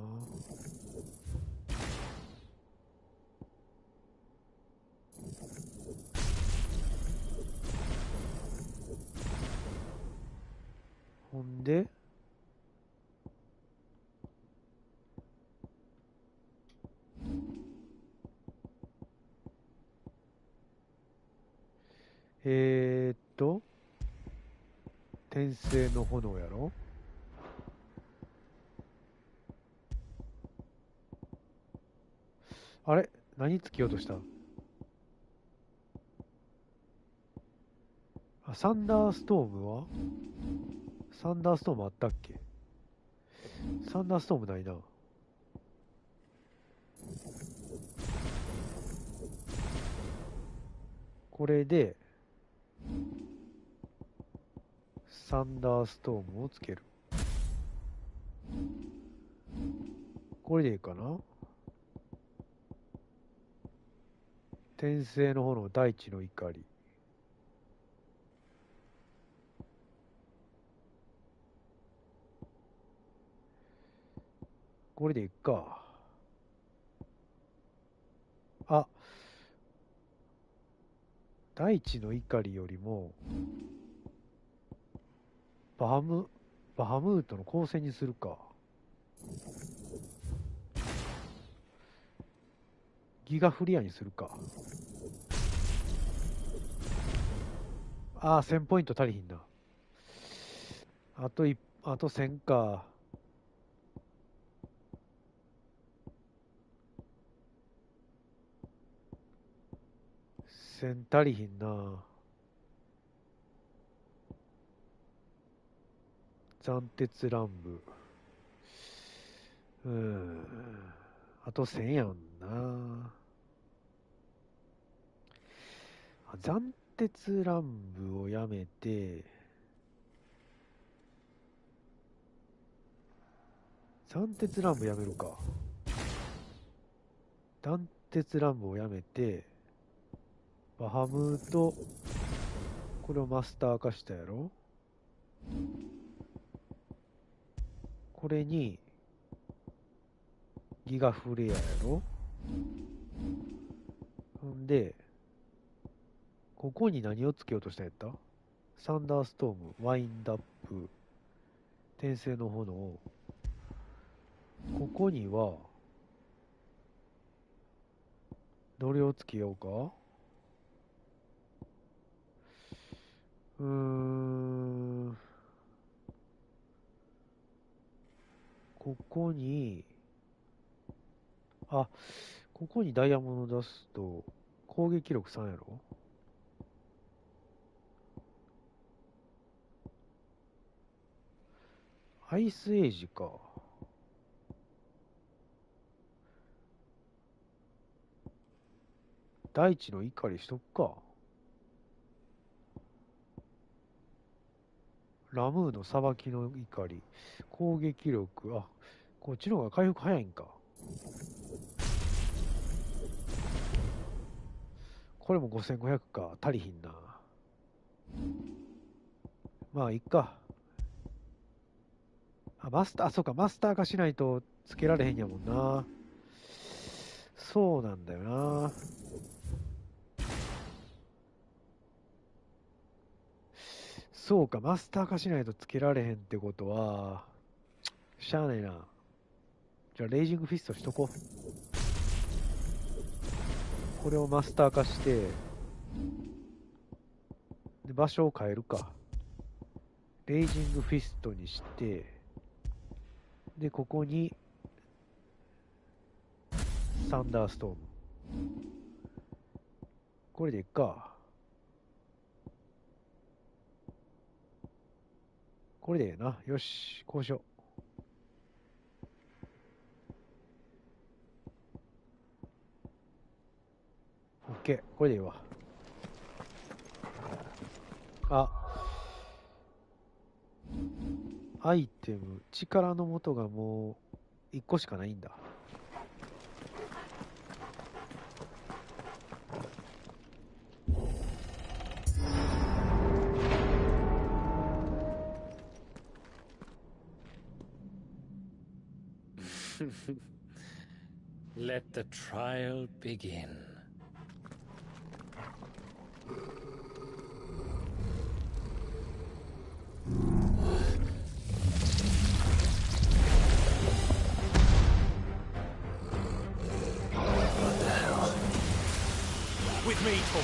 ほんで転生の炎やろ。あれ何つけようとした。サンダーストームはサンダーストームあったっけ。サンダーストームないな。これでサンダーストームをつける。これでいいかな。転生の炎、大地の怒り。これでいっか。あ、大地の怒りよりもバハムートの光線にするか。ギガフリアにするか。ああ、1000ポイント足りひんな。あと1000か。1000足りひんな。斬鉄乱舞。あと1000やんな。斬鉄乱舞をやめて、斬鉄乱舞やめるか。断鉄乱舞をやめて、バハムート、これをマスター化したやろ。これに、ギガフレアやろ。ほんで、ここに何をつけようとしたんやった？サンダーストーム、ワインドアップ、転生の炎。ここには、どれをつけようか？ここに、ここにダイヤモンド出すと、攻撃力3やろ？アイスエイジか。大地の怒りしとくか。ラムーの裁きの怒り。攻撃力。こっちの方が回復早いんか。これも5500か。足りひんな。まあ、いっか。そうか、マスター化しないとつけられへんやもんな。そうなんだよな。そうか、マスター化しないとつけられへんってことは、しゃあないな。じゃあ、レイジングフィストしとこう。これをマスター化して、で、場所を変えるか。レイジングフィストにして、で、ここに、サンダーストーム。これでいっか。これでええな。よし、こうしよう。オッケー、これでいいわ。アイテム、力の元がもう1個しかないんだ。Let the trial begin. What the hell? With me, Tom.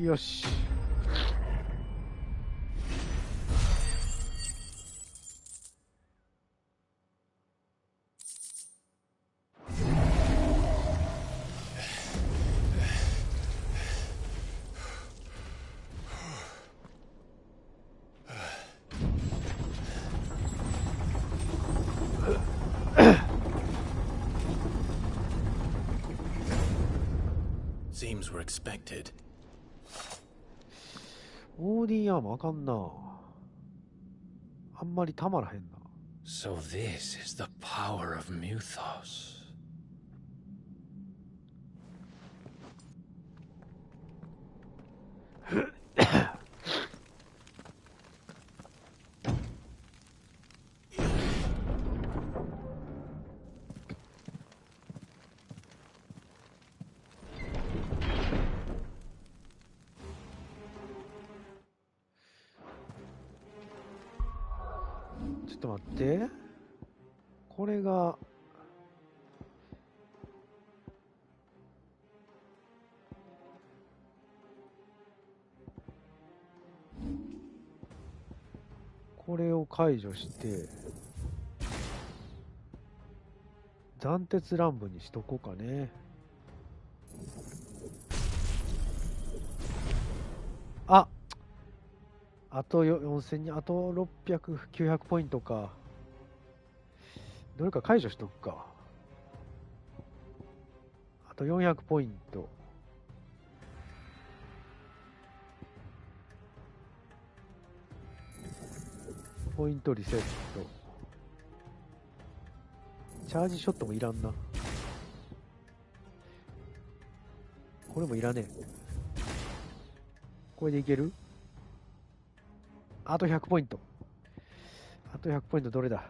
よし。Seems we're expected. オーディンアームあかんな。あんまりたまらへんな。So this is the power of Muthos. ちょっと待って。これがこれを解除して斬鉄乱舞にしとこうかね。あと4000にあと600、900ポイントか。どれか解除しとくか。あと400ポイント。ポイントリセット。チャージショットもいらんな。これもいらねえ。これでいける？あと100ポイント。あと100ポイントどれだ？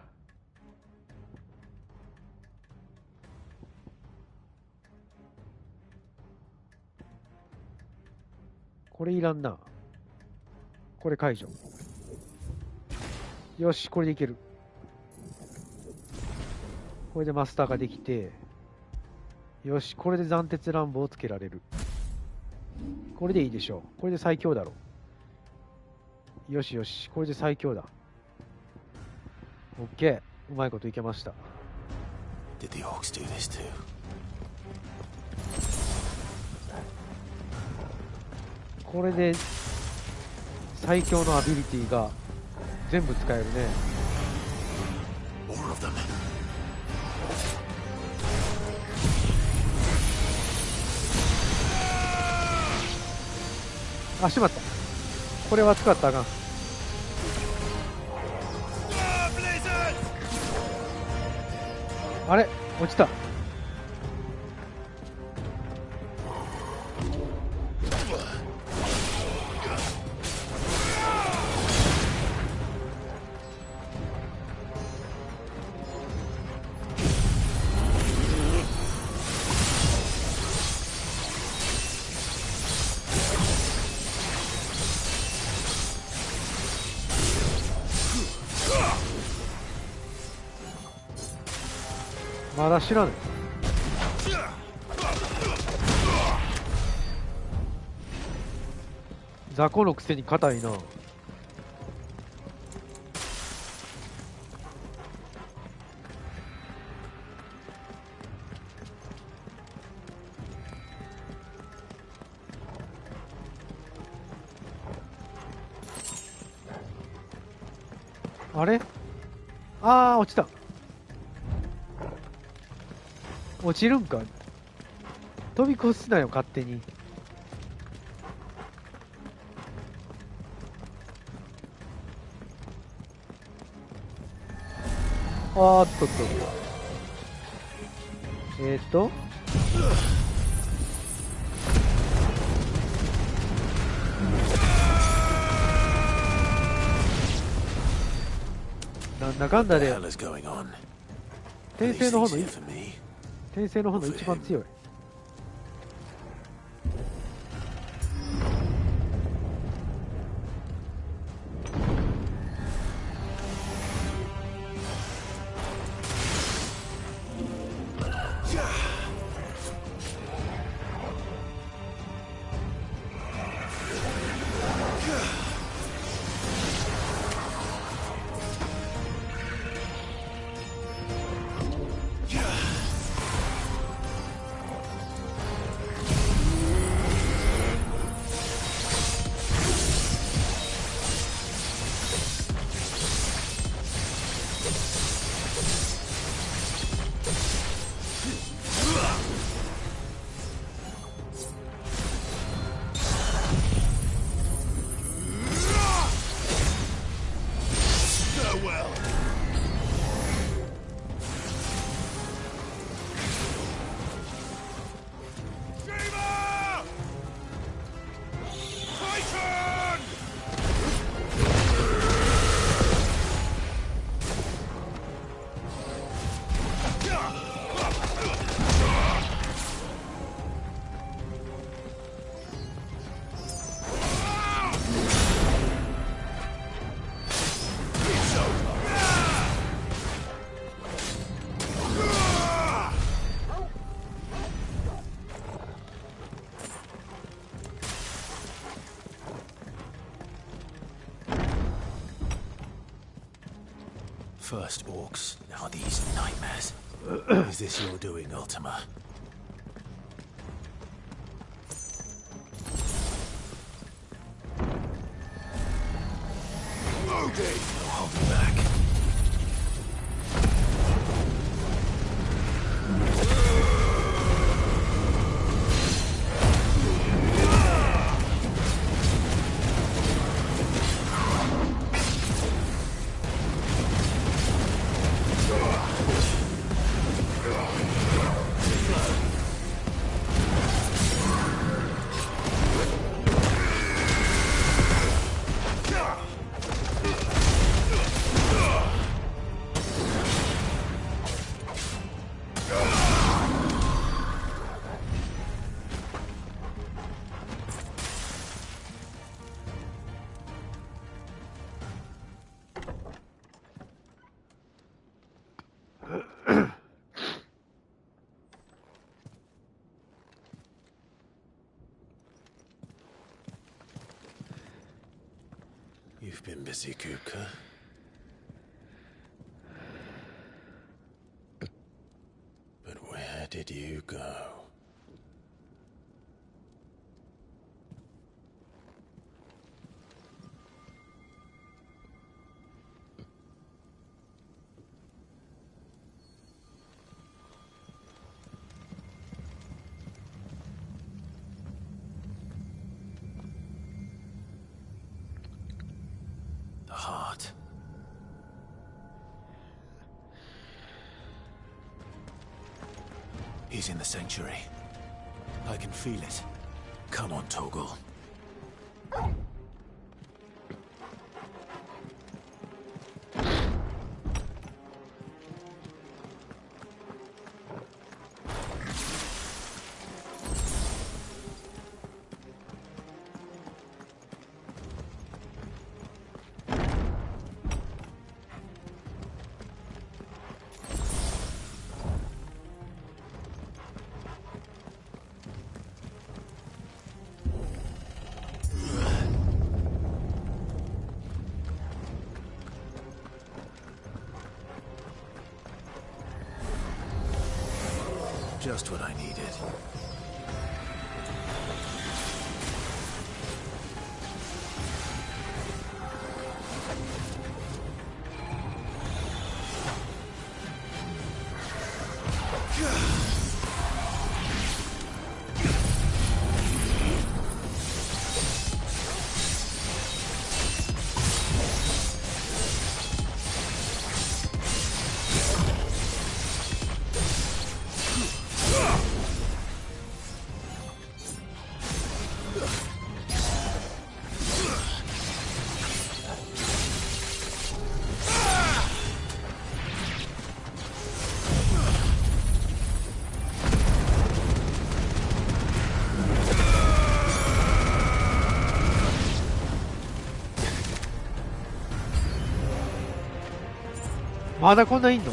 これいらんな。これ解除。よし、これでいける。これでマスターができて、よし、これで斬鉄乱舞をつけられる。これでいいでしょう。これで最強だろう。よしよし、これで最強だ。オッケー、うまいこといけました。Did the orcs do this too? これで最強のアビリティが全部使えるね。More of them. あ、しまった。これは使ったらあかん。あれ、落ちた。まだ知らない。雑魚のくせに硬いな。あれ？あー、落ちた。落ちるんか。飛び越すなよ勝手に。あーっとっとなんだかんだで転生の方の一番強い。First orcs, now these nightmares. Is this your doing, Ultima? Okay, no holding back. You've been busy, Kuka. But where did you go? The heart. He's in the sanctuary. I can feel it. Come on, Torgal. Just what I needed.まだこんないんの？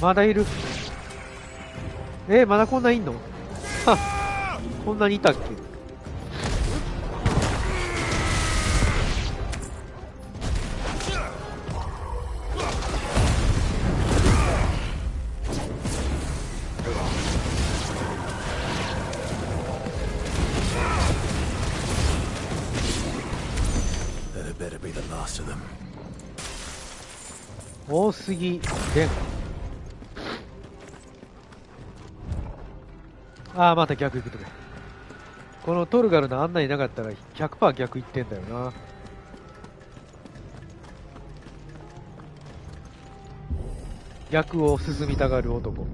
まだいる。まだこんないんの？はっ、こんなにいたっけ？多すぎでん。ああ、また逆行くとか。このトルガルの案内なかったら 100% 逆行ってんだよな。逆を進みたがる男。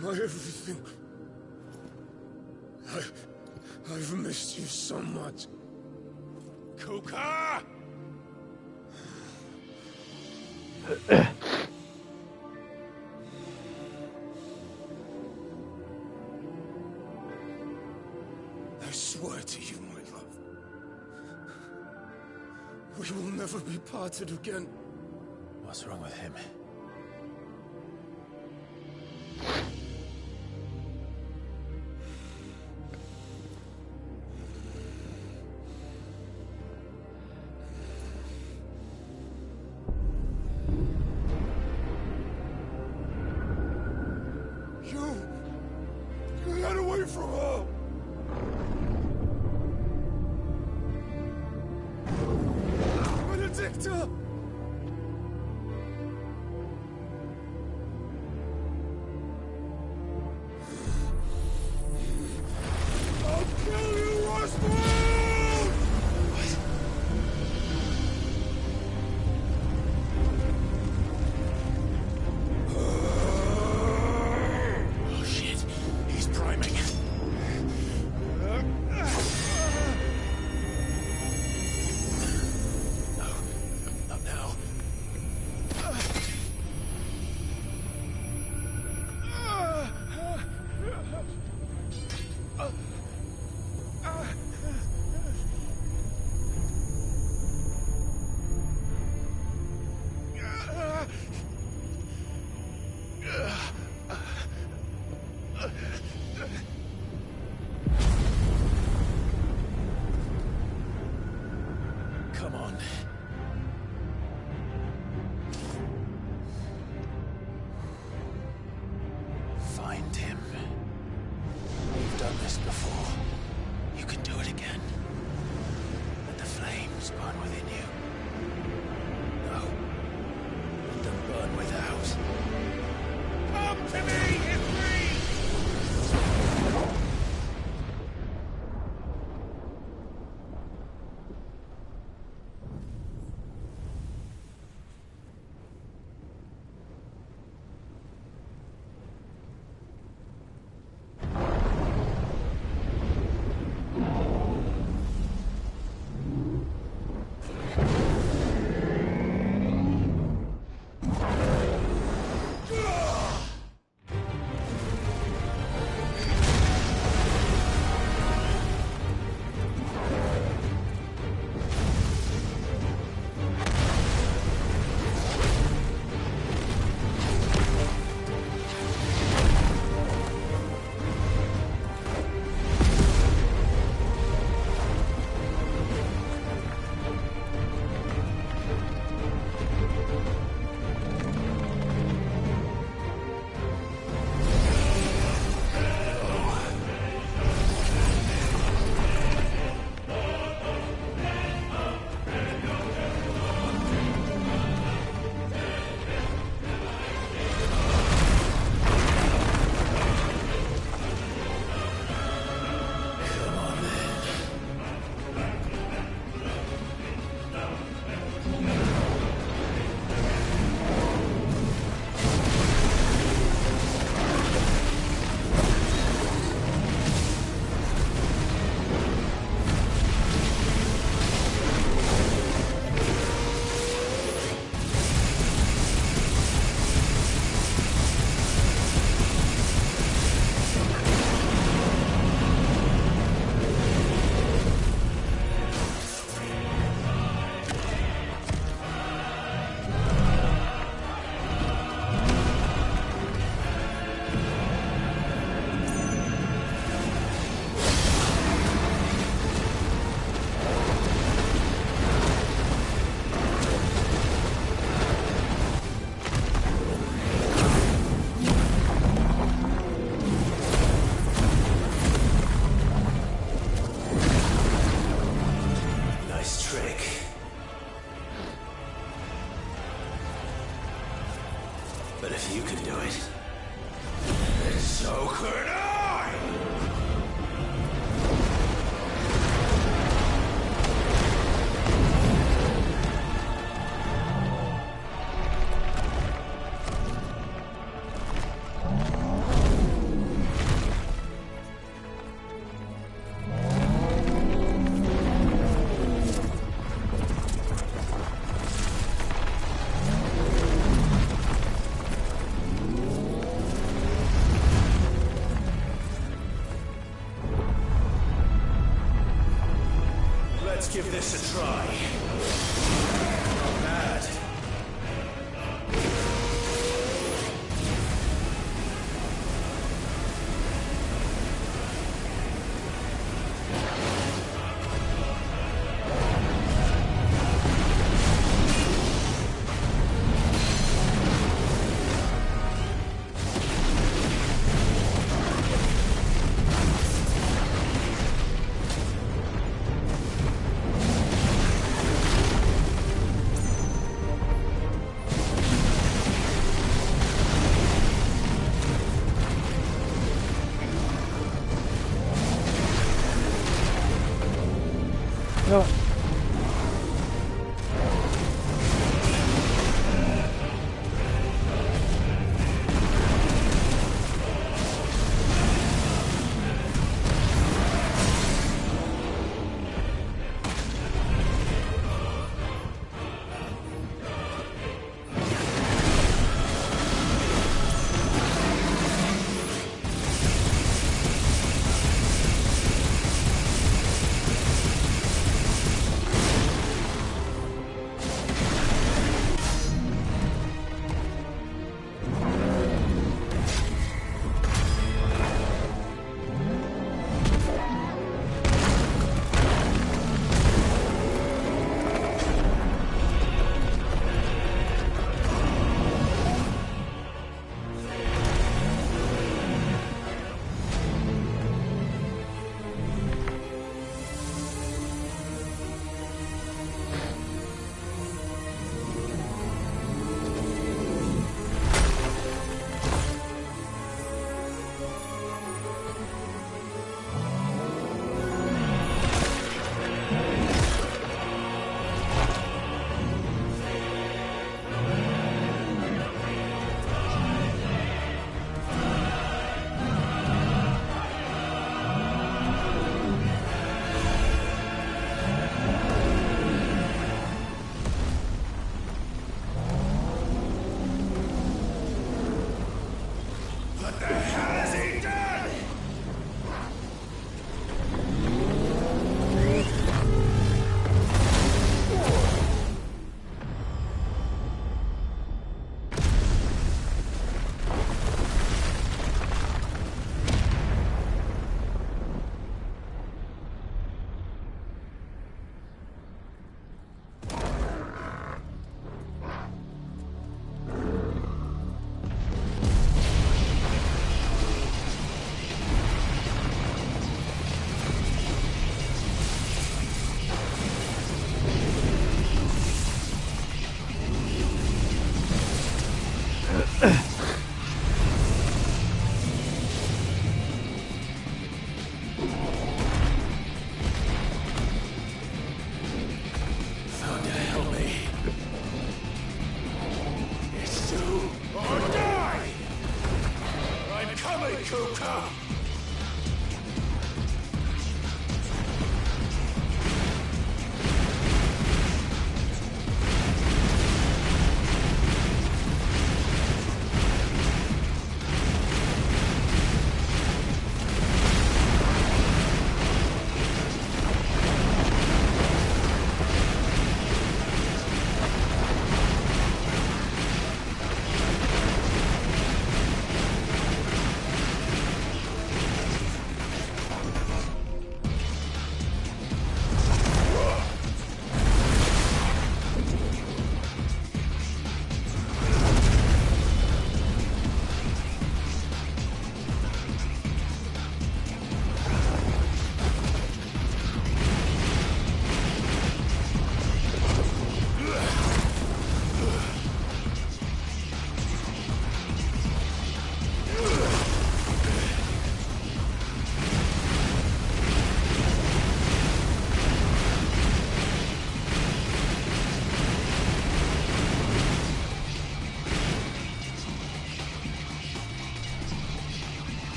My everything. I've missed you so much. Kuka! I swear to you, my love, we will never be parted again. What's wrong with him? You got away from her! Benedicta! I'll kill you, Roswell! Oh shit, he's priming. No, not now. Come on. Find him. You've done this before. You can do it again. Let the flames burn within you. No. Let them burn without. Come to me, Ifrit! Let's give this a try. Not bad. Ja.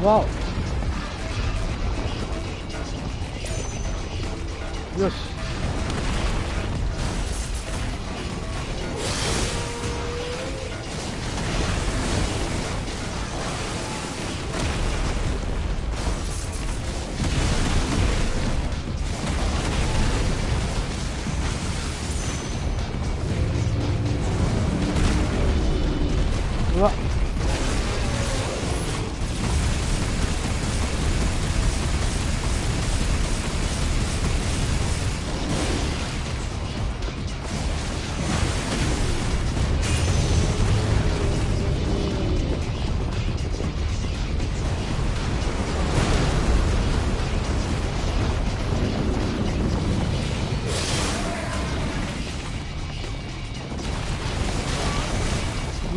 わお、よし。うわっ、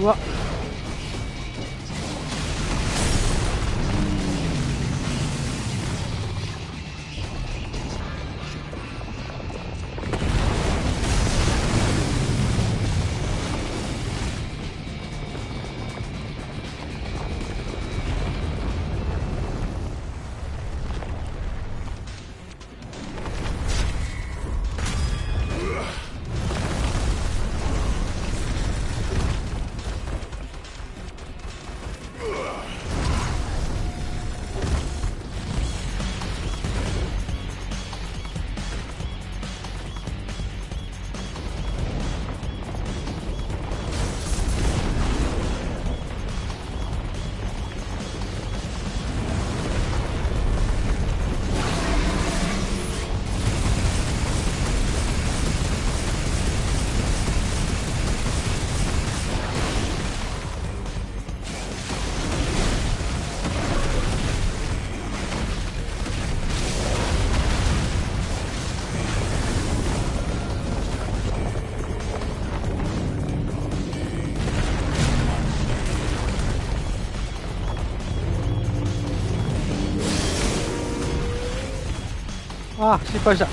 うわっ、あー、失敗した。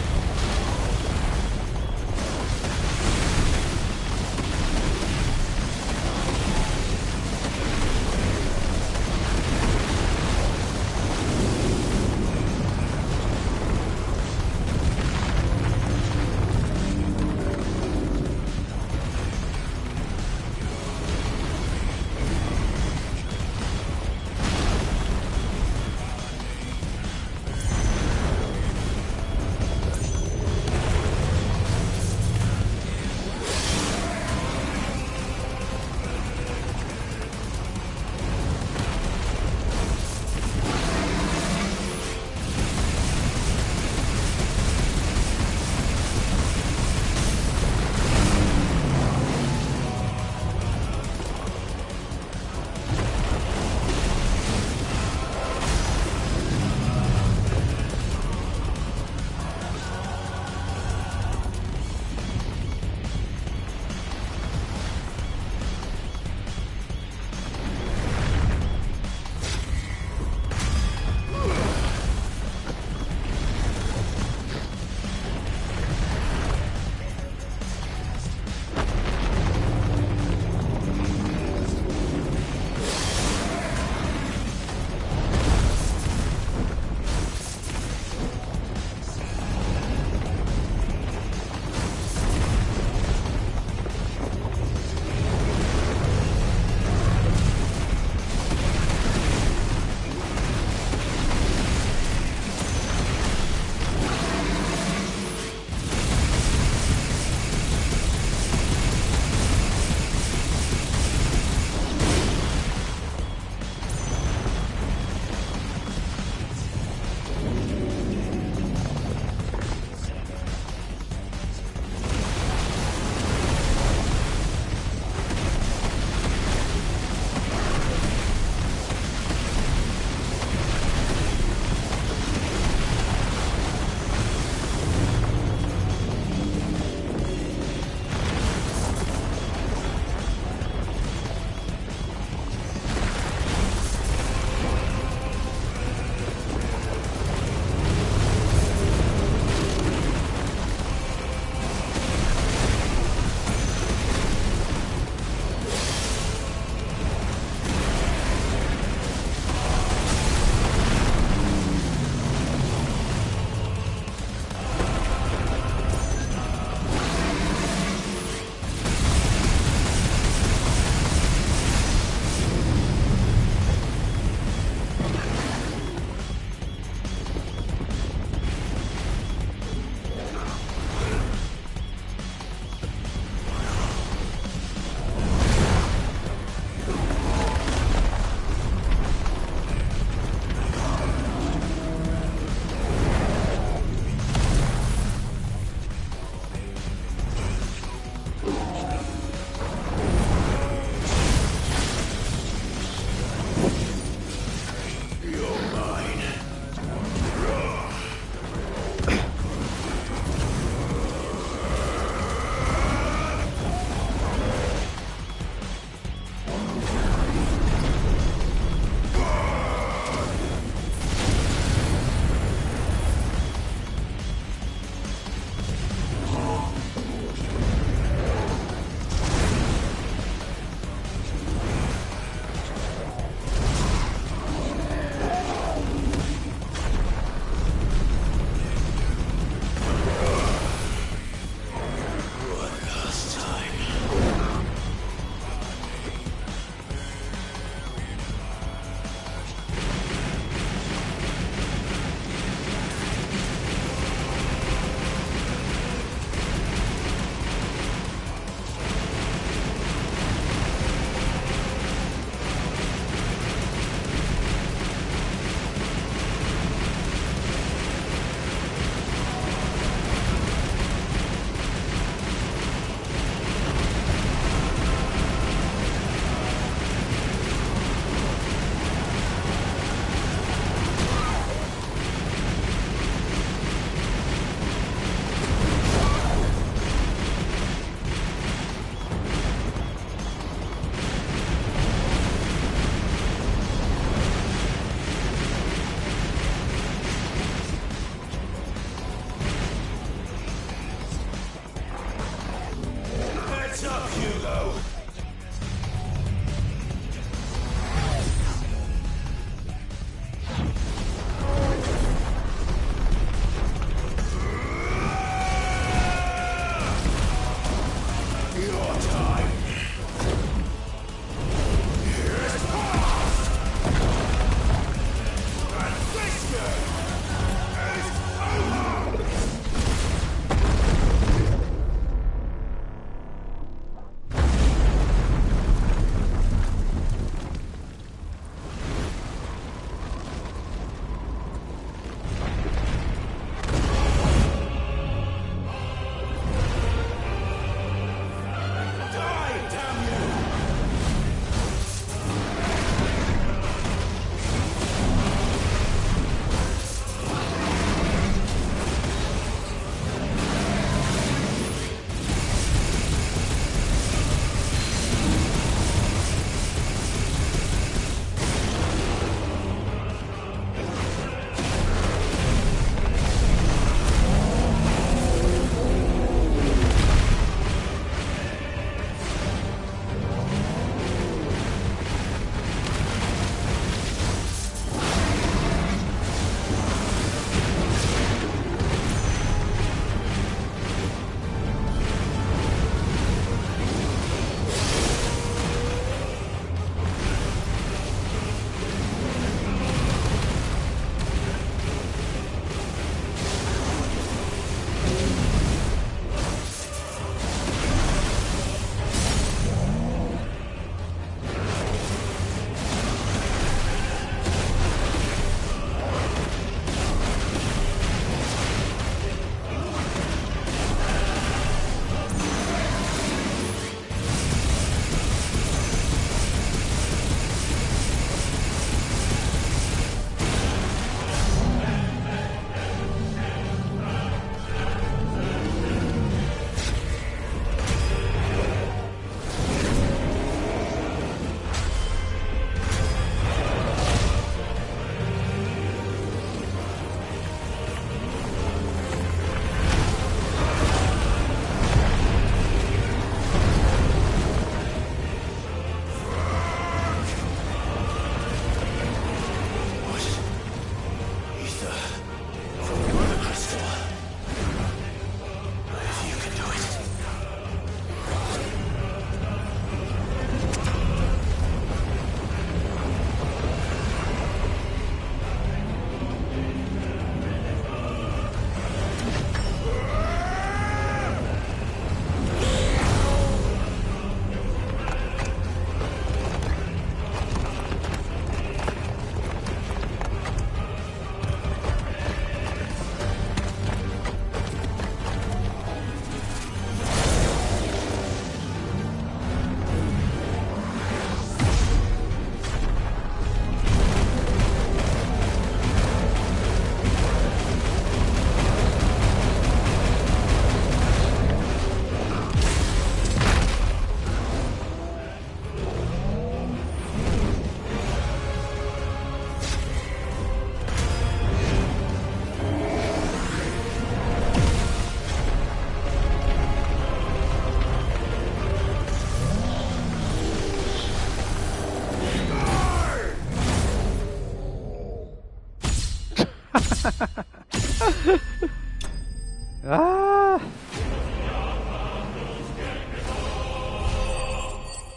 ああ、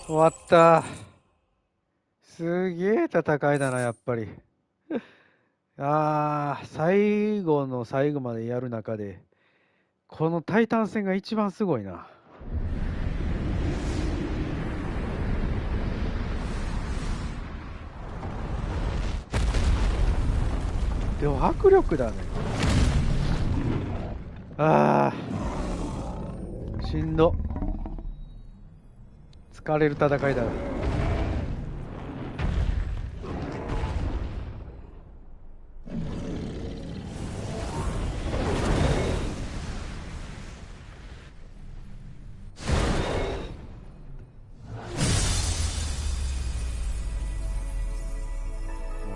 終わった。すげえ戦いだな、やっぱり。ああ、最後の最後までやる中で、このタイタン戦が一番すごいな。でも迫力だね。ああ、しんど。疲れる戦いだな。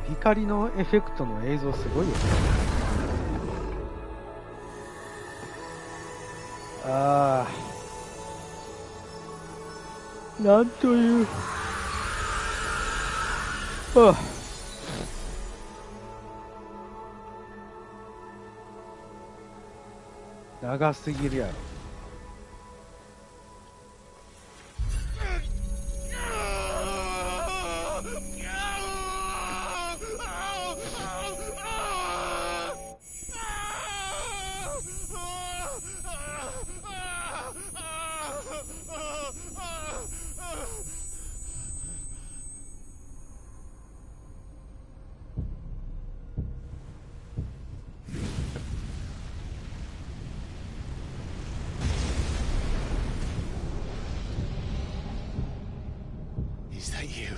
光のエフェクトの映像すごいよね。ああ、なんという、ああ、長すぎるやろ。Is that you,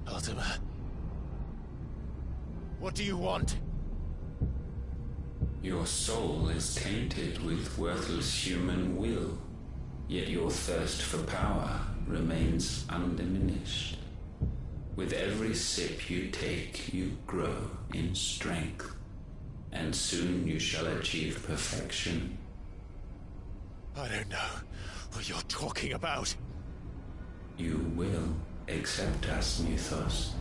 Ultima? What do you want? Your soul is tainted with worthless human will, yet your thirst for power remains undiminished. With every sip you take, you grow in strength, and soon you shall achieve perfection. I don't know what you're talking about. You will accept us, Mythos.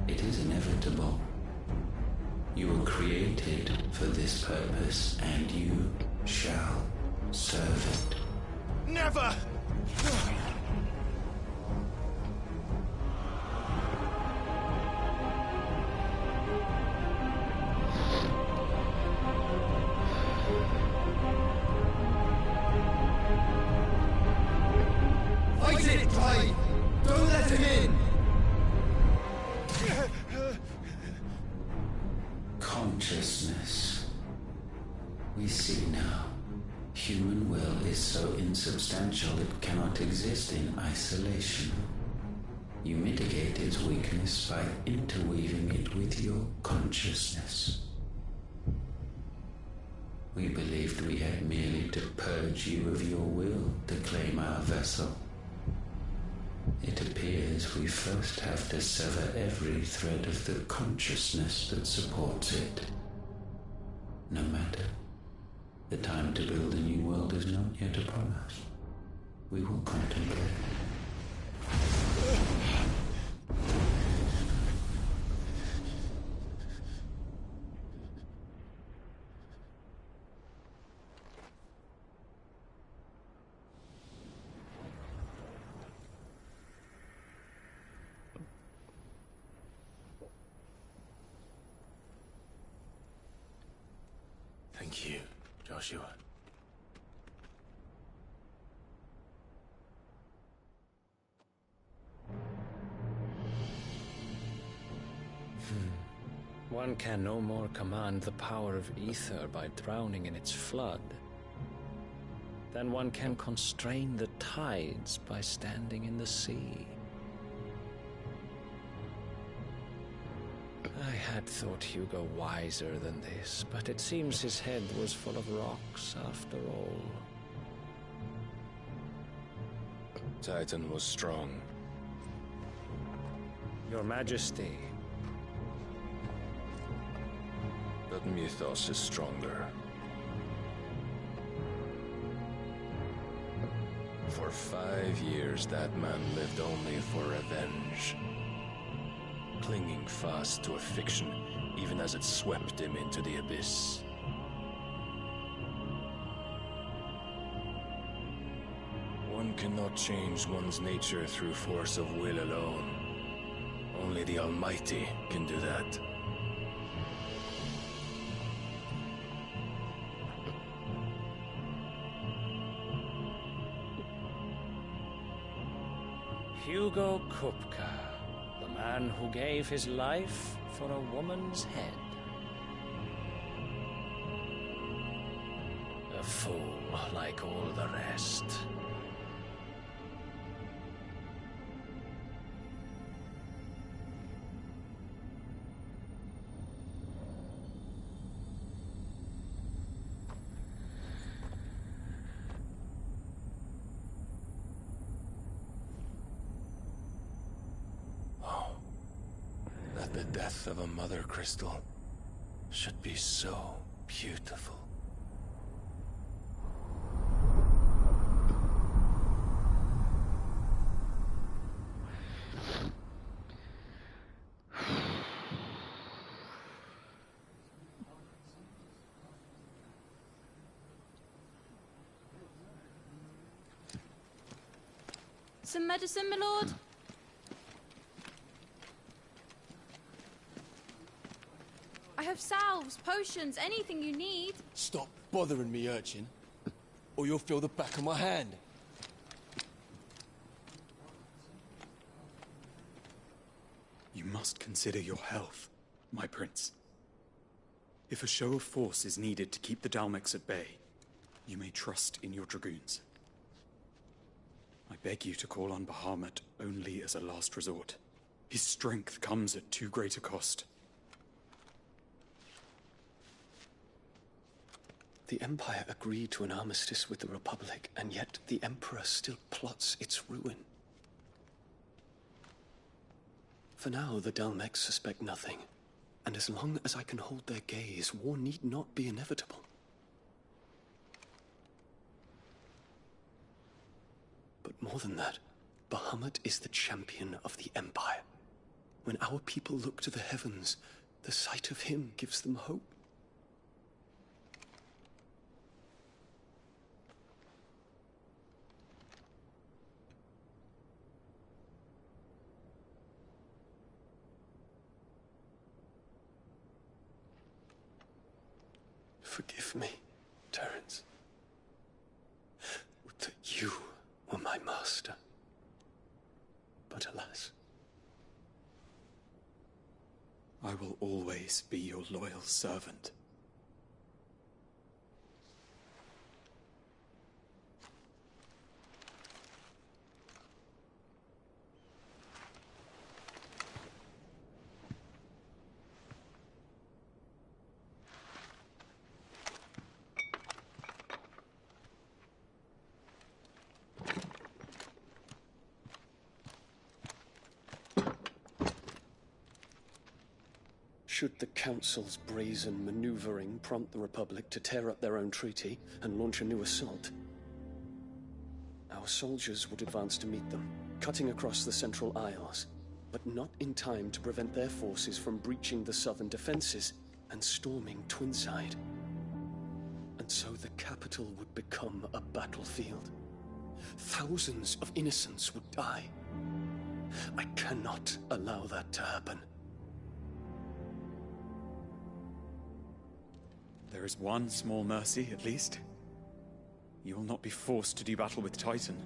It is inevitable. You were created for this purpose, and you shall serve it. Never! Fight it, Clive! Don't let him in! Consciousness. We see now. Human will is so insubstantial it cannot exist in isolation. You mitigate its weakness by interweaving it with your consciousness. We believed we had merely to purge you of your will to claim our vessel. It appears we first have to sever every thread of the consciousness that supports it. No matter. The time to build a new world is not yet upon us. We will contemplate. Thank you, Joshua. One can no more command the power of ether by drowning in its flood than one can constrain the tides by standing in the sea. I had thought Hugo wiser than this, but it seems his head was full of rocks after all. Titan was strong. Your Majesty. But Mythos is stronger. For 5 years, that man lived only for revenge. Clinging fast to a fiction even as it swept him into the abyss. One cannot change one's nature through force of will alone. Only the Almighty can do that. Hugo Kupka, the man who gave his life for a woman's head. A fool like all the rest. The death of a mother crystal should be so beautiful. Some medicine, my lord? I have salves, potions, anything you need. Stop bothering me, urchin, or you'll feel the back of my hand. You must consider your health, my prince. If a show of force is needed to keep the Dalmex at bay, you may trust in your dragoons. I beg you to call on Bahamut only as a last resort. His strength comes at too great a cost. The Empire agreed to an armistice with the Republic, and yet the Emperor still plots its ruin. For now, the Dalmex suspect nothing, and as long as I can hold their gaze, war need not be inevitable. But more than that, Bahamut is the champion of the Empire. When our people look to the heavens, the sight of him gives them hope. Forgive me, Terence. Would that you were my master. But alas. I will always be your loyal servant. Should the Council's brazen maneuvering prompt the Republic to tear up their own treaty and launch a new assault, our soldiers would advance to meet them, cutting across the Central Isles, but not in time to prevent their forces from breaching the southern defenses and storming Twinside. And so the capital would become a battlefield. Thousands of innocents would die. I cannot allow that to happen. There is one small mercy, at least. You will not be forced to do battle with Titan.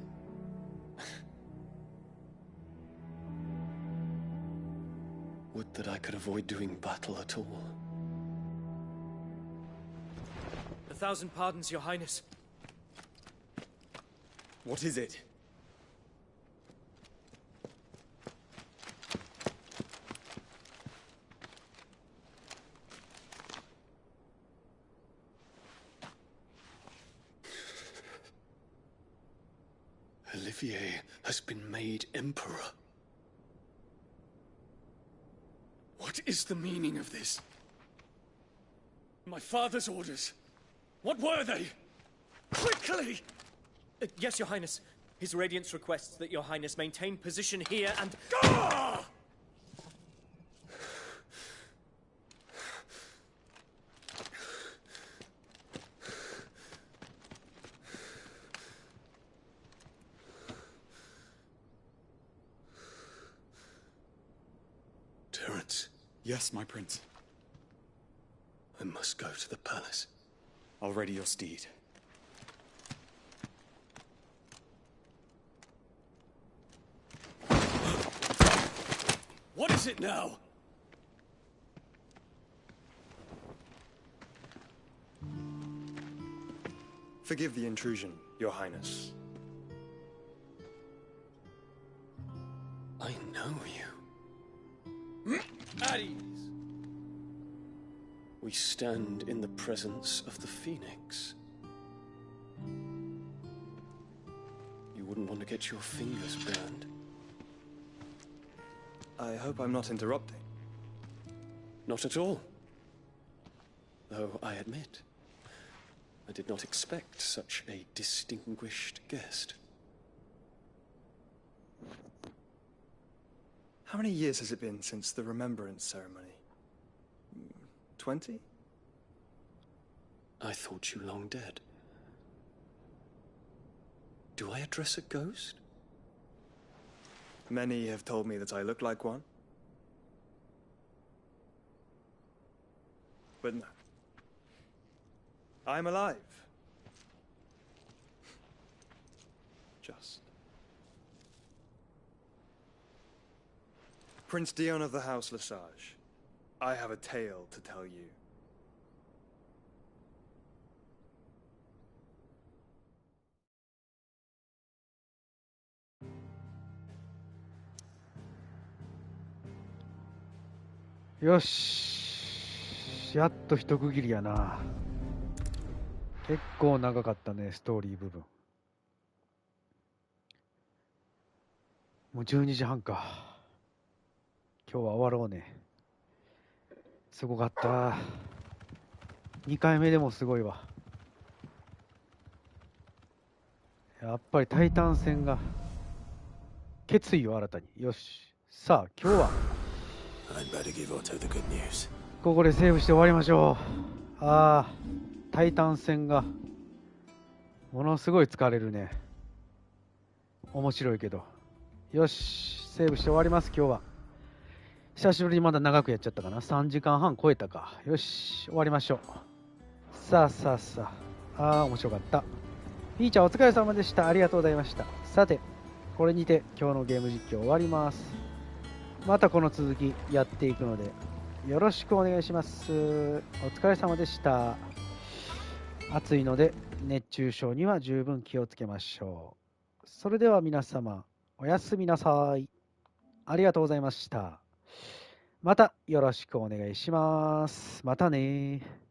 Would that I could avoid doing battle at all. 1,000 pardons, Your Highness. What is it? Olivier has been made Emperor. What is the meaning of this? My father's orders. What were they? Quickly! Yes, Your Highness. His Radiance requests that Your Highness maintain position here and... Terence. Yes, my prince. I must go to the palace. I'll ready your steed. What is it now? Forgive the intrusion, Your Highness. I know you. At ease. We stand in the presence of the Phoenix. You wouldn't want to get your fingers burned. I hope I'm not interrupting. Not at all. Though I admit, I did not expect such a distinguished guest. How many years has it been since the Remembrance ceremony? 20? I thought you long dead. Do I address a ghost? Many have told me that I look like one. But no. I'm alive. Just. Prince Dion of the House Lesage, I have a tale to tell you.よし。やっと一区切りやな。結構長かったね、ストーリー部分。もう12時半か。今日は終わろうね。すごかった。2回目でもすごいわ。やっぱりタイタン戦が決意を新たに。よし。さあ、今日はここでセーブして終わりましょう。ああ、タイタン戦がものすごい疲れるね。面白いけど。よし、セーブして終わります。今日は久しぶりにまだ長くやっちゃったかな。3時間半超えたか。よし、終わりましょう。さあさあさあ。ああ、面白かった。ピーちゃんお疲れ様でした。ありがとうございました。さて、これにて今日のゲーム実況終わります。またこの続きやっていくのでよろしくお願いします。お疲れ様でした。暑いので熱中症には十分気をつけましょう。それでは皆様おやすみなさい。ありがとうございました。またよろしくお願いします。またね。